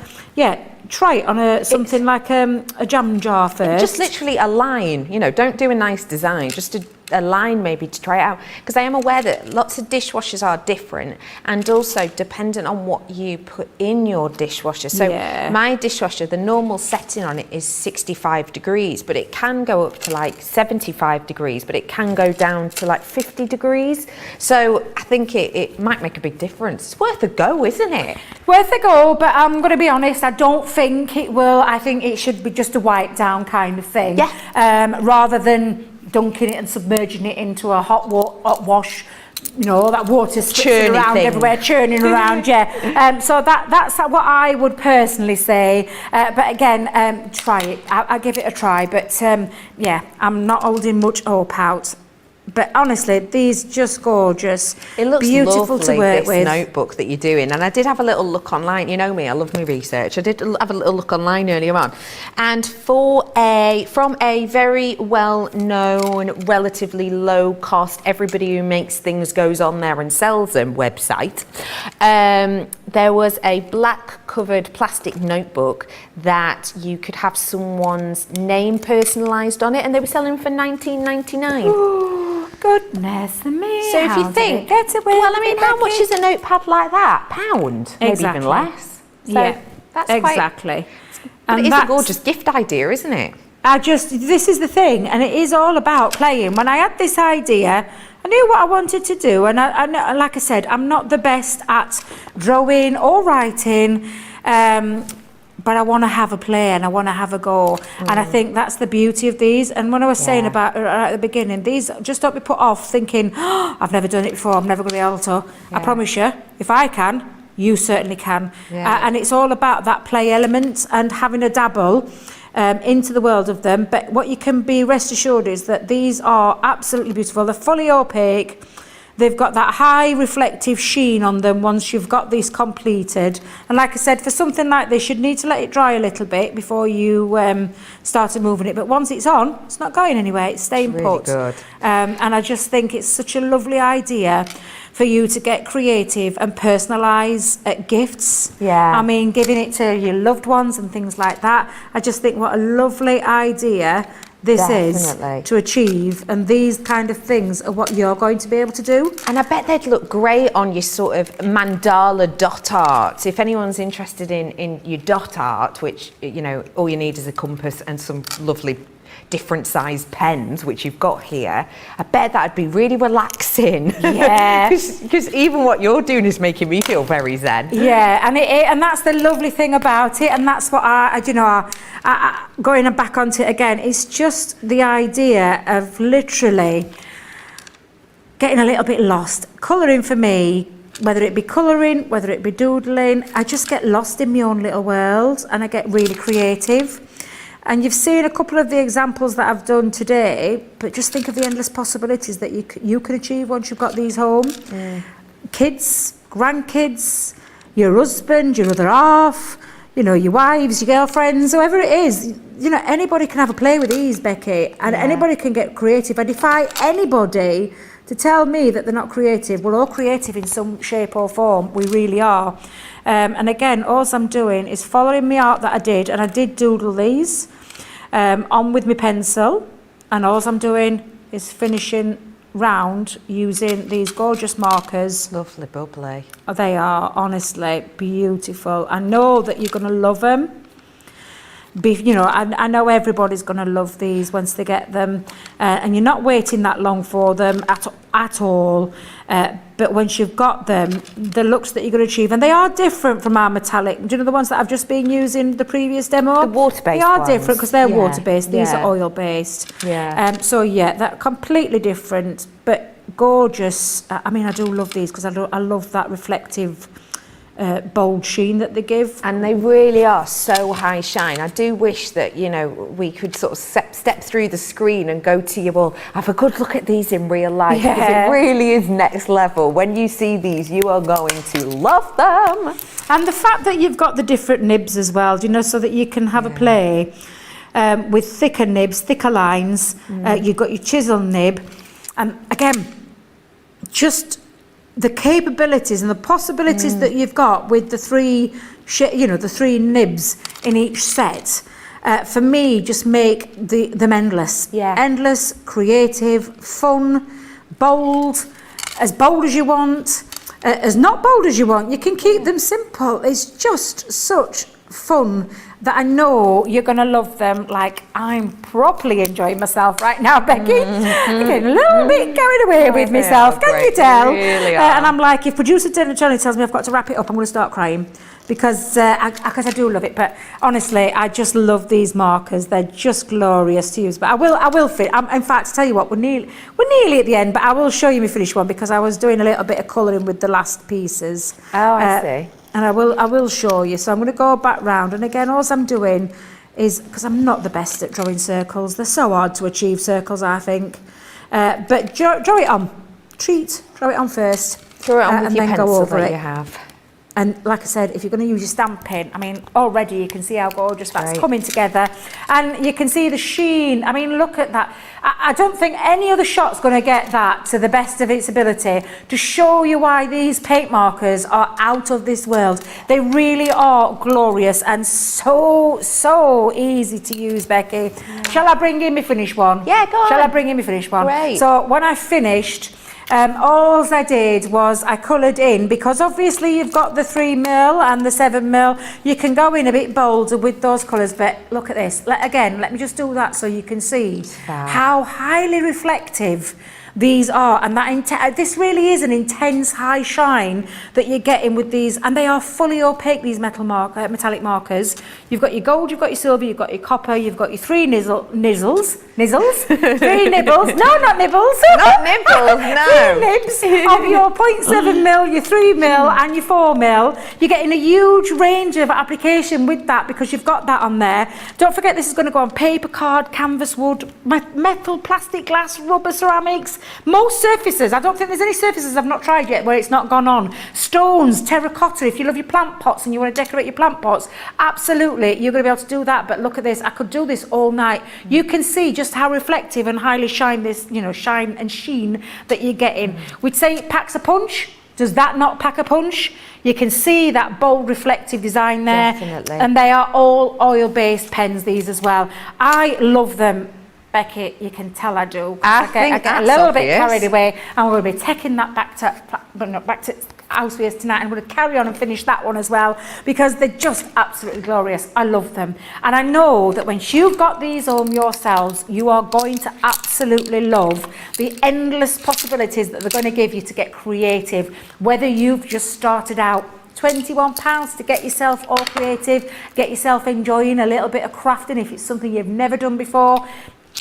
Speaker 2: try it on something like a jam jar first.
Speaker 1: Just literally a line, don't do a nice design, just a line maybe to try it out, because I am aware that lots of dishwashers are different and also dependent on what you put in your dishwasher. So my dishwasher, the normal setting on it is 65 degrees, but it can go up to like 75 degrees, but it can go down to like 50 degrees. So I think it might make a big difference. It's worth a go, isn't it?
Speaker 2: Worth a go, but I'm going to be honest, I don't think it will. I think it should be just a wipe down kind of thing. Rather than dunking it and submerging it into a hot wash, that water spritzing around everywhere, churning around, so that's what I would personally say. But again, try it. I'll give it a try. But I'm not holding much hope out. But honestly, these just gorgeous.
Speaker 1: It looks
Speaker 2: beautiful
Speaker 1: lovely,
Speaker 2: to work
Speaker 1: this
Speaker 2: with.
Speaker 1: notebook that you're doing. And I did have a little look online. You know me, I love my research. I did have a little look online earlier on. And from a very well-known, relatively low-cost, everybody who makes things goes on there and sells them website, there was a black-covered plastic notebook that you could have someone's name personalised on it, and they were selling for $19.99.
Speaker 2: Goodness me.
Speaker 1: So if you think, how much is a notepad like that? £1? Maybe even less. So that's
Speaker 2: exactly.
Speaker 1: But it is a gorgeous gift idea, isn't it?
Speaker 2: This is the thing, and it is all about playing. When I had this idea, I knew what I wanted to do, and I like I said, I'm not the best at drawing or writing, but I want to have a play and I want to have a go. And I think that's the beauty of these. And when I was saying about at the beginning, these just don't be put off thinking, I've never done it before, I'm never going to be able to. I promise you, if I can, you certainly can. And it's all about that play element and having a dabble into the world of them. But what you can be rest assured is that these are absolutely beautiful. They're fully opaque. They've got that high reflective sheen on them once you've got these completed. And like I said, for something like this, you'd need to let it dry a little bit before you started moving it. But once it's on, it's not going anywhere. It's staying put.
Speaker 1: Good.
Speaker 2: And I just think it's such a lovely idea for you to get creative and personalise gifts. I mean, giving it to your loved ones and things like that. I just think what a lovely idea this is to achieve, and these kind of things are what you're going to be able to do.
Speaker 1: And I bet they'd look great on your sort of mandala dot art. If anyone's interested in your dot art, which, all you need is a compass and some lovely different sized pens, which you've got here, I bet that'd be really relaxing. Because even what you're doing is making me feel very zen.
Speaker 2: And that's the lovely thing about it, and that's what I going back onto it again, it's just the idea of literally getting a little bit lost. Colouring for me, whether it be colouring, whether it be doodling, I just get lost in my own little world and I get really creative. And you've seen a couple of the examples that I've done today, but just think of the endless possibilities that you can achieve once you've got these home. Kids, grandkids, your husband, your other half, your wives, your girlfriends, whoever it is, anybody can have a play with these, Becky, and anybody can get creative. I defy anybody to tell me that they're not creative. We're all creative in some shape or form. We really are. And again, all I'm doing is following my art that I did, and I did doodle these on with my pencil, and all I'm doing is finishing round using these gorgeous markers.
Speaker 1: Lovely bubbly.
Speaker 2: They are honestly beautiful. I know that you're going to love them. You know, I know everybody's going to love these once they get them, and you're not waiting that long for them at all. But once you've got them, the looks that you're going to achieve, and they are different from our metallic. Do you know the ones that I've just been using the previous demo?
Speaker 1: The water-based
Speaker 2: They are
Speaker 1: ones.
Speaker 2: different because they're
Speaker 1: Yeah,
Speaker 2: water-based. These
Speaker 1: yeah.
Speaker 2: are oil-based.
Speaker 1: Yeah.
Speaker 2: So yeah, they're completely different, but gorgeous. I mean, I do love these because I love that reflective bold sheen that they give.
Speaker 1: And they really are so high shine. I do wish that, you know, we could sort of step through the screen and go to you, well, have a good look at these in real life.
Speaker 2: Yeah.
Speaker 1: Because it really is next level. When you see these, you are going to love them.
Speaker 2: And the fact that you've got the different nibs as well, you know, so that you can have a play with thicker nibs, thicker lines. You've got your chisel nib. And again, just the capabilities and the possibilities that you've got with the three nibs in each set, for me, just make them endless.
Speaker 1: Yeah.
Speaker 2: Endless, creative, fun, bold as you want, as not bold as you want. You can keep them simple. It's just such fun that I know you're going to love them. Like, I'm properly enjoying myself right now, Becky. I'm getting a little bit carried away with myself, can you tell?
Speaker 1: Really
Speaker 2: And I'm like, if producer Tony tells me I've got to wrap it up, I'm going to start crying because I do love it. But honestly, I just love these markers. They're just glorious to use. But I will fit. In fact, tell you what, we're nearly at the end, but I will show you my finished one because I was doing a little bit of colouring with the last pieces.
Speaker 1: Oh, I see.
Speaker 2: And I will show you. So I'm going to go back round. And again, all I'm doing is, because I'm not the best at drawing circles. They're so hard to achieve, circles, I think. But draw it on. Draw it on first.
Speaker 1: Draw it on with
Speaker 2: and
Speaker 1: your
Speaker 2: then
Speaker 1: pencil
Speaker 2: go over
Speaker 1: that
Speaker 2: it.
Speaker 1: you have.
Speaker 2: And like I said, if you're going to use your stamping, I mean, already you can see how gorgeous that's
Speaker 1: Right.
Speaker 2: coming together. And you can see the sheen. I mean, look at that. I don't think any other shot's going to get that to the best of its ability to show you why these paint markers are out of this world. They really are glorious and so easy to use, Becky. Yeah. Shall I bring in my finished one?
Speaker 1: Yeah, go on.
Speaker 2: Shall I bring in my finished one?
Speaker 1: Great.
Speaker 2: So when I finished, all I did was I coloured in, because obviously you've got the 3mm and the 7mm. You can go in a bit bolder with those colours, but look at this. Let me just do that so you can see how highly reflective these are, and that this really is an intense high shine that you're getting with these, and they are fully opaque, these metallic markers. You've got your gold, you've got your silver, you've got your copper, you've got your three nizzles, three nibbles, no, not nibbles,
Speaker 1: Not nipples, no.
Speaker 2: three nibs of your 0.7mm, your 3mm and your 4mm. You're getting a huge range of application with that because you've got that on there. Don't forget, this is going to go on paper, card, canvas, wood, metal, plastic, glass, rubber, ceramics. Most surfaces, I don't think there's any surfaces I've not tried yet where it's not gone on. Stones, terracotta, if you love your plant pots and you want to decorate your plant pots, absolutely, you're going to be able to do that. But look at this, I could do this all night. You can see just how reflective and highly shine this, shine and sheen that you're getting. We'd say it packs a punch. Does that not pack a punch? You can see that bold reflective design there.
Speaker 1: Definitely.
Speaker 2: And they are all oil-based pens, these as well. I love them. Becky, you can tell I do.
Speaker 1: I
Speaker 2: get
Speaker 1: think
Speaker 2: a
Speaker 1: that's
Speaker 2: little bit
Speaker 1: obvious.
Speaker 2: carried away, and we're going to be taking that back to house with us tonight, and we're going to carry on and finish that one as well because they're just absolutely glorious. I love them, and I know that when you've got these home yourselves, you are going to absolutely love the endless possibilities that they're going to give you to get creative. Whether you've just started out, £21 to get yourself all creative, get yourself enjoying a little bit of crafting if it's something you've never done before.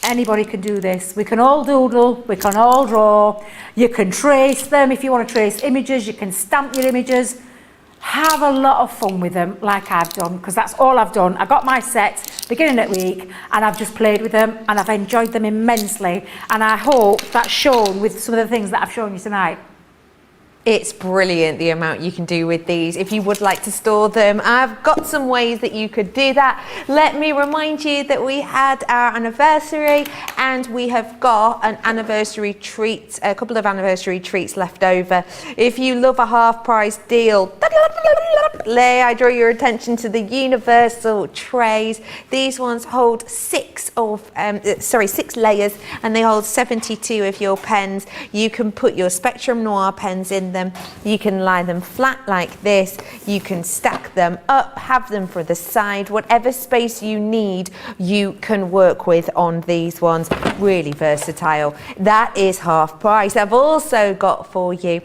Speaker 2: Anybody can do this. We can all doodle, we can all draw, you can trace them if you want to trace images, you can stamp your images. Have a lot of fun with them like I've done, because that's all I've done. I got my set beginning of the week and I've just played with them and I've enjoyed them immensely, and I hope that's shown with some of the things that I've shown you tonight.
Speaker 1: It's brilliant the amount you can do with these. If you would like to store them, I've got some ways that you could do that. Let me remind you that we had our anniversary and we have got an anniversary treat, a couple of anniversary treats left over. If you love a half price deal, I draw your attention to the universal trays. These ones hold six layers and they hold 72 of your pens. You can put your Spectrum Noir pens in them. You can lie them flat like this. You can stack them up, have them for the side. Whatever space you need, you can work with on these ones. Really versatile. That is half price. I've also got for you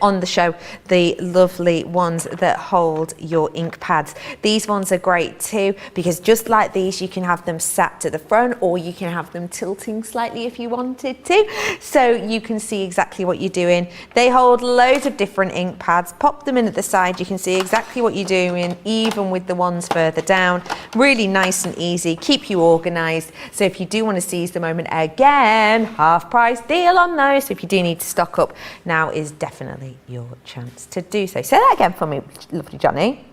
Speaker 1: on the show the lovely ones that hold your ink pads. These ones are great too because just like these you can have them sat to the front or you can have them tilting slightly if you wanted to, so you can see exactly what you're doing. They hold loads of different ink pads. Pop them in at the side, you can see exactly what you're doing even with the ones further down. Really nice and easy, keep you organised. So if you do want to seize the moment again, half price deal on those. So if you do need to stock up, now is definitely your chance to do so. Say that again for me, lovely Johnny.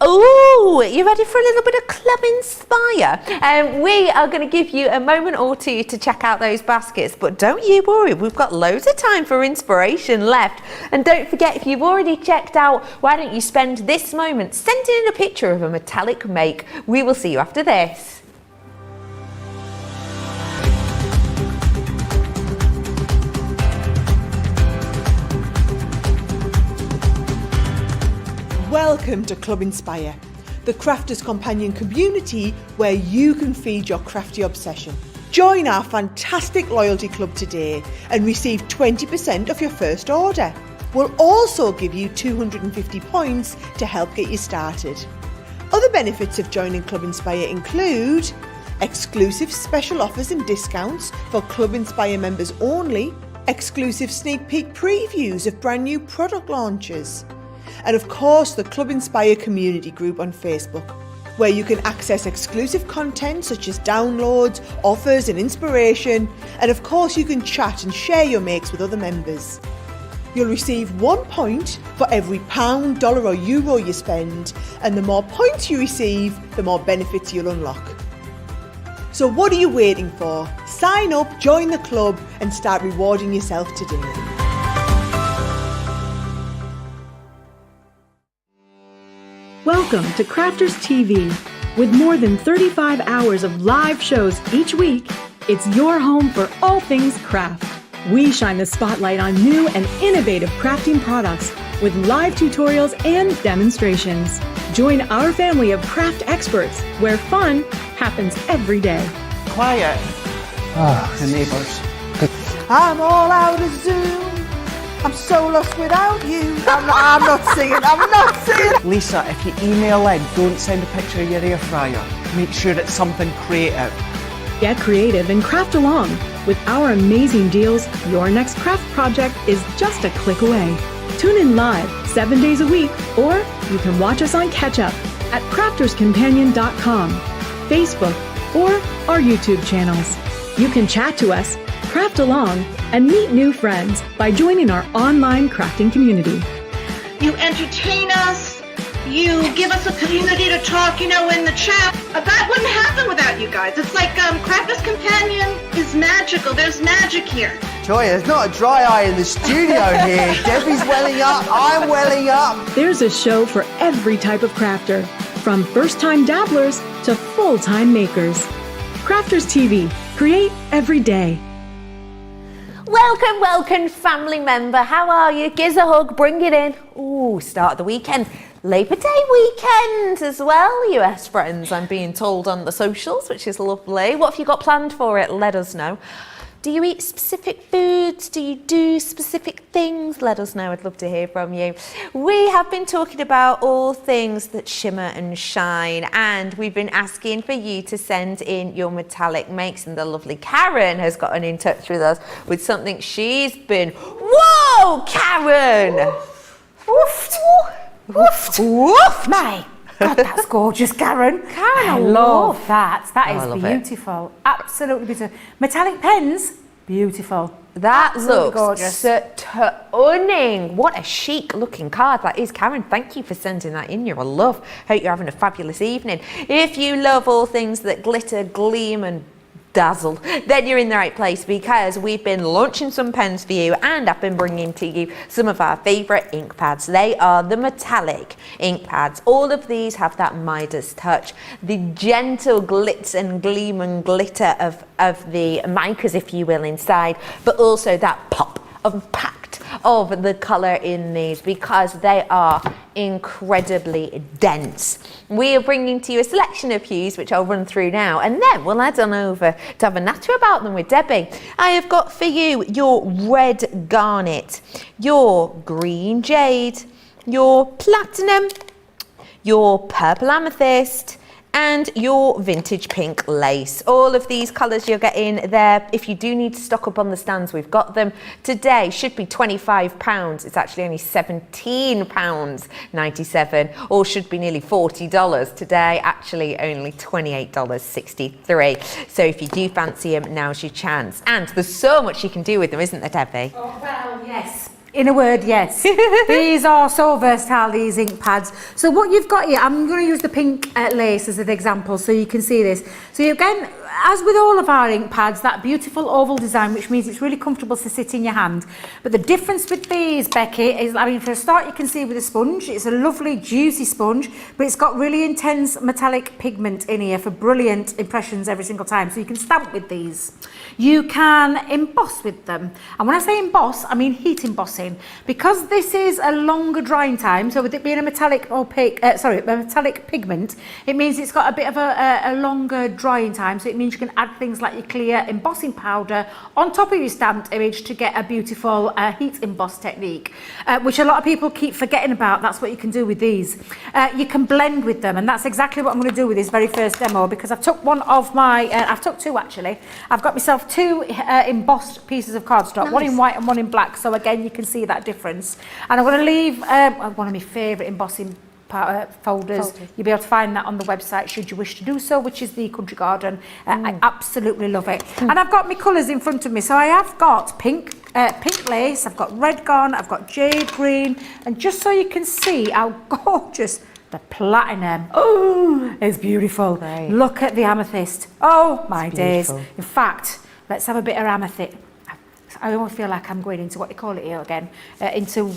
Speaker 1: Oh, you ready for a little bit of Club Inspire? We are going to give you a moment or two to check out those baskets, but don't you worry, we've got loads of time for inspiration left. And don't forget, if you've already checked out, why don't you spend this moment sending in a picture of a metallic make? We will see you after this.
Speaker 4: Welcome to Club Inspire, the crafters companion community where you can feed your crafty obsession. Join our fantastic loyalty club today and receive 20% off your first order. We'll also give you 250 points to help get you started. Other benefits of joining Club Inspire include exclusive special offers and discounts for Club Inspire members only, exclusive sneak peek previews of brand new product launches, and of course the Club Inspire community group on Facebook, where you can access exclusive content such as downloads, offers and inspiration, and of course you can chat and share your makes with other members. You'll receive 1 point for every £1, dollar or euro you spend, and the more points you receive, the more benefits you'll unlock. So what are you waiting for? Sign up, join the club and start rewarding yourself today.
Speaker 5: Welcome to Crafters TV. With more than 35 hours of live shows each week, it's your home for all things craft. We shine the spotlight on new and innovative crafting products with live tutorials and demonstrations. Join our family of craft experts where fun happens every day.
Speaker 6: Quiet. The neighbours. I'm all out of Zoom. I'm so lost without you. I'm not singing. Lisa, if you email in, don't send a picture of your air fryer. Make sure it's something creative.
Speaker 5: Get creative and craft along. With our amazing deals, your next craft project is just a click away. Tune in live 7 days a week, or you can watch us on Catch Up at crafterscompanion.com, Facebook, or our YouTube channels. You can chat to us, craft along, and meet new friends by joining our online crafting community.
Speaker 7: You entertain us. You give us a community to talk, in the chat. That wouldn't happen without you guys. It's like Crafters Companion is magical. There's magic here.
Speaker 6: Joy, there's not a dry eye in the studio here. Debbie's welling up, I'm welling up.
Speaker 5: There's a show for every type of crafter, from first-time dabblers to full-time makers. Crafters TV. Create every day.
Speaker 1: Welcome, family member. How are you? Gives a hug, bring it in. Ooh, start of the weekend. Labor Day weekend as well, US friends, I'm being told on the socials, which is lovely. What have you got planned for it? Let us know. Do you eat specific foods? Do you do specific things? Let us know. I'd love to hear from you. We have been talking about all things that shimmer and shine, and we've been asking for you to send in your metallic makes, and the lovely Karen has gotten in touch with us with something she's been... Whoa, Karen!
Speaker 2: Woofed. Woofed.
Speaker 1: Woof!
Speaker 2: My God, that's gorgeous, Karen.
Speaker 1: Karen,
Speaker 2: I love that. That
Speaker 1: I
Speaker 2: is
Speaker 1: love it.
Speaker 2: beautiful. Absolutely beautiful. Metallic pens. Beautiful.
Speaker 1: That
Speaker 2: Absolutely
Speaker 1: looks
Speaker 2: gorgeous.
Speaker 1: stunning. What a chic looking card that is. Karen, thank you for sending that in. You're a love. Hope you're having a fabulous evening. If you love all things that glitter, gleam and dazzle, then you're in the right place, because we've been launching some pens for you, and I've been bringing to you some of our favourite ink pads. They are the metallic ink pads. All of these have that Midas touch, the gentle glitz and gleam and glitter of the micas, if you will, inside, but also that pop of packed of the colour in these, because they are incredibly dense. We are bringing to you a selection of hues which I'll run through now, and then we'll head on over to have a natter about them with Debbie. I have got for you your red garnet, your green jade, your platinum, your purple amethyst, and your vintage pink lace. All of these colours you're getting there. If you do need to stock up on the stands, we've got them. Today should be £25. It's actually only £17.97, or should be nearly $40. Today, actually only $28.63. So if you do fancy them, now's your chance. And there's so much you can do with them, isn't there, Debbie?
Speaker 2: Oh, well, yes. In a word, yes. These are so versatile, these ink pads. So what you've got here, I'm going to use the pink lace as an example so you can see this. So again, as with all of our ink pads, that beautiful oval design, which means it's really comfortable to sit in your hand. But the difference with these, Becky, is, I mean, for a start, you can see with a sponge, it's a lovely, juicy sponge, but it's got really intense metallic pigment in here for brilliant impressions every single time. So you can stamp with these. You can emboss with them. And when I say emboss, I mean heat embossing. Because this is a longer drying time, so with it being a metallic opaque, a metallic pigment, it means it's got a bit of a longer drying time. So it means you can add things like your clear embossing powder on top of your stamped image to get a beautiful heat emboss technique, which a lot of people keep forgetting about. That's what you can do with these. You can blend with them, and that's exactly what I'm going to do with this very first demo, because I've took one of my, I've took two actually. I've got myself two embossed pieces of cardstock, nice. One in white and one in black, so again you can see that difference. And I'm going to leave one of my favourite embossing folders. You'll be able to find that on the website should you wish to do so, which is the Country Garden. I absolutely love it. And I've got my colours in front of me, so I have got pink lace, I've got red garnet, I've got jade green, and just so you can see how gorgeous the platinum, oh, it's beautiful. Great. Look at the amethyst. Oh my days. In fact, let's have a bit of amethyst. I almost feel like I'm going into what you call it here again, into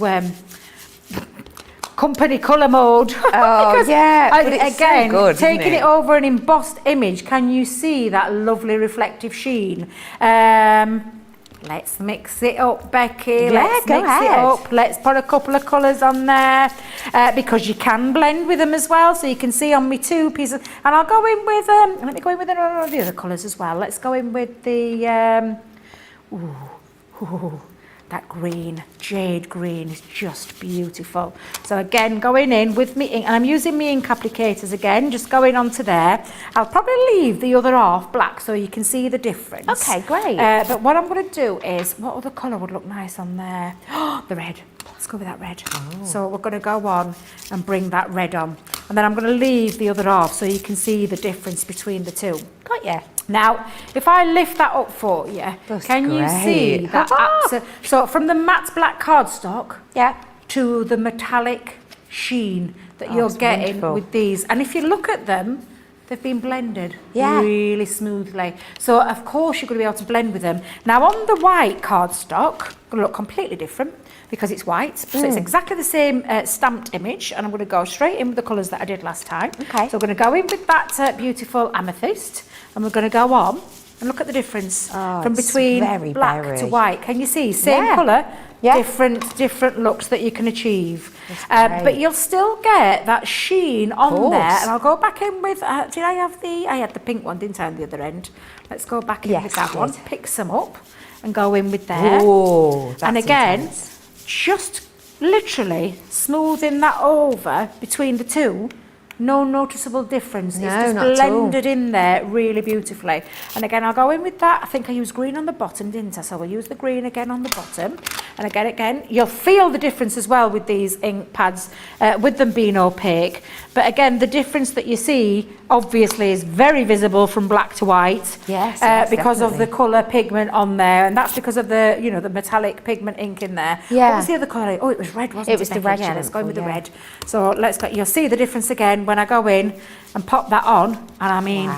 Speaker 2: company colour mode.
Speaker 1: Oh yeah, but it's
Speaker 2: again,
Speaker 1: so good,
Speaker 2: taking it over an embossed image, can you see that lovely reflective sheen? Let's mix it up, Becky.
Speaker 1: Yeah,
Speaker 2: let's
Speaker 1: go
Speaker 2: mix
Speaker 1: ahead.
Speaker 2: it up. Let's put a couple of colours on there, because you can blend with them as well. So you can see on me two pieces, and I'll go in with let me go in with the other colours as well. Let's go in with the that green, jade green is just beautiful. So again, going in with me ink, and I'm using my ink applicators again, just going onto there. I'll probably leave the other half black so you can see the difference.
Speaker 1: Okay, great.
Speaker 2: But what I'm going to do is, what other colour would look nice on there? Oh, the red. Let's go with that red. Oh. So we're going to go on and bring that red on. And then I'm going to leave the other half so you can see the difference between the two.
Speaker 1: Got you.
Speaker 2: Now, if I lift that up for you, can you see that? So from the matte black cardstock to the metallic sheen that you're getting with these. And if you look at them, they've been blended really smoothly. So of course you're going to be able to blend with them. Now on the white cardstock, going to look completely different because it's white. So it's exactly the same stamped image, and I'm going to go straight in with the colours that I did last time.
Speaker 1: Okay.
Speaker 2: So I'm going to go in with that beautiful amethyst, and we're going to go on and look at the difference from between black to white. Can you see? Same colour, different looks that you can achieve. But you'll still get that sheen on there. And I'll go back in with, I had the pink one, didn't I, on the other end? Let's go back in with that one, pick some up and go in with there.
Speaker 1: Oh, that's
Speaker 2: and again,
Speaker 1: intense.
Speaker 2: just literally smoothing that over between the two. no noticeable difference.
Speaker 1: No,
Speaker 2: It's just
Speaker 1: not at all.
Speaker 2: blended in there really beautifully. And again, I'll go in with that. I think I used green on the bottom, didn't I? So we'll use the green again on the bottom. And again, you'll feel the difference as well with these ink pads, with them being opaque. But again, the difference that you see, obviously, is very visible from black to white.
Speaker 1: Yes, yes,
Speaker 2: because of the
Speaker 1: definitely.
Speaker 2: colour pigment on there. And that's because of the, you know, the metallic pigment ink in there.
Speaker 1: Yeah.
Speaker 2: What was the other colour? Oh, it was red, wasn't it?
Speaker 1: It was the
Speaker 2: Becky?
Speaker 1: red
Speaker 2: Yeah,
Speaker 1: you
Speaker 2: let's
Speaker 1: went
Speaker 2: go in
Speaker 1: for,
Speaker 2: with the
Speaker 1: yeah.
Speaker 2: red. So let's go. You'll see the difference again when I go in and pop that on. And I mean,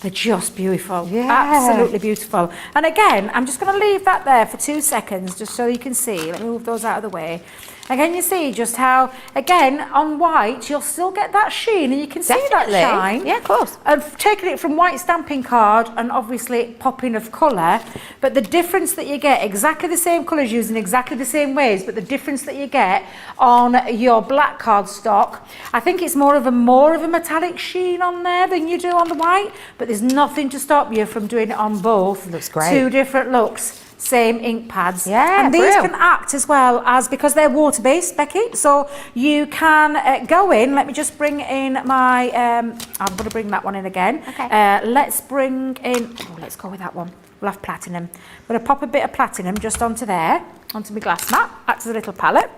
Speaker 2: they're just beautiful.
Speaker 1: Yeah.
Speaker 2: Absolutely beautiful. And again, I'm just going to leave that there for 2 seconds just so you can see. Let me move those out of the way. Again, you see just how, again, on white, you'll still get that sheen and you can see that
Speaker 1: Definitely.
Speaker 2: shine.
Speaker 1: Yeah, of course.
Speaker 2: I've taken it from white stamping card and obviously popping of colour, but the difference that you get, exactly the same colours using exactly the same ways, but the difference that you get on your black cardstock, I think it's more of a metallic sheen on there than you do on the white, but there's nothing to stop you from doing it on both.
Speaker 1: Looks great.
Speaker 2: 2 different looks. Same ink pads.
Speaker 1: Yeah,
Speaker 2: and these
Speaker 1: brilliant.
Speaker 2: can act as well as, because they're water-based, Becky, so you can go in. Let me just bring in my, I'm going to bring that one in again.
Speaker 1: Okay.
Speaker 2: Let's bring in, let's go with that one. We'll have platinum. I'm going to pop a bit of platinum just onto there, onto my glass mat, acts as a little palette.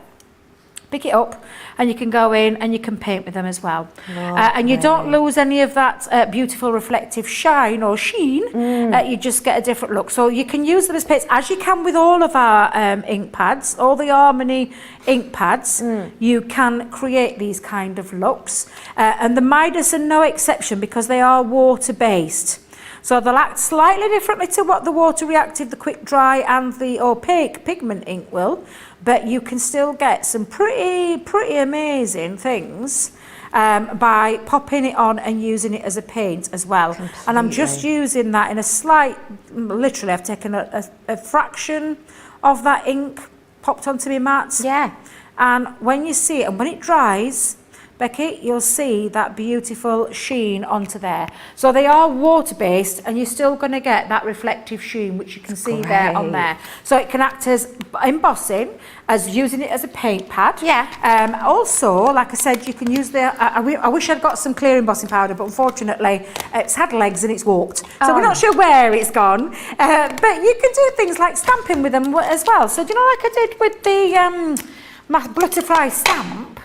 Speaker 2: Pick it up and you can go in and you can paint with them as well. And you don't lose any of that beautiful reflective shine or sheen. You just get a different look. So you can use them as paints, as you can with all of our ink pads, all the Harmony ink pads. You can create these kind of looks. And the Midas are no exception because they are water-based. So they'll act slightly differently to what the water reactive, the quick dry and the opaque pigment ink will, but you can still get some pretty amazing things by popping it on and using it as a paint as well.
Speaker 1: Completely.
Speaker 2: And I'm just using that in a slight, literally I've taken a fraction of that ink, popped onto my mat.
Speaker 1: Yeah.
Speaker 2: And when you see it, and when it dries, Becky, you'll see that beautiful sheen onto there. So they are water-based and you're still going to get that reflective sheen, which you can see there on there. So it can act as embossing, as using it as a paint pad.
Speaker 1: Yeah.
Speaker 2: Also, like I said, you can use the, I wish I'd got some clear embossing powder, but unfortunately it's had legs and it's walked. So we're not sure where it's gone. But you can do things like stamping with them as well. So do you know, like I did with the my butterfly stamp?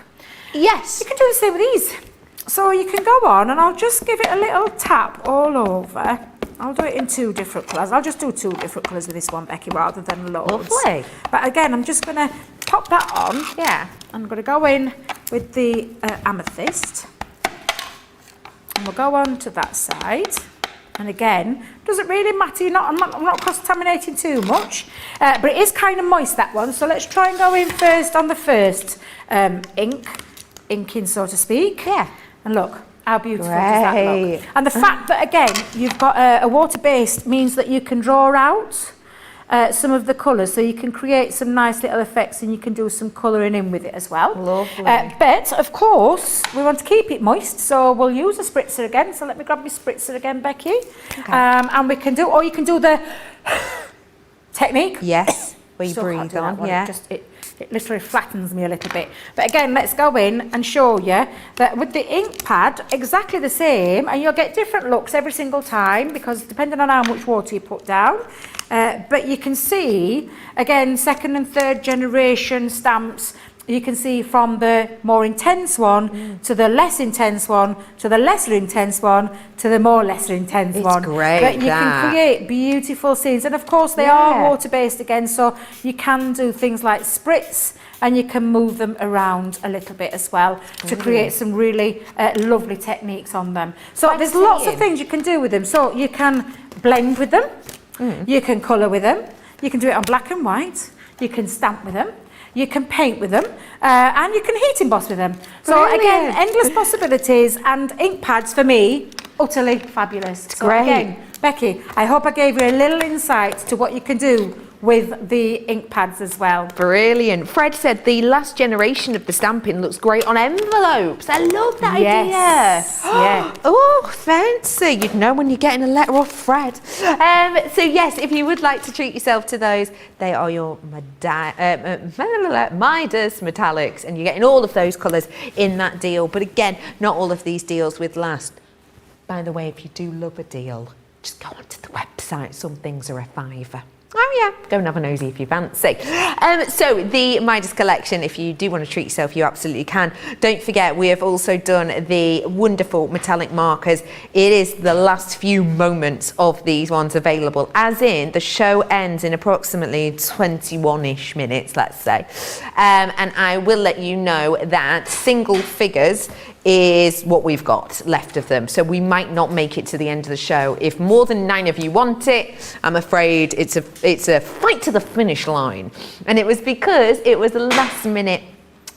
Speaker 1: Yes.
Speaker 2: You can do the same with these. So you can go on and I'll just give it a little tap all over. I'll do it in 2 different colours. I'll just do 2 different colours with this one, Becky, rather than loads.
Speaker 1: Lovely.
Speaker 2: But again, I'm just going to pop that on.
Speaker 1: Yeah.
Speaker 2: I'm going to go in with the amethyst. And we'll go on to that side. And again, doesn't really matter, I'm not cross-contaminating too much, but it is kind of moist, that one. So let's try and go in first on the first inking, so to speak.
Speaker 1: Yeah.
Speaker 2: And look, how beautiful does that
Speaker 1: Great.
Speaker 2: look? And the fact that, again, you've got a water-based means that you can draw out some of the colours, so you can create some nice little effects and you can do some colouring in with it as well.
Speaker 1: Lovely.
Speaker 2: But, of course, we want to keep it moist, so we'll use a spritzer again. So let me grab my spritzer again, Becky.
Speaker 1: Okay.
Speaker 2: And we can do, or you can do the technique.
Speaker 1: Yes. Where you
Speaker 2: Still can't
Speaker 1: breathe
Speaker 2: do that
Speaker 1: on.
Speaker 2: one.
Speaker 1: Yeah.
Speaker 2: It literally flattens me a little bit. But again, let's go in and show you that with the ink pad, exactly the same, and you'll get different looks every single time because depending on how much water you put down. But you can see, again, 2nd and 3rd generation stamps. You can see from the more intense one to the less intense one to the lesser intense one to the more lesser intense one.
Speaker 1: It's great,
Speaker 2: But you
Speaker 1: that.
Speaker 2: can create beautiful scenes. And of course, they
Speaker 1: Yeah.
Speaker 2: are water-based again, so you can do things like spritz and you can move them around a little bit as well to create some really lovely techniques on them. So
Speaker 1: Like
Speaker 2: there's lots of
Speaker 1: saying.
Speaker 2: things you can do with them. So you can blend with them, you can colour with them, you can do it on black and white, you can stamp with them, you can paint with them, and you can heat emboss with them. So again,
Speaker 1: Brilliant.
Speaker 2: endless possibilities, and ink pads for me, utterly fabulous. So
Speaker 1: great.
Speaker 2: again, Becky, I hope I gave you a little insight to what you can do with the ink pads as well.
Speaker 1: Brilliant. Fred said the last generation of the stamping looks great on envelopes. I love that idea.
Speaker 2: Yeah.
Speaker 1: Oh, fancy. You'd know when you're getting a letter off Fred. So yes, if you would like to treat yourself to those, they are your Midas metallics, and you're getting all of those colours in that deal. But again, not all of these deals would last. By the way, if you do love a deal, just go onto the website. Some things are a £5. Oh yeah, go and have a nosy if you fancy. So the Midas collection, if you do want to treat yourself, you absolutely can. Don't forget, we have also done the wonderful metallic markers. It is the last few moments of these ones available, as in the show ends in approximately 21-ish minutes, let's say. And I will let you know that single figures is what we've got left of them, so we might not make it to the end of the show. If more than 9 of you want it, I'm afraid it's a fight to the finish line. And it was because it was a last minute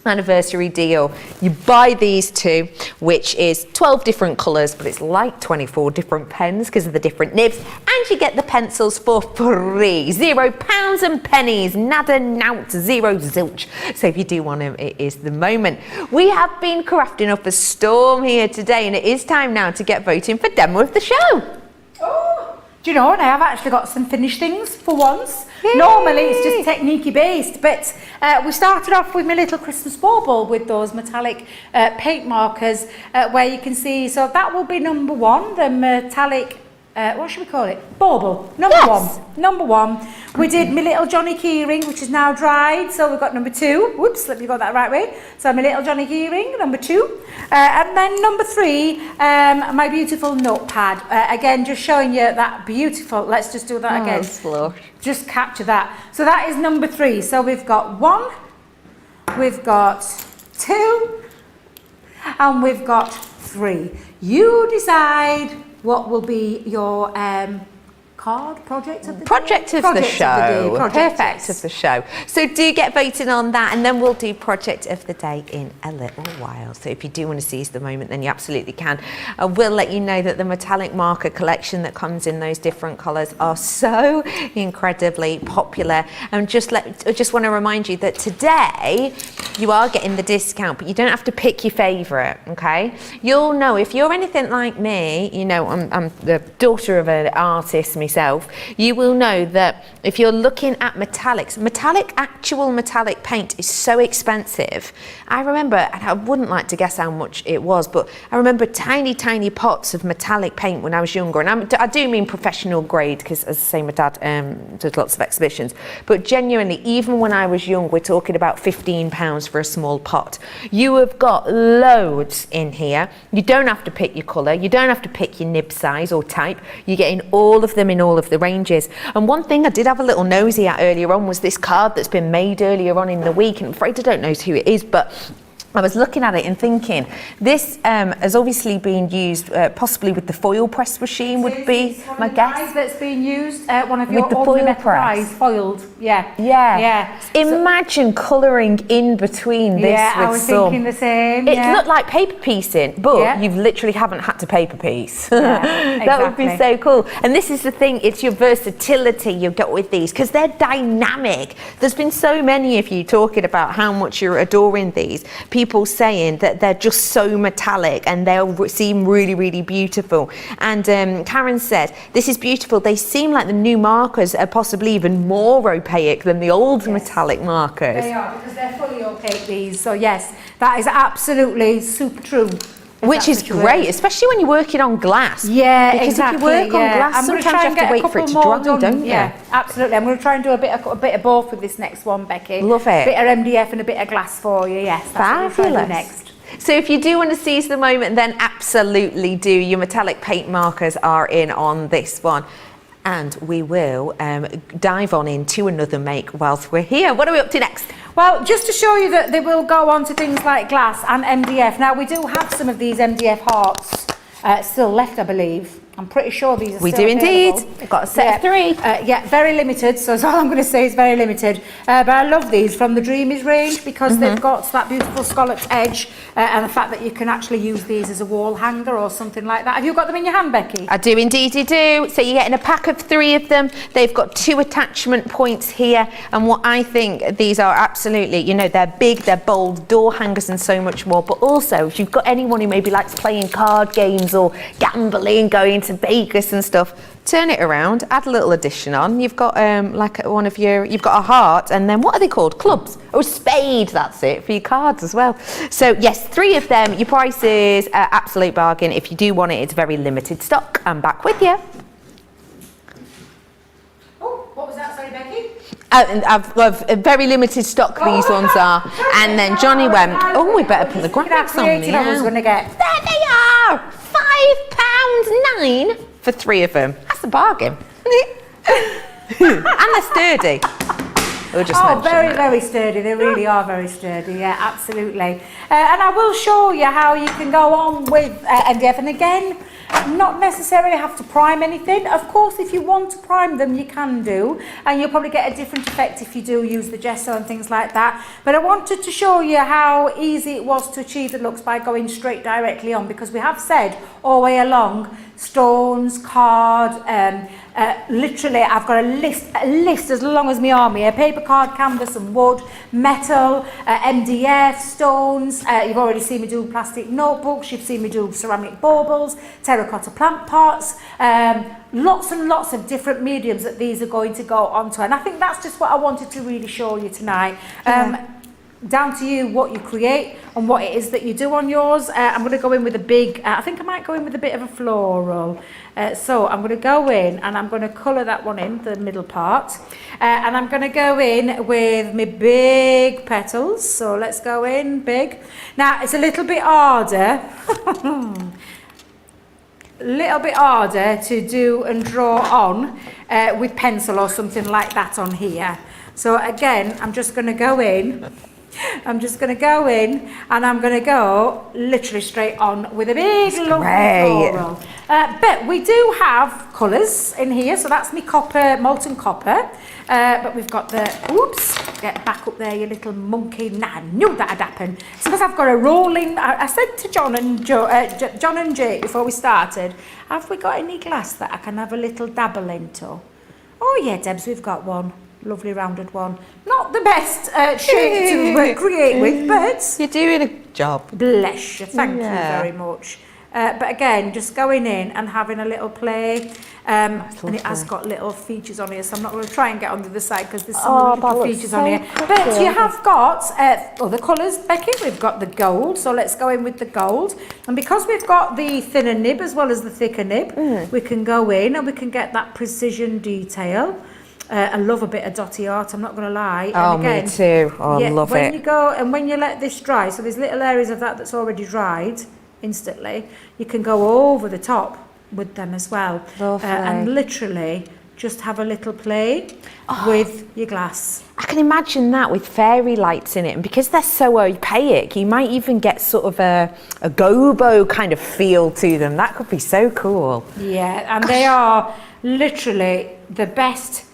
Speaker 1: anniversary deal. You buy these two, which is 12 different colours, but it's like 24 different pens because of the different nibs, and you get the pencils for free. £0 and pennies, nada, nout, zero, zilch. So if you do want them, it is the moment. We have been crafting up a storm here today, and it is time now to get voting for Demo of the Show.
Speaker 2: Oh, do you know, and I have actually got some finished things for once.
Speaker 1: Yay.
Speaker 2: Normally it's just technique based, but we started off with my little Christmas bauble with those metallic paint markers where you can see, so that will be number 1, the metallic, what should we call it? Bauble, number one. We did my little Johnny keyring, which is now dried, so we've got number 2. Whoops, let me got that right way. So my little Johnny keyring, number 2. And then number 3, my beautiful notepad. Again, just showing you that beautiful, let's just do that again.
Speaker 1: Slow.
Speaker 2: Just capture that. So that is number 3. So we've got 1, we've got 2, and we've got 3. You decide what will be your project of the show.
Speaker 1: Perfect of the show. So do get voting on that, and then we'll do project of the day in a little while. So if you do want to seize the moment, then you absolutely can. I will let you know that the metallic marker collection that comes in those different colours are so incredibly popular. And I just want to remind you that today you are getting the discount, but you don't have to pick your favourite, okay? You'll know, if you're anything like me, you know, I'm the daughter of an artist myself, you will know that if you're looking at metallics, actual metallic paint is so expensive. I remember, and I wouldn't like to guess how much it was, but I remember tiny pots of metallic paint when I was younger, and I do mean professional grade, because as I say, my dad did lots of exhibitions, but genuinely, even when I was young, we're talking about £15 for a small pot. You have got loads in here. You don't have to pick your colour, you don't have to pick your nib size or type, you're getting all of them in all of the ranges. And one thing I did have a little nosy at earlier on was this card that's been made earlier on in the week, and I'm afraid I don't know who it is, but I was looking at it and thinking, this has obviously been used possibly with the foil press machine, would be my guess.
Speaker 2: That's being used, one of your
Speaker 1: with the foil press.
Speaker 2: Foiled, yeah.
Speaker 1: Imagine colouring in between this with
Speaker 2: I was thinking the same.
Speaker 1: It looked like paper piecing, but you literally haven't had to paper piece. That would be so cool. And this is the thing, it's your versatility you get with these, because they're dynamic. There's been so many of you talking about how much you're adoring these. People saying that they're just so metallic and they'll seem really beautiful. And Karen said, this is beautiful. They seem like the new markers are possibly even more opaque than the old metallic markers.
Speaker 2: They are, because they're fully opaque, these. So yes, that is absolutely super true.
Speaker 1: Which is great, especially when you're working on glass.
Speaker 2: Yeah,
Speaker 1: because
Speaker 2: exactly.
Speaker 1: Because if you work on glass, sometimes you have to wait for it to dry, don't you?
Speaker 2: Yeah, absolutely. I'm going to try and do a bit of both with this next one, Becky.
Speaker 1: Love it.
Speaker 2: A bit of MDF and a bit of glass for you, yes. That's what we're trying to do next.
Speaker 1: So if you do want to seize the moment, then absolutely do. Your metallic paint markers are in on this one. And we will dive on into another make whilst we're here. What are we up to next?
Speaker 2: Well, just to show you that they will go on to things like glass and MDF. Now, we do have some of these MDF hearts still left, I believe. I'm pretty sure these are
Speaker 1: We
Speaker 2: still
Speaker 1: do indeed.
Speaker 2: available.
Speaker 1: We've got a set of 3.
Speaker 2: Yeah, very limited. So that's all I'm going to say is very limited. But I love these from the Dreamies range because they've got that beautiful scalloped edge and the fact that you can actually use these as a wall hanger or something like that. Have you got them in your hand, Becky?
Speaker 1: I do indeed, you do. So you're getting a pack of 3 of them. They've got 2 attachment points here. And what I think these are absolutely, you know, they're big, they're bold, door hangers and so much more. But also, if you've got anyone who maybe likes playing card games or gambling, going to Vegas and stuff, turn it around, add a little addition on. You've got like one of your, you've got a heart, and then what are they called? Clubs. Oh, spade, that's it, for your cards as well. So yes, 3 of them. Your price is absolute bargain. If you do want it, it's very limited stock. I'm back with you.
Speaker 2: Oh, what was that? Sorry, Becky?
Speaker 1: And I've a very limited stock these ones are. And then Johnny went, oh, we better put the graphics on
Speaker 2: I was
Speaker 1: now.
Speaker 2: going to get.
Speaker 1: There they are! £5.9 for 3 of them. That's a bargain. And they're sturdy. We'll just mention
Speaker 2: very,
Speaker 1: that.
Speaker 2: very sturdy. They really are very sturdy. Yeah, absolutely. And I will show you how you can go on with MDF. And again, not necessarily have to prime anything. Of course, if you want to prime them, you can do. And you'll probably get a different effect if you do use the gesso and things like that. But I wanted to show you how easy it was to achieve the looks by going straight directly on, because we have said all the way along, stones, card, literally I've got a list as long as my arm here: paper, card, canvas and wood, metal, MDF, stones. You've already seen me do plastic notebooks, you've seen me do ceramic baubles, terracotta plant pots, lots and lots of different mediums that these are going to go onto. And I think that's just what I wanted to really show you tonight. Down to you what you create and what it is that you do on yours. I'm going to go in with a big, I think I might go in with a bit of a floral. So I'm going to go in and I'm going to colour that one in, the middle part. And I'm going to go in with my big petals. So let's go in big. Now it's a little bit harder. Little bit harder to do and draw on with pencil or something like that on here. So again, I'm just going to go in. I'm just going to go in and I'm going to go literally straight on with a big lovely floral. But we do have colours in here, so that's my copper, molten copper. But we've got the, oops, get back up there, you little monkey. Nah, I knew that'd happen. It's because I've got a rolling, I said to John and Jake before we started, have we got any glass that I can have a little dabble into? Oh yeah, Debs, we've got one. Lovely rounded one. Not the best shape to create with, but
Speaker 1: you're doing a job.
Speaker 2: Bless you, thank you very much. But again, just going in and having a little play. And it has got little features on here, so I'm not going to try and get onto the side because there's some little features on here. But you have got other colours, Becky. We've got the gold, so let's go in with the gold. And because we've got the thinner nib as well as the thicker nib, we can go in and we can get that precision detail. I love a bit of dotty art, I'm not going to lie.
Speaker 1: Oh,
Speaker 2: and again,
Speaker 1: me too. Oh, I love
Speaker 2: when
Speaker 1: it.
Speaker 2: You go and when you let this dry, so there's little areas of that that's already dried instantly, you can go over the top with them as well. And literally just have a little play with your glass.
Speaker 1: I can imagine that with fairy lights in it, and because they're so opaque, you might even get sort of a gobo kind of feel to them. That could be so cool.
Speaker 2: Yeah, and they are literally the best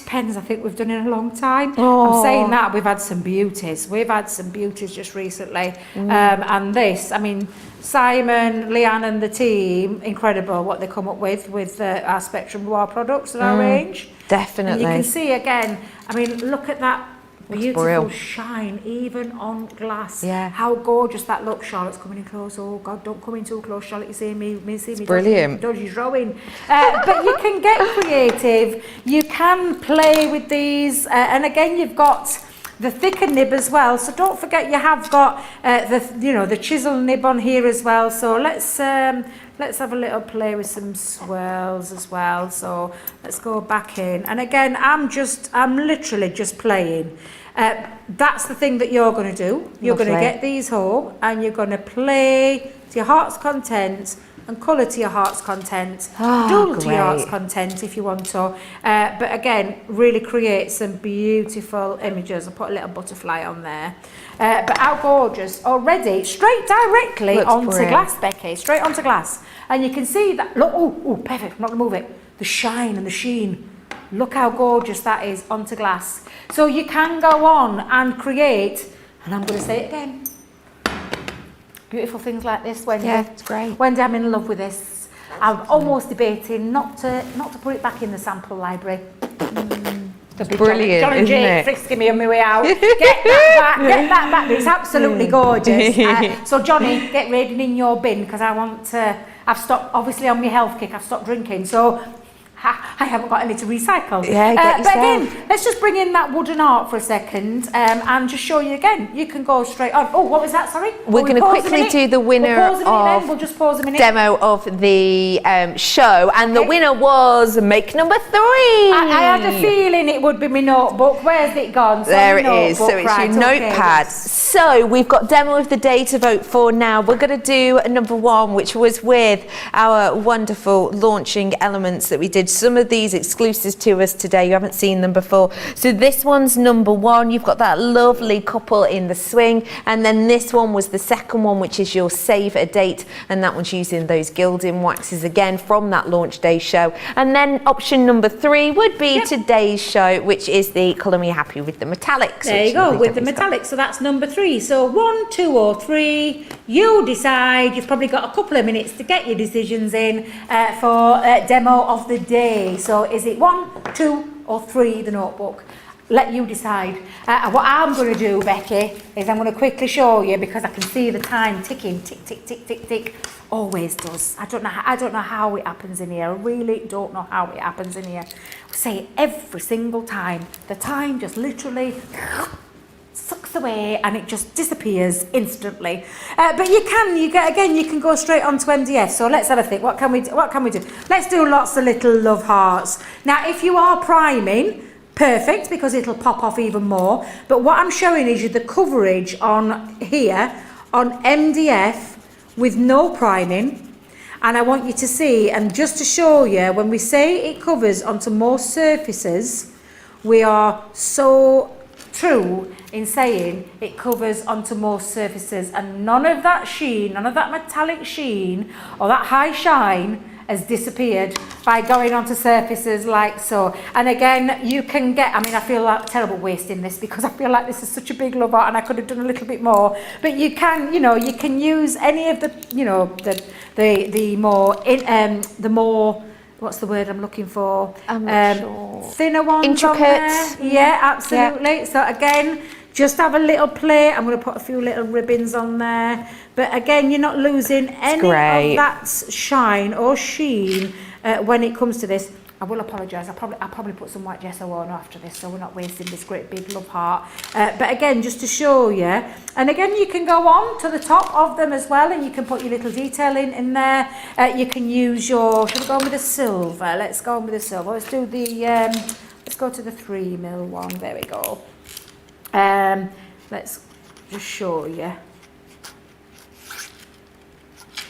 Speaker 2: pens I think we've done in a long time. I'm saying that, we've had some beauties. We've had some beauties just recently. And this, I mean, Simon, Leanne and the team, incredible what they come up with our Spectrum Noir products in our range.
Speaker 1: Definitely.
Speaker 2: And you can see again, I mean, look at that beautiful shine, even on glass.
Speaker 1: Yeah.
Speaker 2: How gorgeous that looks. Charlotte's coming in close. Oh God, don't come in too close, Charlotte. You see me
Speaker 1: brilliant.
Speaker 2: Dodgy drawing. But you can get creative. You can play with these. And again, you've got the thicker nib as well. So don't forget you have got the chisel nib on here as well. So let's have a little play with some swirls as well. So let's go back in. And again, I'm literally just playing. That's the thing that you're going to do. You're going to get these home and you're going to play to your heart's content and colour to your heart's content,
Speaker 1: Ah,
Speaker 2: dull to your heart's
Speaker 1: great.
Speaker 2: content if you want to. But again, really create some beautiful images. I'll put a little butterfly on there. But how gorgeous already, straight directly
Speaker 1: Looks
Speaker 2: onto
Speaker 1: brilliant.
Speaker 2: glass, Becky, straight onto glass. And you can see that, look, oh, perfect, I'm not gonna move it. The shine and the sheen. Look how gorgeous that is onto glass. So you can go on and create, and I'm gonna say it again, beautiful things like this, Wendy.
Speaker 1: Yeah, it's great.
Speaker 2: Wendy, I'm in love with this. I'm almost debating not to put it back in the sample library.
Speaker 1: Brilliant,
Speaker 2: John and
Speaker 1: isn't
Speaker 2: Jake
Speaker 1: it?
Speaker 2: frisking me on my way out. Get that back. It's absolutely gorgeous. So Johnny, get ready in your bin because I want to. I've stopped, obviously on my health kick. I've stopped drinking, so I haven't got any to recycle.
Speaker 1: Yeah, get
Speaker 2: but
Speaker 1: yourself.
Speaker 2: again, let's just bring in that wooden art for a second and just show you again. You can go straight on. Oh, what was that? Sorry.
Speaker 1: We're going to quickly do the winner
Speaker 2: We'll just pause a minute.
Speaker 1: demo of the show, and the winner was make number 3.
Speaker 2: I had a feeling it would be my notebook. Where's it gone? So
Speaker 1: There
Speaker 2: my
Speaker 1: it is. So
Speaker 2: notebook,
Speaker 1: it's
Speaker 2: right,
Speaker 1: your
Speaker 2: okay.
Speaker 1: notepad. So we've got demo of the day to vote for now. We're going to do number 1, which was with our wonderful launching elements that we did. Some of these exclusives to us today. You haven't seen them before. So this one's number 1. You've got that lovely couple in the swing. And then this one was the second one, which is your save a date. And that one's using those gilding waxes again from that launch day show. And then option number 3 would be today's show, which is the Colour Me Happy with the metallics.
Speaker 2: There you go, with the metallic. So that's number 3. So 1, 2 or 3, you decide. You've probably got a couple of minutes to get your decisions in for demo of the day. So is it 1, 2 or 3, the notebook? Let you decide. What I'm going to do, Becky, is I'm going to quickly show you because I can see the time ticking, tick, tick, tick, tick, tick. Always does. I don't know how it happens in here. I really don't know how it happens in here. I say it every single time. The time just literally sucks away and it just disappears instantly. But you can go straight onto MDF. So let's have a think. What can we do? Let's do lots of little love hearts. Now, if you are priming, perfect, because it'll pop off even more. But what I'm showing is you the coverage on here on MDF with no priming. And I want you to see, and just to show you, when we say it covers onto most surfaces, we are so true in saying it covers onto most surfaces, and none of that sheen, none of that metallic sheen or that high shine has disappeared by going onto surfaces like so. And again, you can get, I mean, I feel like terrible wasting this because I feel like this is such a big love art and I could have done a little bit more, but you can, you can use any of the, the more, what's the word I'm looking for?
Speaker 1: I'm not sure.
Speaker 2: Thinner ones.
Speaker 1: Intricate.
Speaker 2: On there. Yeah, absolutely. Yeah. So again, just have a little play. I'm going to put a few little ribbons on there. But again, you're not losing any of that shine or sheen when it comes to this. I will apologise. I'll probably put some white gesso on after this, so we're not wasting this great big love heart. But again, just to show you, and again, you can go on to the top of them as well, and you can put your little detail in there. You can use your. Should we go on with the silver? Let's go on with the silver. Let's do the. Let's go to the 3mm one. There we go. Let's just show you.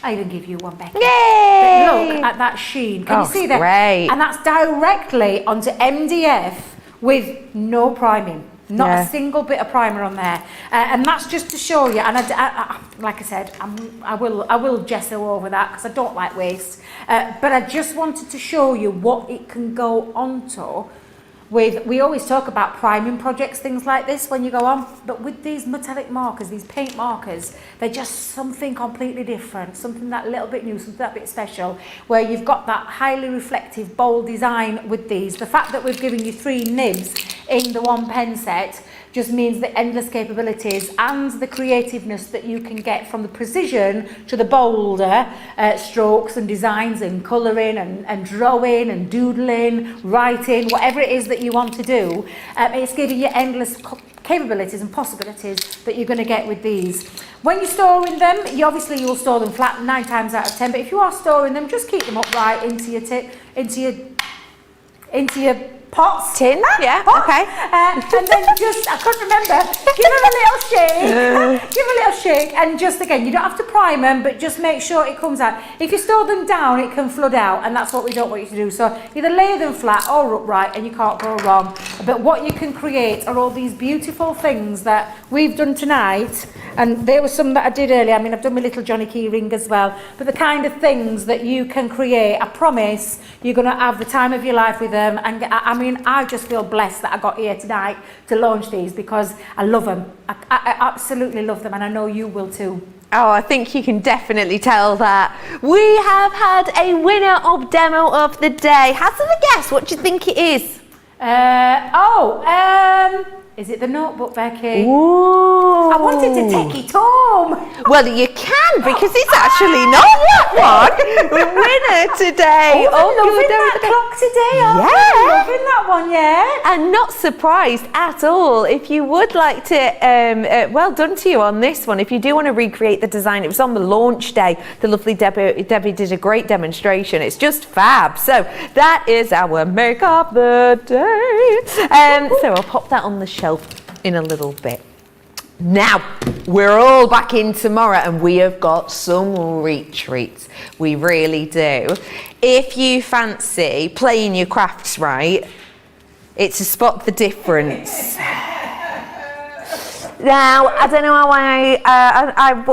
Speaker 2: I even give you one, Becky.
Speaker 1: Yay!
Speaker 2: But look at that sheen. Can you see that?
Speaker 1: Great.
Speaker 2: And that's directly onto MDF with no priming. Not a single bit of primer on there. And that's just to show you. And I like I said, I will gesso over that because I don't like waste. But I just wanted to show you what it can go onto. We always talk about priming projects, things like this when you go on, but with these metallic markers, these paint markers, they're just something completely different, something that little bit new, something that bit special, where you've got that highly reflective, bold design with these. The fact that we've given you 3 nibs in the one pen set just means the endless capabilities and the creativeness that you can get from the precision to the bolder strokes and designs and colouring and drawing and doodling, writing, whatever it is that you want to do. It's giving you endless capabilities and possibilities that you're going to get with these. When you're storing them, you'll store them flat 9 times out of 10, but if you are storing them, just keep them upright into your pots.
Speaker 1: Tin, yeah,
Speaker 2: Pots.
Speaker 1: okay.
Speaker 2: And then just, I couldn't remember, give them a little shake. Give them a little shake. And just again, you don't have to prime them, but just make sure it comes out. If you store them down, it can flood out, and that's what we don't want you to do. So either lay them flat or upright, and you can't go wrong. But what you can create are all these beautiful things that we've done tonight. And there was some that I did earlier. I mean, I've done my little Johnny key ring as well. But the kind of things that you can create, I promise you're going to have the time of your life with them. And I mean, I just feel blessed that I got here tonight to launch these because I love them. I absolutely love them, and I know you will too.
Speaker 1: Oh, I think you can definitely tell that. We have had a winner of Demo of the Day. Hazard a guess. What do you think it is?
Speaker 2: Is it the notebook, Becky?
Speaker 1: Ooh.
Speaker 2: I wanted to take it home.
Speaker 1: Well, you can, because it's actually not that one. Winner today.
Speaker 2: Loving that clock today, aren't
Speaker 1: Yeah.
Speaker 2: we? Loving that one, yeah.
Speaker 1: And not surprised at all. If you would like to, well done to you on this one. If you do want to recreate the design, it was on the launch day. The lovely Debbie did a great demonstration. It's just fab. So that is our make of the day. So I'll pop that on the shelf in a little bit. Now, we're all back in tomorrow and we have got some retreats. We really do. If you fancy playing your crafts right, it's a spot the difference. Now, I don't know how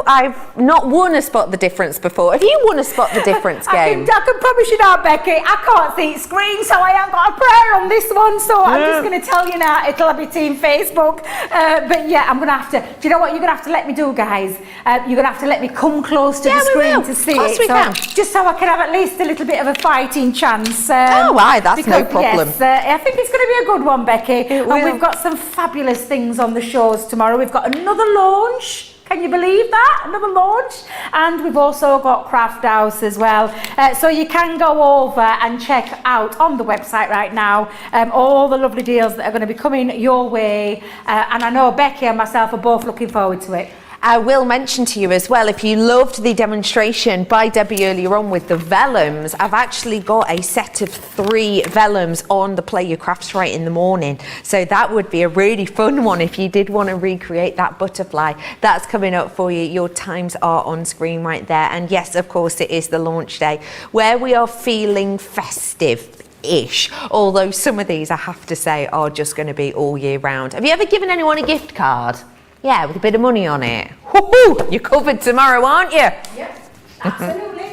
Speaker 1: I've not won a spot the difference before. Have you won a spot the difference game?
Speaker 2: I can promise you now, Becky, I can't see it screen, so I haven't got a prayer on this one, so I'm just going to tell you now, it'll be Team Facebook. But yeah, I'm going to have to, do you know what you're going to have to let me do, guys? You're going to have to let me come close to the screen to see it.
Speaker 1: We can.
Speaker 2: Just so I can have at least a little bit of a fighting chance.
Speaker 1: That's no problem.
Speaker 2: Yes, I think it's going to be a good one, Becky. And we've got some fabulous things on the shows tomorrow. We've got another launch. Can you believe that? Another launch. And we've also got Craft House as well. So you can go over and check out on the website right now all the lovely deals that are going to be coming your way. And I know Becky and myself are both looking forward to it.
Speaker 1: I will mention to you as well, if you loved the demonstration by Debbie earlier on with the vellums, I've actually got a set of 3 vellums on the Play Your Crafts Right in the morning. So that would be a really fun one if you did want to recreate that butterfly. That's coming up for you. Your times are on screen right there. And yes, of course, it is the launch day where we are feeling festive-ish. Although some of these, I have to say, are just going to be all year round. Have you ever given anyone a gift card? Yeah, with a bit of money on it. Woohoo! You're covered tomorrow, aren't you?
Speaker 2: Yes, absolutely.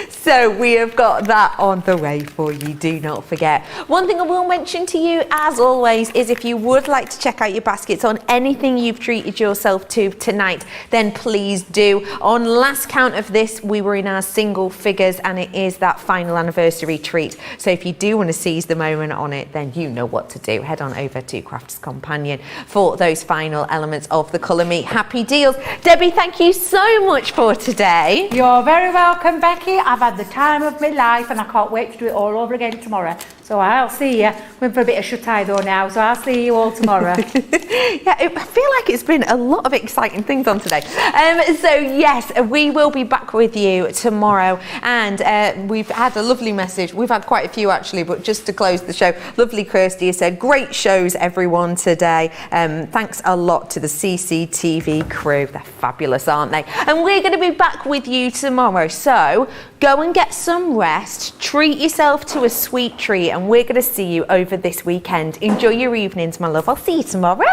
Speaker 1: So we have got that on the way for you, do not forget. One thing I will mention to you, as always, is if you would like to check out your baskets on anything you've treated yourself to tonight, then please do. On last count of this, we were in our single figures, and it is that final anniversary treat. So if you do want to seize the moment on it, then you know what to do. Head on over to Crafter's Companion for those final elements of the Colour Me Happy deals. Debbie, thank you so much for today.
Speaker 2: You're very welcome, Becky. I've had the time of my life and I can't wait to do it all over again tomorrow. So I'll see you. We're for a bit of shut-eye though now, so I'll see you all tomorrow.
Speaker 1: Yeah, I feel like it's been a lot of exciting things on today. So yes, we will be back with you tomorrow, and we've had a lovely message. We've had quite a few actually, but just to close the show, lovely Kirsty has said, great shows everyone today. Thanks a lot to the CCTV crew. They're fabulous, aren't they? And we're going to be back with you tomorrow. So go and get some rest, treat yourself to a sweet treat, and we're going to see you over this weekend. Enjoy your evenings, my love. I'll see you tomorrow.